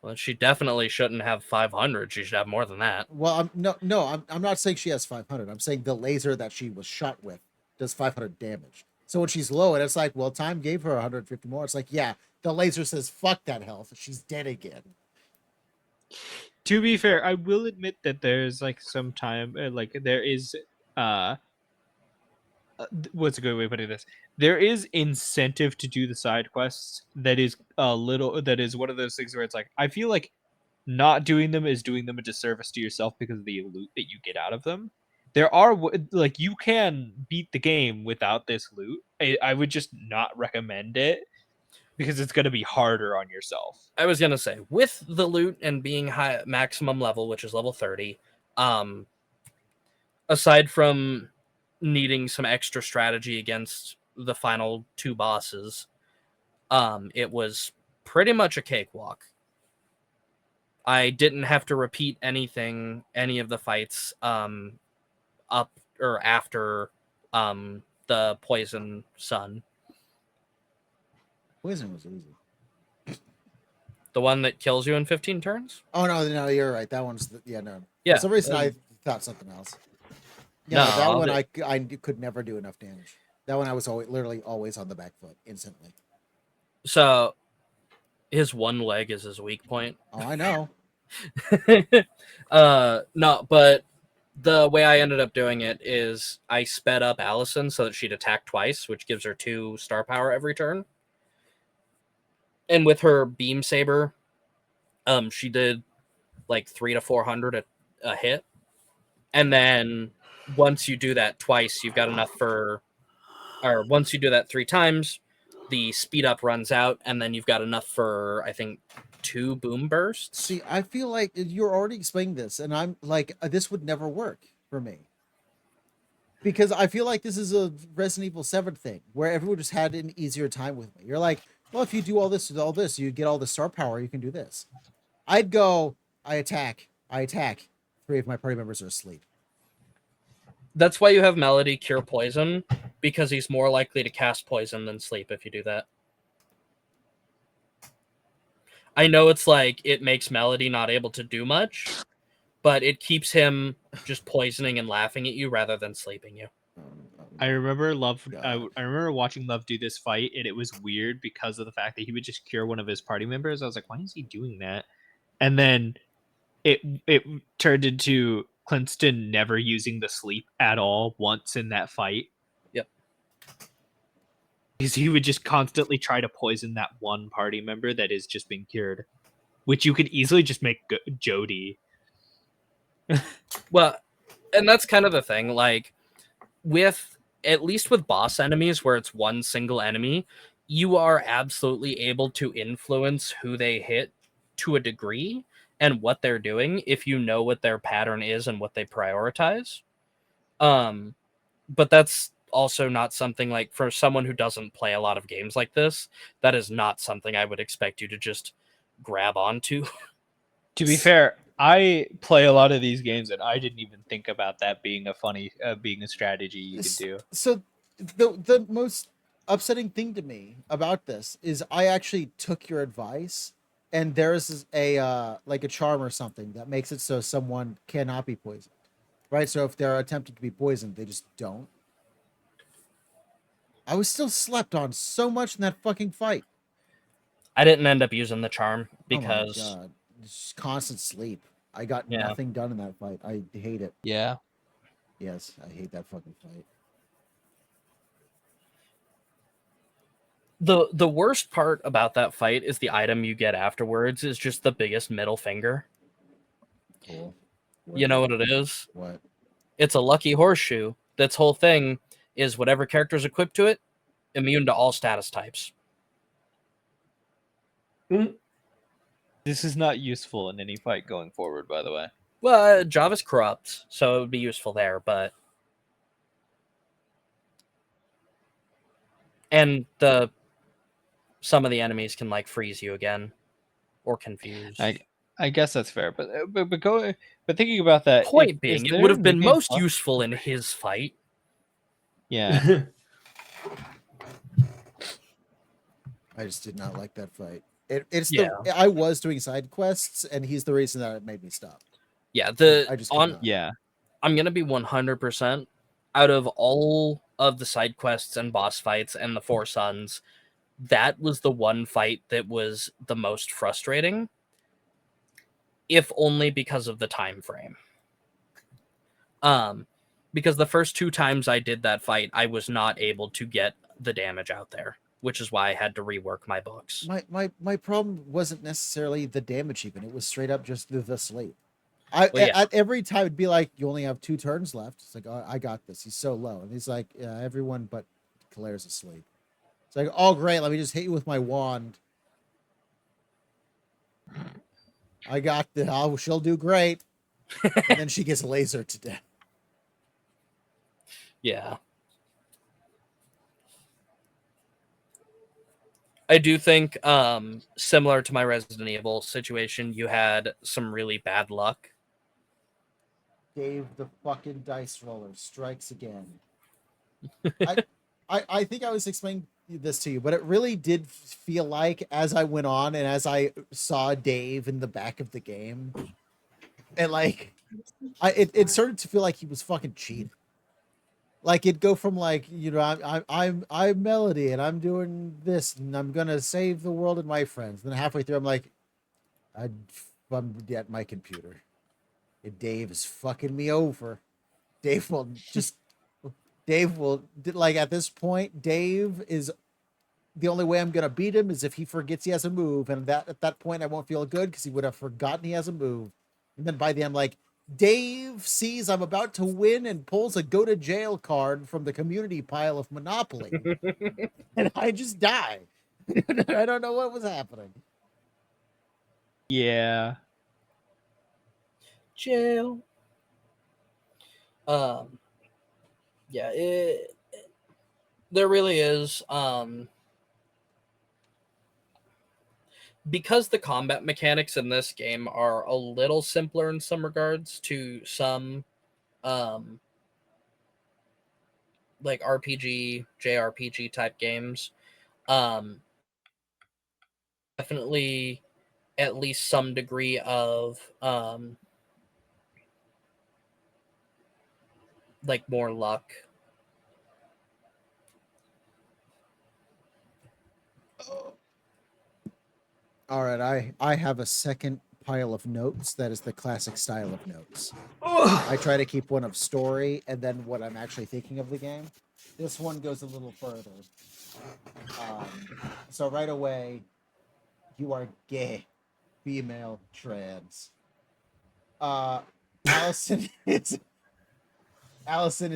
Well, she definitely shouldn't have 500. She should have more than that. Well, I'm not saying she has 500. I'm saying the laser that she was shot with does 500 damage. So when she's low, and it's like, well, time gave her 150 more. It's like, yeah, the laser says, fuck that health. She's dead again. To be fair, I will admit that there's like some time, like there is, what's a good way of putting this? There is incentive to do the side quests. That is a little. That is one of those things where it's like I feel like not doing them is doing them a disservice to yourself because of the loot that you get out of them. There are like you can beat the game without this loot. I would just not recommend it because it's going to be harder on yourself. I was gonna say, with the loot and being high maximum level, which is level 30, aside from needing some extra strategy against the final 2 bosses, it was pretty much a cakewalk. I didn't have to repeat any of the fights up or after the Poison Sun. Poison was easy. The one that kills you in 15 turns? Oh, no, you're right. That one's, no. Yeah. For some reason, I thought something else. Yeah, No, that one I could never do enough damage. That one I was literally always on the back foot instantly. So his one leg is his weak point. Oh, I know. No, but the way I ended up doing it is I sped up Allison so that she'd attack twice, which gives her 2 star power every turn. And with her beam saber, she did like 300 to 400 a hit. And then once you do that twice, you've got enough for, or once you do that 3 times, the speed up runs out, and then you've got enough for, I think, 2 boom bursts. See, I feel like you're already explaining this, and I'm like, this would never work for me. Because I feel like this is a Resident Evil 7 thing, where everyone just had an easier time with me. You're like, well, if you do all this with all this, you get all the star power, you can do this. I'd go, I attack. 3 of my party members are asleep. That's why you have Melody cure poison, because he's more likely to cast poison than sleep if you do that. I know it's like it makes Melody not able to do much, but it keeps him just poisoning and laughing at you rather than sleeping you. I remember Love. God. I remember watching Love do this fight, and it was weird because of the fact that he would just cure one of his party members. I was like, why is he doing that? And then it turned into Clinston never using the sleep at all once in that fight. Yep. Because he would just constantly try to poison that one party member that is just being cured, which you could easily just make Jody. Well, and that's kind of the thing. Like, with at least with boss enemies where it's one single enemy, you are absolutely able to influence who they hit to a degree and what they're doing if you know what their pattern is and what they prioritize. But that's also not something, like, for someone who doesn't play a lot of games like this, that is not something I would expect you to just grab onto. To be fair, I play a lot of these games, and I didn't even think about that being a strategy you could do. So the most upsetting thing to me about this is I actually took your advice, and there's a like a charm or something that makes it so someone cannot be poisoned, right? So if they're attempting to be poisoned, they just don't. I was still slept on so much in that fucking fight. I didn't end up using the charm because oh my God. Just constant sleep. I got Yeah. nothing done in that fight. I hate it. Yeah. Yes, I hate that fucking fight. the worst part about that fight is the item you get afterwards is just the biggest middle finger. Cool. You know what it is? What? It's a lucky horseshoe. That's whole thing is whatever character's equipped to it, immune to all status types. This is not useful in any fight going forward, by the way. Well, Java's corrupt, so it would be useful there, but and some of the enemies can like freeze you again or confuse. I guess that's fair, but thinking about that, Point being, it would have been most useful in his fight. Yeah. I just did not like that fight. I was doing side quests, and he's the reason that it made me stop. Yeah, I just could not. Yeah. I'm gonna be 100% out of all of the side quests and boss fights and the Four Sons. That was the one fight that was the most frustrating, if only because of the time frame. Because the first 2 times I did that fight, I was not able to get the damage out there, which is why I had to rework my books. My problem wasn't necessarily the damage, even. It was straight up just the sleep. At every time it'd be like, you only have 2 turns left. It's like, oh, I got this. He's so low, and he's like, yeah, everyone but Claire's asleep. It's like, oh great, let me just hit you with my wand. I got this. Oh, she'll do great. And then she gets lasered to death. Yeah. I do think, similar to my Resident Evil situation, you had some really bad luck. Dave, the fucking dice roller strikes again. I think I was explaining this to you, but it really did feel like, as I went on and as I saw Dave in the back of the game, and like, it started to feel like he was fucking cheating. Like, it'd go from like, you know, I'm Melody and I'm doing this and I'm gonna save the world and my friends. Then halfway through, I'm like, I'm at my computer. And Dave is fucking me over. Dave will like, at this point, Dave is the only way I'm gonna beat him is if he forgets he has a move, and at that point I won't feel good because he would have forgotten he has a move. And then by the end, I'm like, Dave sees I'm about to win and pulls a go to jail card from the community pile of Monopoly, and I just die. I don't know what was happening. Yeah. Jail. Yeah, there really is. Because the combat mechanics in this game are a little simpler in some regards to some like RPG, JRPG type games. Definitely at least some degree of like more luck. All right, I have a second pile of notes that is the classic style of notes. Ugh. I try to keep one of story and then what I'm actually thinking of the game. This one goes a little further. So right away, you are gay, female, trans. Allison is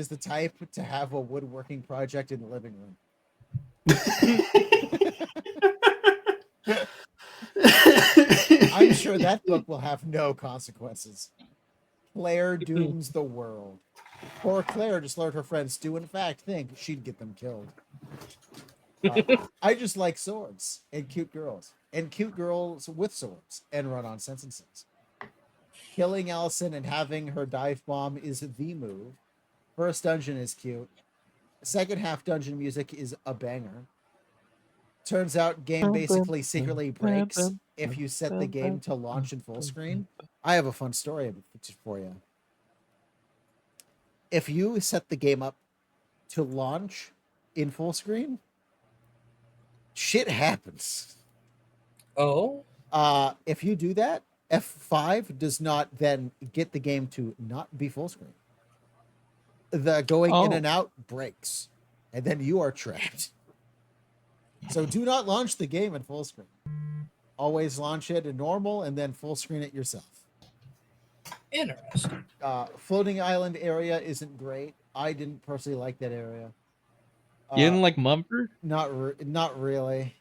the type to have a woodworking project in the living room. I'm sure that book will have no consequences. Claire dooms the world. Poor Claire just learned her friends do in fact think she'd get them killed. I just like swords and cute girls with swords and run-on sentences. Killing Allison and having her dive bomb is the move. First dungeon is cute. Second half dungeon music is a banger. Turns out game basically secretly breaks if you set the game to launch in full screen. I have a fun story for you. If you set the game up to launch in full screen, shit happens. Oh? If you do that, F5 does not then get the game to not be full screen. The going in and out breaks, and then you are trapped. So do not launch the game in full screen. Always launch it in normal and then full screen it yourself. Interesting. Floating island area isn't great. I didn't personally like that area. You didn't like Mumford? Not really.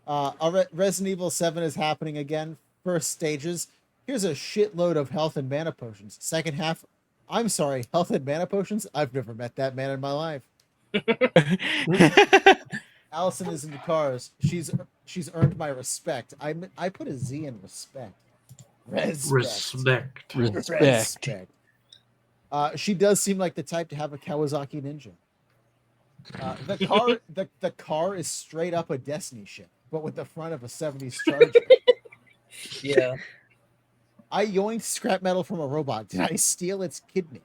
Resident Evil 7 is happening again. First stages. Here's a shitload of health and mana potions. Second half, I'm sorry, health and mana potions? I've never met that man in my life. Allison is into cars. She's earned my respect. I put a Z in respect. Respect. She does seem like the type to have a Kawasaki Ninja. The car is straight up a Destiny ship, but with the front of a 70s Charger. Yeah. I yoinked scrap metal from a robot. Did I steal its kidney?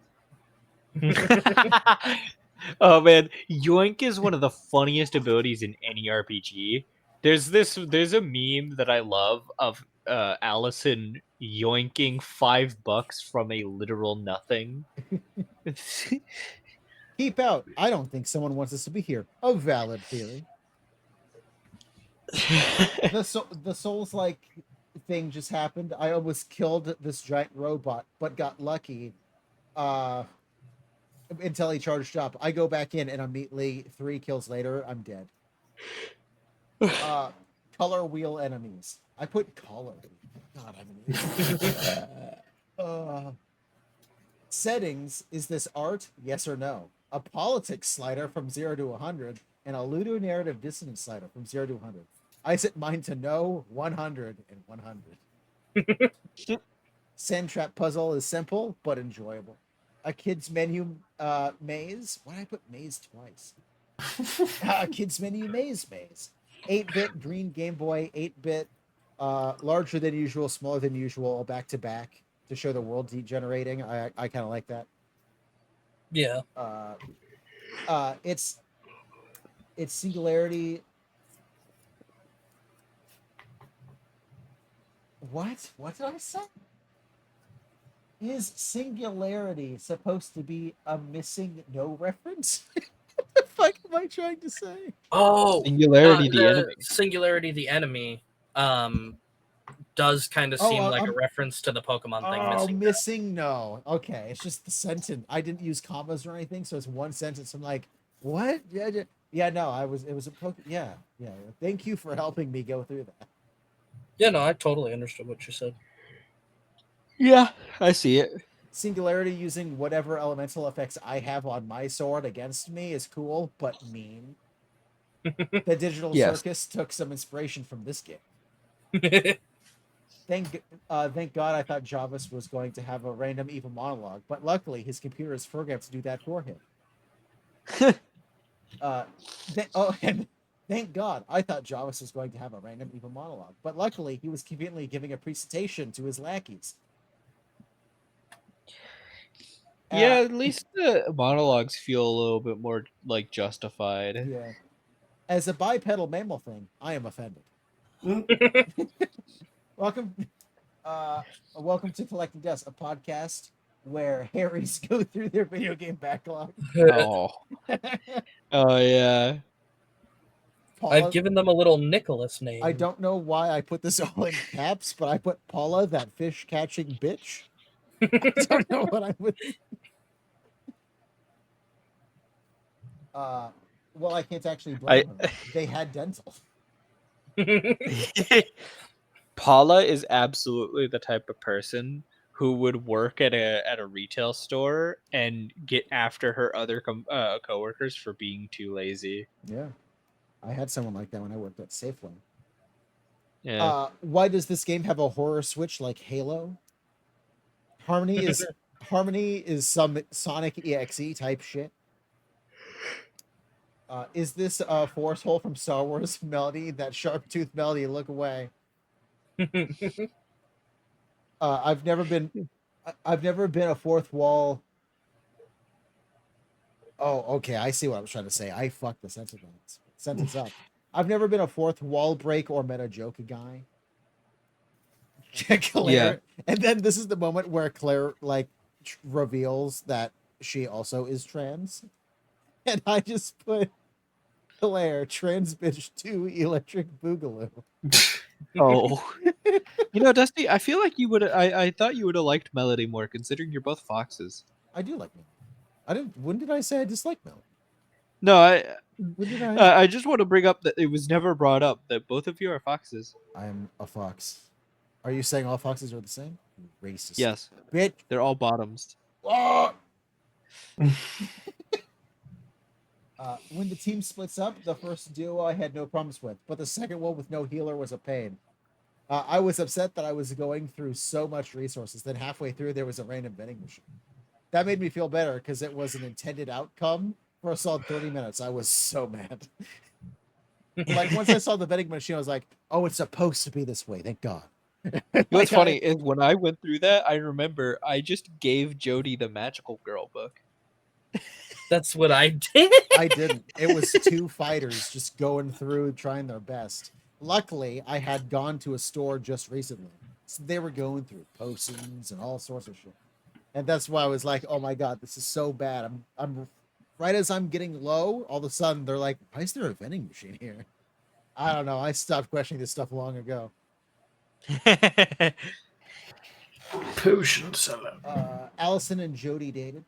Oh man, Yoink is one of the funniest abilities in any RPG. There's a meme that I love of Allison yoinking $5 from a literal nothing. Keep out. I don't think someone wants us to be here. A valid theory. The Souls-like thing just happened. I almost killed this giant robot, but got lucky. Until he charged up. I go back in and immediately 3 kills later, I'm dead. Color wheel enemies. I put color. God, I'm settings. Is this art? Yes or no? A politics slider from 0 to 100 and a ludonarrative dissonance slider from 0 to 100. I set mine to no, 100, and 100. Sand trap puzzle is simple but enjoyable. A kid's menu maze. Why did I put maze twice? A kid's menu maze. 8-bit green Game Boy, 8-bit, larger than usual, smaller than usual, back to back to show the world degenerating. I kind of like that. Yeah. It's singularity. What did I say? Is singularity supposed to be a missing no reference? What the fuck am I trying to say? Oh, Singularity, the enemy. Singularity, the enemy. Does kind of seem like a reference to the Pokemon thing. Missing no. Okay, it's just the sentence. I didn't use commas or anything, so it's one sentence. I'm like, what? Yeah. No, it was a Pokemon. Yeah. Thank you for helping me go through that. Yeah, no, I totally understood what you said. Yeah, I see it. Singularity using whatever elemental effects I have on my sword against me is cool, but mean. The Digital Circus took some inspiration from this game. Thank God I thought Jarvis was going to have a random evil monologue, but luckily his computer is programmed to do that for him. And thank God I thought Jarvis was going to have a random evil monologue, but luckily he was conveniently giving a presentation to his lackeys. Yeah, at least the monologues feel a little bit more like justified. Yeah. As a bipedal mammal thing, I am offended. Welcome, uh, welcome to Collecting Dust, a podcast where Harrys go through their video game backlog. Oh. Oh yeah. Paula, I've given them a little Nicholas name. I don't know why I put this all in caps, but I put Paula, that fish catching bitch. I don't know what I would. Well, I can't actually blame her. They had dental. Paula is absolutely the type of person who would work at a retail store and get after her other coworkers for being too lazy. Yeah, I had someone like that when I worked at Safeway. Yeah. Why does this game have a horror switch like Halo? Harmony is some Sonic EXE type shit. Is this a force hole from Star Wars Melody? That sharp tooth Melody, look away. I've never been a fourth wall. Oh, okay. I see what I was trying to say. I fucked the sentence up. I've never been a fourth wall break or meta joke guy. Claire, and then this is the moment where Claire like reveals that she also is trans, and I just put Claire trans bitch 2 electric boogaloo. Oh. You know, Dusty, I feel like you would. I thought you would have liked Melody more, considering you're both foxes. I do like Melody. I didn't. When did I say I dislike Melody? No, When did I? I just want to bring up that it was never brought up that both of you are foxes. I'm a fox. Are you saying all foxes are the same? Racist. Yes, Bitch. they're all bottoms. Oh! When the team splits up, the first duo I had no problems with, but the second one with no healer was a pain. I was upset that I was going through so much resources. Then halfway through, there was a random vending machine. That made me feel better because it was an intended outcome. For a solid 30 minutes, I was so mad. Like, once I saw the vending machine, I was like, oh, it's supposed to be this way. Thank God. What's funny is when I went through that, I remember I just gave Jody the Magical Girl book. That's what I did. I didn't. It was 2 fighters just going through, trying their best. Luckily, I had gone to a store just recently. So they were going through potions and all sorts of shit. And that's why I was like, oh my God, this is so bad. I'm right as I'm getting low, all of a sudden they're like, why is there a vending machine here? I don't know. I stopped questioning this stuff long ago. Potion seller. Allison and Jody dated.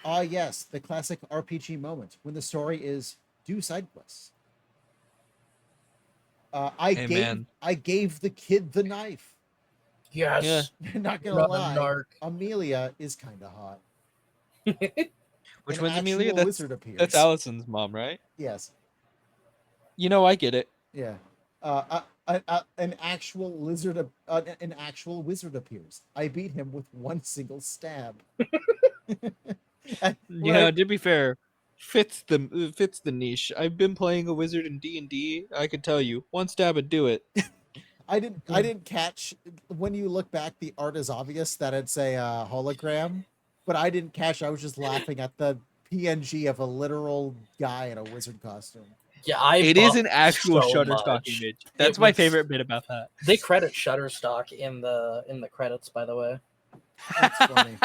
Ah, yes, the classic RPG moment when the story is do side quests. I gave the kid the knife. Yes. Not gonna lie, Amelia is kind of hot. Which An one's Amelia? actual wizard appears. That's Allison's mom, right? Yes. You know, I get it. Yeah. An actual wizard appears. I beat him with one single stab. Yeah, to be fair, fits the niche. I've been playing a wizard in D&D. I can tell you, one stab would do it. I didn't catch when you look back. The art is obvious that it's a hologram, but I didn't catch. I was just laughing at the PNG of a literal guy in a wizard costume. Yeah, it is an actual so Shutterstock much. image. That's my favorite bit about that. They credit Shutterstock in the credits, by the way. That's funny.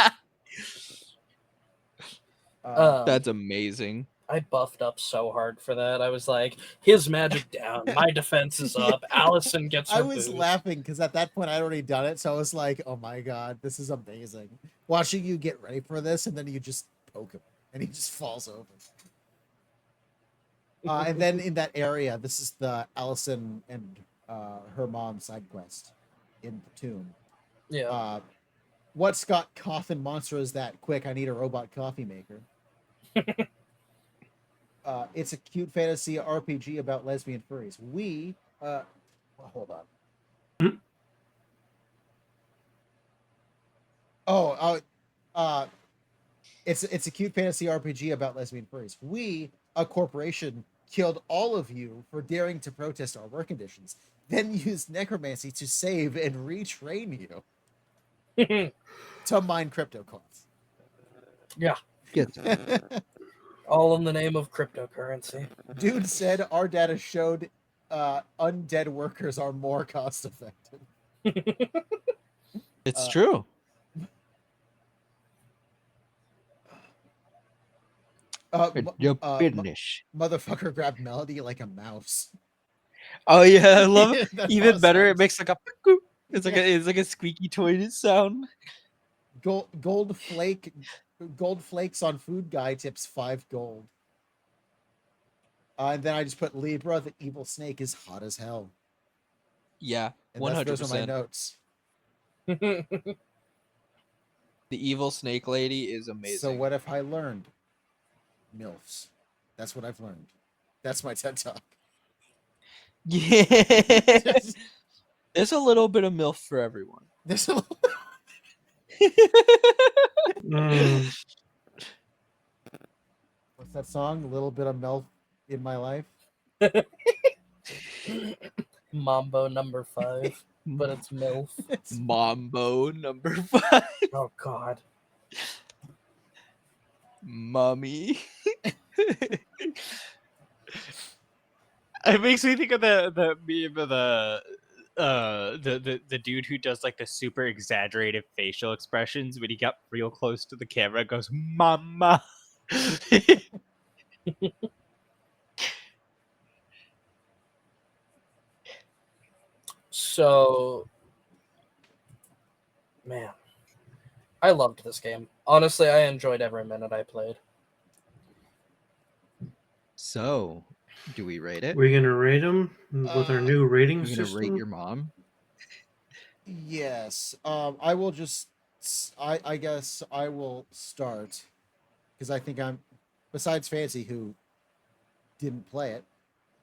That's amazing. I buffed up so hard for that. I was like, his magic down, my defense is up. Allison gets her I was boost. laughing because at that point I'd already done it, so I was like, "Oh my God, this is amazing!" Watching you get ready for this, and then you just poke him, and he just falls over. And then in that area, this is the Allison and her mom side quest in the tomb. Yeah. What Scott coffin monster is that? Quick, I need a robot coffee maker. It's a cute fantasy RPG about lesbian furries. Hold on. It's a cute fantasy RPG about lesbian furries. We, a corporation, killed all of you for daring to protest our work conditions, then used necromancy to save and retrain you to mine crypto coins. Gets All in the name of cryptocurrency. Dude said our data showed undead workers are more cost effective. it's Uh, true. Your business. Motherfucker grabbed Melody like a mouse. Oh yeah, I love it. That Even mouse better, it sounds- makes like a "Pew." It's like a squeaky toy sound. gold flakes on food guy tips 5 gold. And then I just put Libra, the evil snake is hot as hell. Yeah, And 100%. those are my notes. The evil snake lady is amazing. So what if I learned? MILFs. That's what I've learned. That's my TED Talk. Yeah. There's a little bit of MILF for everyone. There's a Mm. What's that song? A little bit of MILF in my life. Mambo number 5, but it's MILF. Mambo number 5. Oh God. Mommy. It makes me think of the meme of the dude who does like the super exaggerated facial expressions when he got real close to the camera and goes mama. So, man, I loved this game. Honestly, I enjoyed every minute I played. So, do we rate it? We're gonna rate them with our new rating You're gonna system. rate your mom? Yes. I will just. I guess I will start because I think I'm. Besides Fancy, who didn't play it.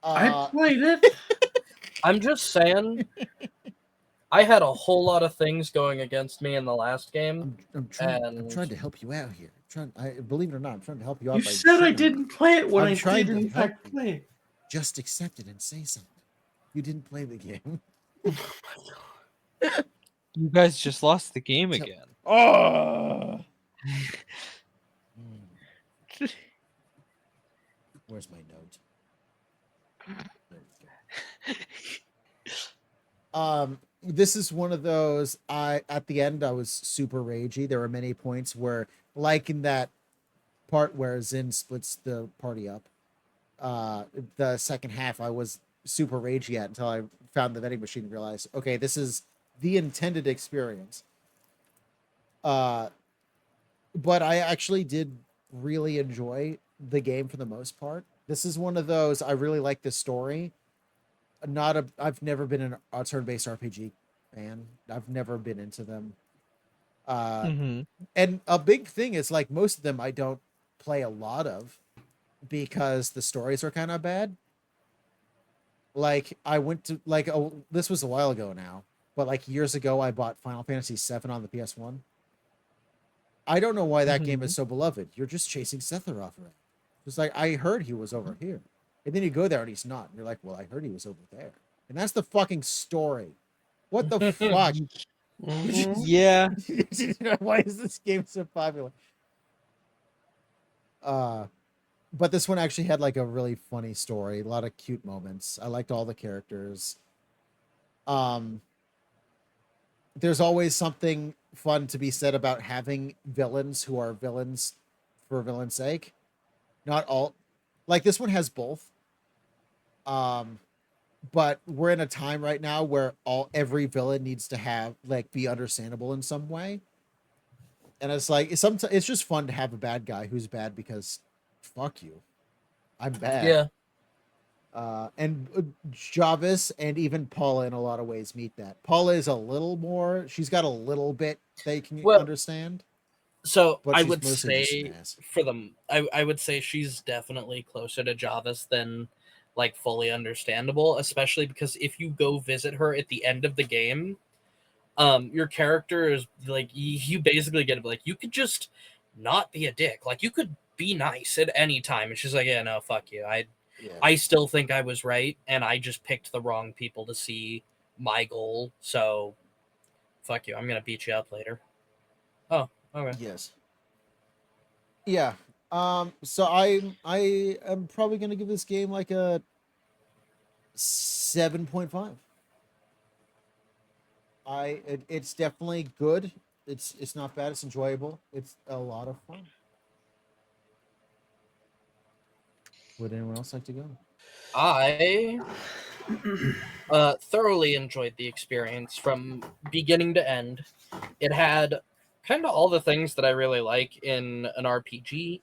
I played it. I'm just saying, I had a whole lot of things going against me in the last game. I'm trying And- to help you out here. Believe it or not, I'm trying to help you out. You by said I shitting. didn't play it when I'm I trying did to in help fact you. play it. Just accept it and say something. You didn't play the game. You guys just lost the game Tell- again. Oh. Where's my note? There we go. This is one of those. At the end I was super ragey. There were many points where, like in that part where Zin splits the party up, the second half I was super ragey at until I found the vending machine and realized, okay, this is the intended experience. But I actually did really enjoy the game for the most part. This is one of those, I really like the story. I've never been a turn-based RPG fan. I've never been into them. And a big thing is, like, most of them I don't play a lot of because the stories are kind of bad. Like, I went to, like, this was a while ago now, but like years ago I bought Final Fantasy VII on the PS1. I don't know why that game is so beloved. You're just chasing Sephiroth around. It's like, I heard he was over here. And then you go there and he's not. And you're like, well, I heard he was over there. And that's the fucking story. What the fuck? Mhm. Yeah. Why is this game so popular? But this one actually had like a really funny story, a lot of cute moments. I liked all the characters. There's always something fun to be said about having villains who are villains for villain's sake. Not all, like this one has both. But we're in a time right now where every villain needs to have like be understandable in some way. And it's like it's just fun to have a bad guy who's bad because fuck you. I'm bad. Yeah. And Jarvis and even Paula in a lot of ways meet that. Paula is a little more, she's got a little bit they can understand. So But I she's would mostly just say an ass. for them, I would say she's definitely closer to Jarvis than like fully understandable, especially because if you go visit her at the end of the game, your character is like you basically get like you could just not be a dick, like you could be nice at any time, and she's like, yeah, no, fuck you, I still think I was right, and I just picked the wrong people to see my goal, so fuck you, I'm gonna beat you up later. Oh, okay. Yes. Yeah. So I am probably gonna give this game like a 7.5. It's definitely good. It's not bad. It's enjoyable. It's a lot of fun. Would anyone else like to go? I thoroughly enjoyed the experience from beginning to end. It had kind of all the things that I really like in an RPG,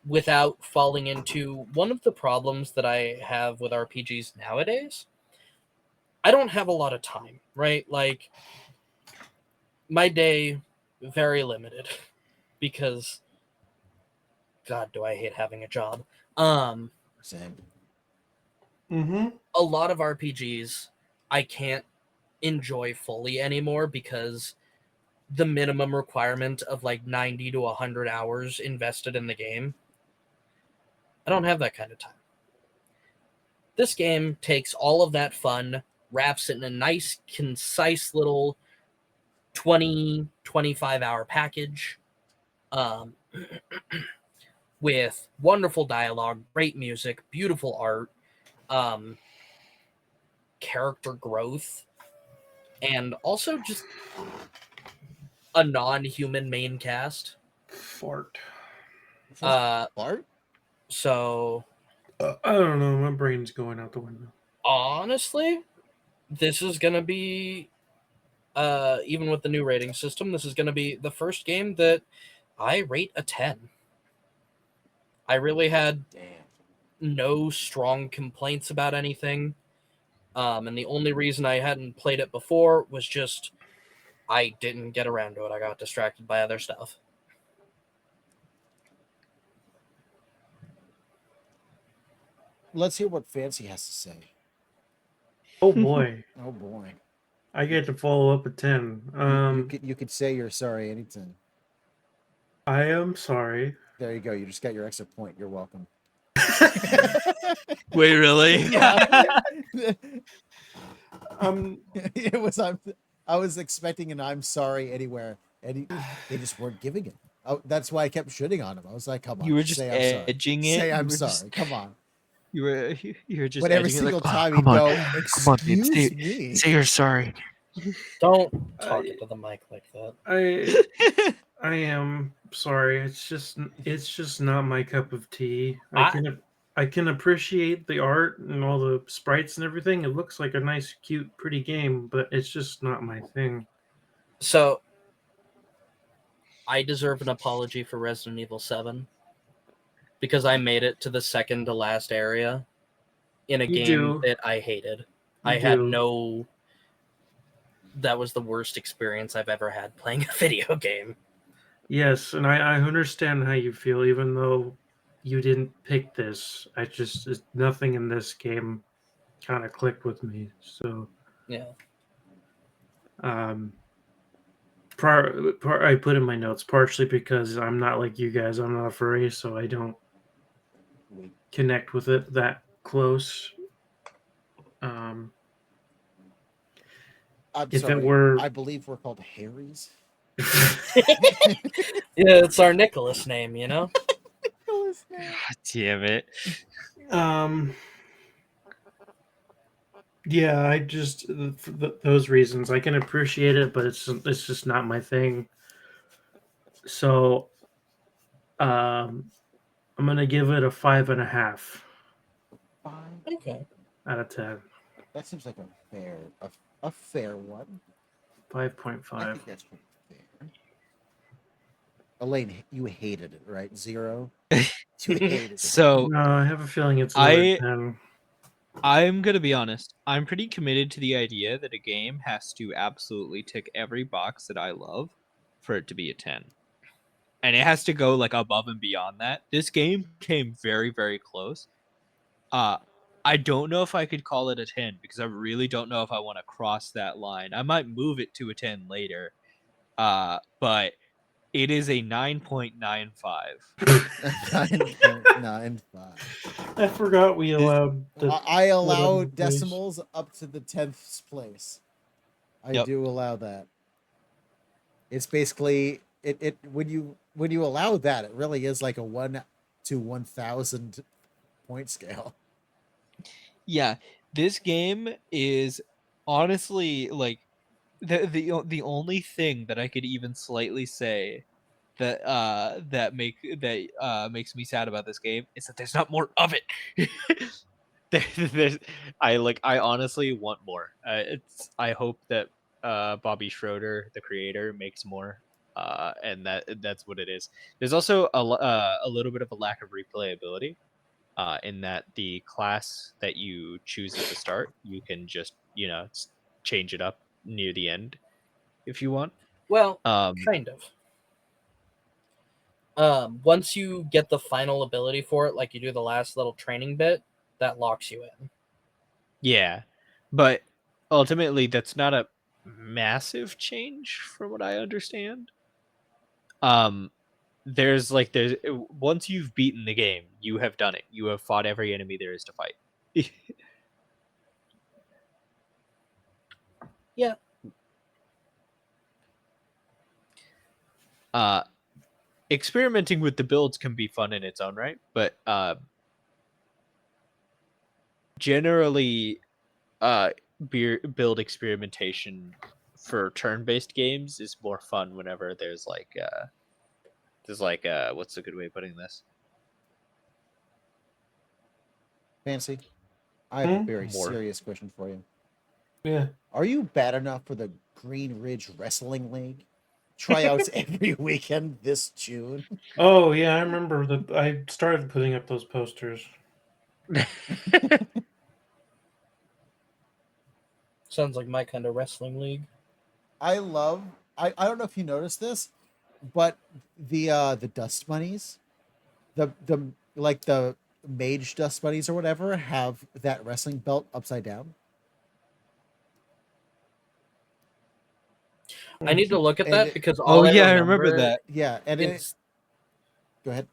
without falling into one of the problems that I have with RPGs nowadays. I don't have a lot of time, right? Like, my day, very limited, because, God, do I hate having a job. Same. A lot of RPGs I can't enjoy fully anymore because the minimum requirement of like 90 to 100 hours invested in the game. I don't have that kind of time. This game takes all of that fun, wraps it in a nice, concise little 20-25 hour package, with wonderful dialogue, great music, beautiful art, character growth, and also just a non-human main cast. Fart. Bart? So I don't know. My brain's going out the window. honestly, this is gonna be, even with the new rating system, this is gonna be the first game that I rate a 10. I really had no strong complaints about anything. And the only reason I hadn't played it before was just I didn't get around to it. I got distracted by other stuff. Let's hear what Fancy has to say. Oh boy. Oh boy. I get to follow up a 10. You could say you're sorry anytime. I am sorry. There you go. You just got your extra point. You're welcome. Wait, really? Yeah. It was I was expecting an I'm sorry anywhere, and they just weren't giving it. Oh, that's why I kept shitting on him. I was like, come on, You were just say I'm sorry. edging it. Say I'm You were sorry. just- Come on. You were just But every edging it, single like, time "Oh, he'd come on, go, come on, dude, excuse me. say you're sorry." Don't talk into the mic like that. I am sorry. It's just not my cup of tea. I can appreciate the art and all the sprites and everything. It looks like a nice, cute, pretty game, but it's just not my thing. So I deserve an apology for Resident Evil 7 because I made it to the second to last area in a You game do. that I hated. That was the worst experience I've ever had playing a video game. Yes, and I understand how you feel, even though you didn't pick this. Nothing in this game kind of clicked with me. So Yeah. I put in my notes partially because I'm not like you guys. I'm not a furry, so I don't connect with it that close. I'm If sorry. it were, I believe we're called Harrys. Yeah, it's our Nicholas name, you know? God damn it. Yeah, I just for those reasons I can appreciate it, but it's just not my thing. So, I'm gonna give it a 5.5 Okay. out of 10. That seems like a fair one. 5.5. I think that's pretty fair. Elaine, you hated it, right? 0. You hated it. So No, I have a feeling it's lower than 10. I'm gonna be honest. I'm pretty committed to the idea that a game has to absolutely tick every box that I love for it to be a 10. And it has to go like above and beyond that. This game came very, very close. I don't know if I could call it a 10 because I really don't know if I want to cross that line. I might move it to a 10 later. But it is a 9.95. 9.95. I forgot we allowed. I allow decimals up to the 10th place. I do allow that. It's basically it when you allow that, it really is like a 1 to 1,000 point scale. Yeah, this game is honestly like the only thing that I could even slightly say that makes me sad about this game is that there's not more of it. I honestly want more. I hope that Bobby Schroeder, the creator, makes more. And that's what it is. There's also a little bit of a lack of replayability. In that the class that you choose at the start, you can just change it up near the end if you want. Well, Um, kind of. Once you get the final ability for it, like you do the last little training bit, that locks you in. yeah, but ultimately that's not a massive change from what I understand. There's once you've beaten the game, you have done it. You have fought every enemy there is to fight. Yeah. Experimenting with the builds can be fun in its own right, but generally build experimentation for turn-based games is more fun whenever there's what's a good way of putting this? Fancy. I have a very More. serious question for you. Yeah. Are you bad enough for the Green Ridge Wrestling League? Tryouts every weekend this June. Oh yeah, I remember that. I started putting up those posters. Sounds like my kind of wrestling league. I don't know if you noticed this, but the dust bunnies, the mage dust bunnies or whatever, have that wrestling belt upside down. I need to look at And that it- because all I remember that. Yeah, and is go ahead.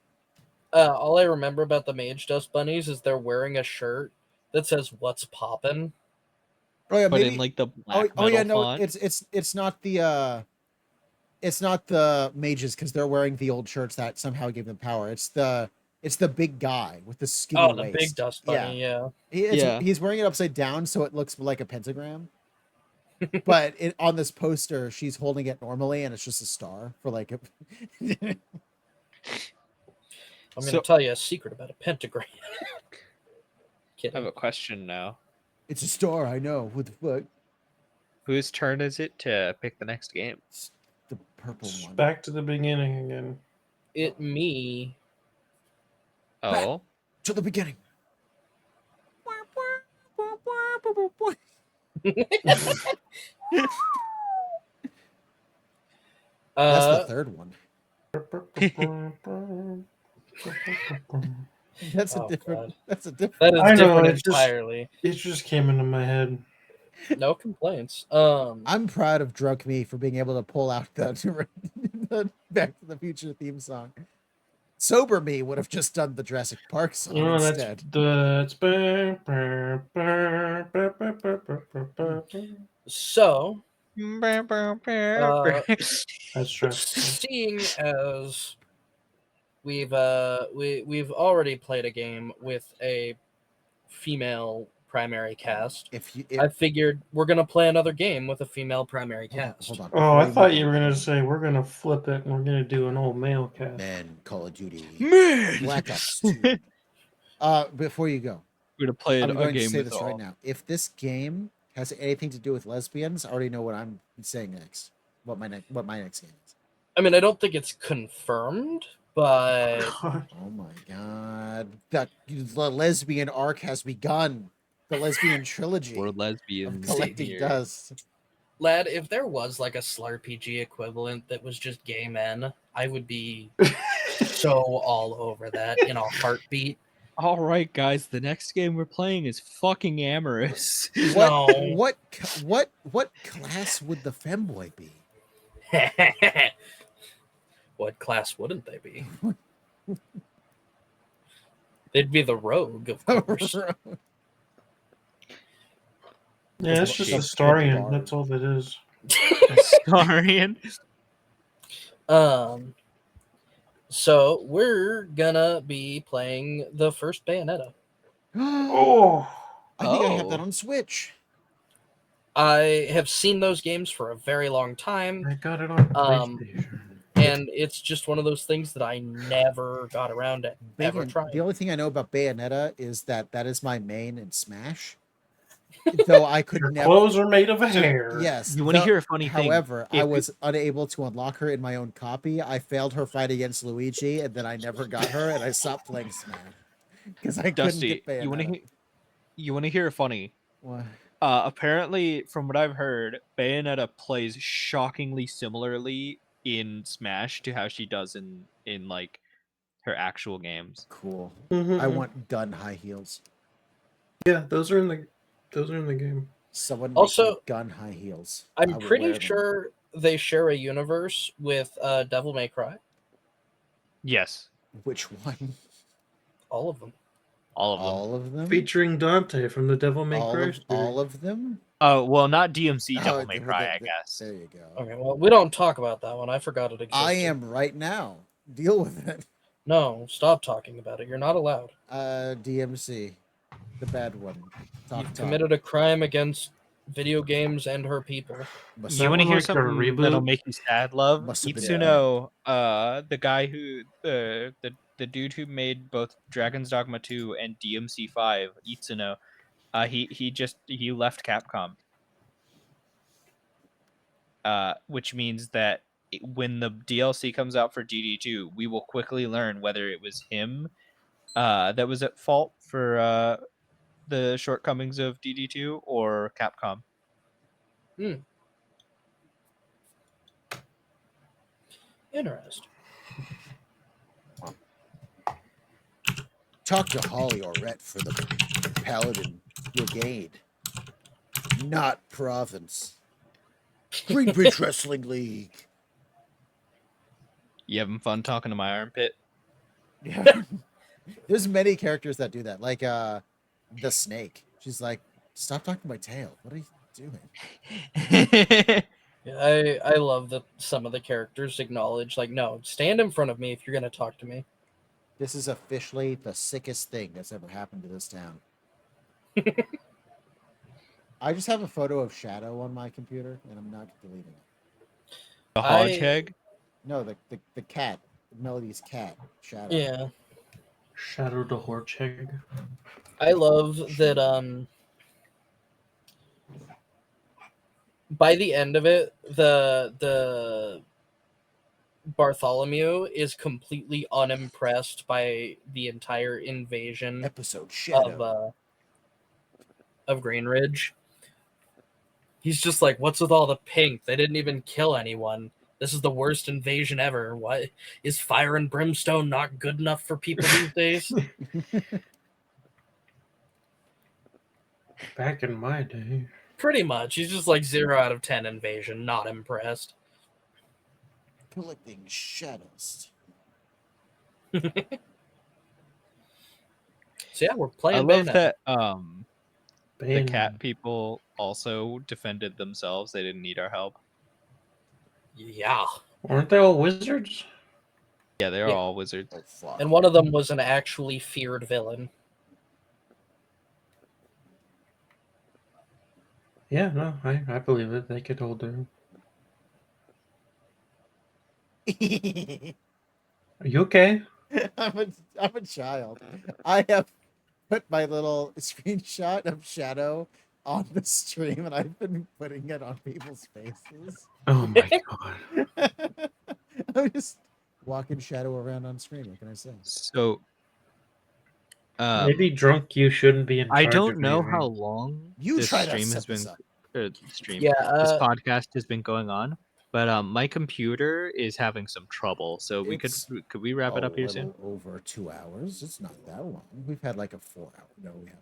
all I remember about the Mage Dust Bunnies is they're wearing a shirt that says "What's poppin'." Oh yeah, But maybe. in like the black Oh yeah, metal no, font. it's not the mages because they're wearing the old shirts that somehow gave them power. It's the big guy with the skinny Oh, the waist. big Dust Bunny. Yeah. He's wearing it upside down, so it looks like a pentagram. But on this poster, she's holding it normally, and it's just a star for like a. I'm going to tell you a secret about a pentagram. I Kidding. have a question now. It's a star, I know. What the fuck? Whose turn is it to pick the next game? It's the purple It's one. back to the beginning again. Me. Oh, To the beginning. That's the third one. That's a different. God. That's a different. That is I know, different it just- entirely. It just came into my head. No complaints. I'm proud of Drunk Me for being able to pull out the Back to the Future theme song. Sober Me would have just done the Jurassic Park song instead. So, That's stressful. seeing as we've already played a game with a female primary cast, I figured we're gonna play another game with a female primary cast. Hold on. Oh, I thought you were gonna say we're gonna flip it and we're gonna do an old male cast. Man, Call of Duty, man! Black Ops 2. Before you go, We're gonna play I'm a going to game say with this right now. If this game has anything to do with lesbians, I already know what I'm saying next. What my next game is. I mean, I don't think it's confirmed, but Oh my god, the lesbian arc has begun. The lesbian trilogy. We're of lesbians. collecting here. dust. lad, if there was like a SLARPG equivalent that was just gay men, I would be so all over that in a heartbeat. All right, guys. The next game we're playing is fucking amorous. What class would the femboy be? What class wouldn't they be? They'd be the rogue, of course. Yeah, it's just a Starian. That's all it is. Starian. So we're gonna be playing the first Bayonetta. Oh, I think I have that on Switch. I have seen those games for a very long time. I got it on PlayStation. And it's just one of those things that I never got around to ever trying. The only thing I know about Bayonetta is that is my main in Smash. Though I could Your never. clothes are made of hair. Yes. You want to hear a funny thing? However, I was unable to unlock her in my own copy. I failed her fight against Luigi, and then I never got her, and I stopped playing Smash because I couldn't Dusty, get Bayonetta. you want to hear a funny? What? Apparently, from what I've heard, Bayonetta plays shockingly similarly in Smash to how she does in like her actual games. Cool. Mm-hmm. I want gun high heels. Yeah, those are in the game. Someone Also, make gun high heels. I'm pretty sure they share a universe with Devil May Cry. Yes. Which one? All of them. All of them? Featuring Dante from the Devil May Cry series. All of them? Oh, well, not DMC Devil May Cry, I guess. There you go. Okay, well, we don't talk about that one. I forgot it existed. I am right now. Deal with it. No, stop talking about it. You're not allowed. DMC. The bad one. You've committed a crime against video games and her people. You want to hear something that'll make you sad, love? Itsuno, the guy who the dude who made both Dragon's Dogma 2 and DMC 5, Itsuno, he left Capcom. Which means that when the DLC comes out for DD2, we will quickly learn whether it was him that was at fault for the shortcomings of DD2 or Capcom. Interesting. Talk to Holly or Rhett for the Paladin Brigade. Not province. Greenbridge Wrestling League. You having fun talking to my armpit? Yeah. There's many characters that do that. Like the snake. She's like, stop talking to my tail. What are you doing? Yeah, I love that some of the characters acknowledge, like, no, stand in front of me if you're going to talk to me. This is officially the sickest thing that's ever happened to this town. I just have a photo of Shadow on my computer, and I'm not deleting it. The Hodgehog? No, the cat. Melody's cat. Shadow. Yeah. Shadow the Hedgehog. I love that by the end of it, the Bartholomew is completely unimpressed by the entire invasion episode Shadow of Greenridge. He's just like, what's with all the pink? They didn't even kill anyone. This is the worst invasion ever. What is fire and brimstone not good enough for people these days? Back in my day. Pretty much. He's just like 0 out of 10 invasion, not impressed. Collecting shadows. So yeah, we're playing. I love Bayonetta. that the cat people also defended themselves. They didn't need our help. Yeah. Aren't they all wizards? Yeah, they're all wizards. Oh, fuck. And one of them was an actually feared villain. Yeah, no, I believe it. They could hold their own. Are you okay? I'm a child. I have put my little screenshot of Shadow on the stream, and I've been putting it on people's faces. Oh my god. I'm just walking Shadow around on screen. What can I say? So maybe drunk you shouldn't be in charge. I don't of know me, how right? long You this try to stream set has been this up. this podcast has been going on, but my computer is having some trouble. So could we wrap it up here soon? Over 2 hours. It's not that long. We've had like a 4 hour. No, we haven't.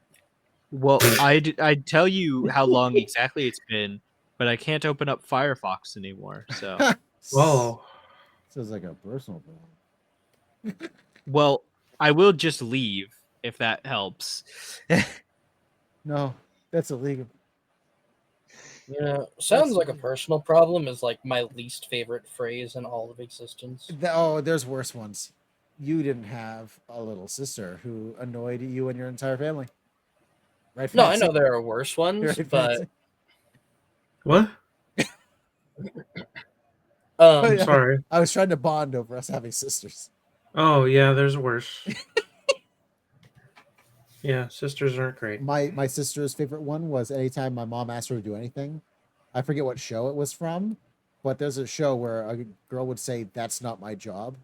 Well, I'd tell you how long exactly it's been, but I can't open up Firefox anymore. So Whoa. Sounds like a personal problem. well, I will just leave if that helps. No, that's illegal. Yeah, sounds That's- like a personal problem is like my least favorite phrase in all of existence. Oh, there's worse ones. You didn't have a little sister who annoyed you and your entire family. Right, No, I Fancy? know there are worse ones, Right, but Fancy? What? um, Sorry. I was trying to bond over us having sisters. Oh yeah, there's worse. Yeah, sisters aren't great. My sister's favorite one was anytime my mom asked her to do anything. I forget what show it was from, but there's a show where a girl would say, "That's not my job."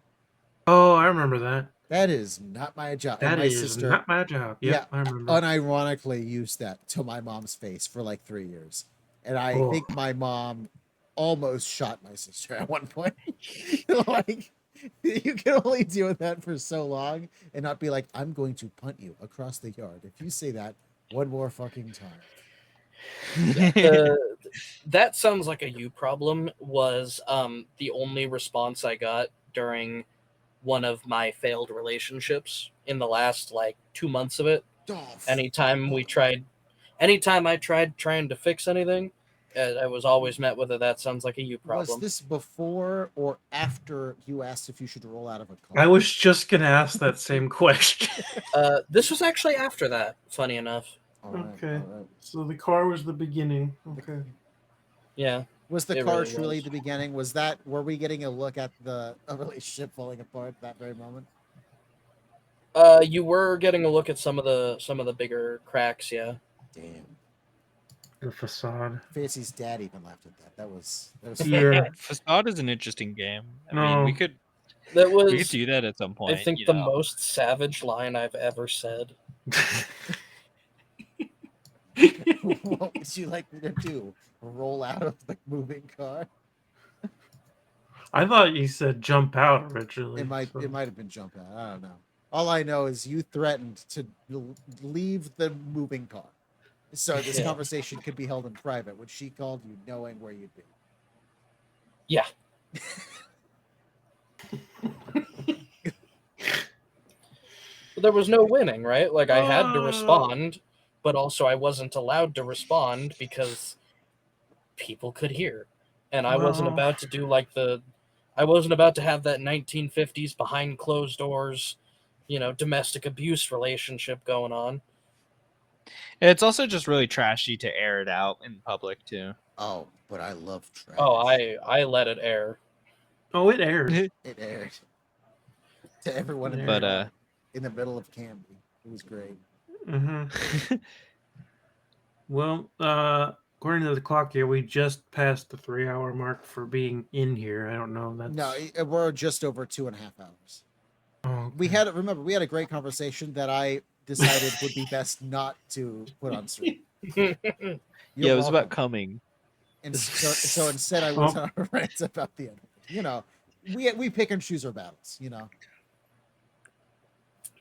Oh, I remember that. That is not my job. And That my is sister, not my job. Yep, yeah, I remember. unironically used that to my mom's face for like 3 years. And I Oh. think my mom almost shot my sister at one point. Like, you can only deal with that for so long and not be like, I'm going to punt you across the yard if you say that one more fucking time. that sounds like a you problem. Was the only response I got during one of my failed relationships in the last like 2 months of it. Oh, Anytime I tried trying to fix anything, I was always met with that sounds like a you was problem. this before or after you asked if you should roll out of a car? I was just gonna ask that same question. This was actually after that, funny enough. All right, Okay. all right. So the car was the beginning. Okay. Yeah. Was the It car really truly was. the beginning? Were we getting a look at a relationship falling apart at that very moment? You were getting a look at some of the bigger cracks, yeah. Damn. The facade. Fancy's dad even laughed at that. That was Yeah. Facade is an interesting game. I mean, No. we could That we could was, do that at some point. I think, you the know. most savage line I've ever said. What would you like me to do? Roll out of the moving car? I thought you said jump out originally. It might so- have been jump out. I don't know. All I know is you threatened to leave the moving car. So this Yeah. conversation could be held in private, which she called you knowing where you'd be. Yeah. But there was no winning, right? Like, I had to respond, but also I wasn't allowed to respond because people could hear. And I wasn't Well. about to do like I wasn't about to have that 1950s behind closed doors, domestic abuse relationship going on. It's also just really trashy to air it out in public too. Oh, but I love trash. Oh, I let it air. Oh, it aired. It aired to everyone in But, the in the middle of Camby. It was great. Mm-hmm. Well, according to the clock here, we just passed the 3-hour mark for being in here. I don't know. That's No, we're just over 2.5 hours. Oh, We okay. had we had a great conversation that I decided would be best not to put on stream. Yeah, it was welcome. about coming. And so instead, I went on a rant about the end. You know, we pick and choose our battles. You know,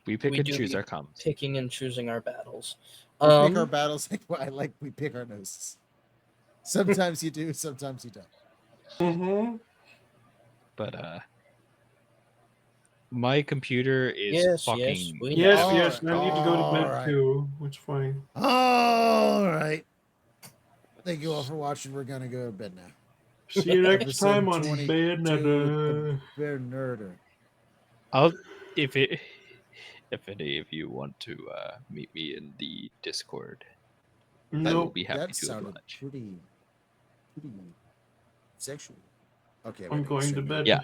We pick We and do choose be our comes. Picking and choosing our battles. we pick our battles like we pick our noses. Sometimes you do, sometimes you don't. Mm-hmm. But my computer is Yes, fucking. yes, we Yes, All yes. right, I need to go to all bed right. too. It's fine. All right. Thank you all for watching. We're gonna go to bed now. See you next Episode time on 22, Bed the Bear Nerder. I'll if any of you want to meet me in the Discord, I will Nope. be happy That to sounded oblige. pretty sexual. Okay, I'm wait, going to send me- bed. Yeah.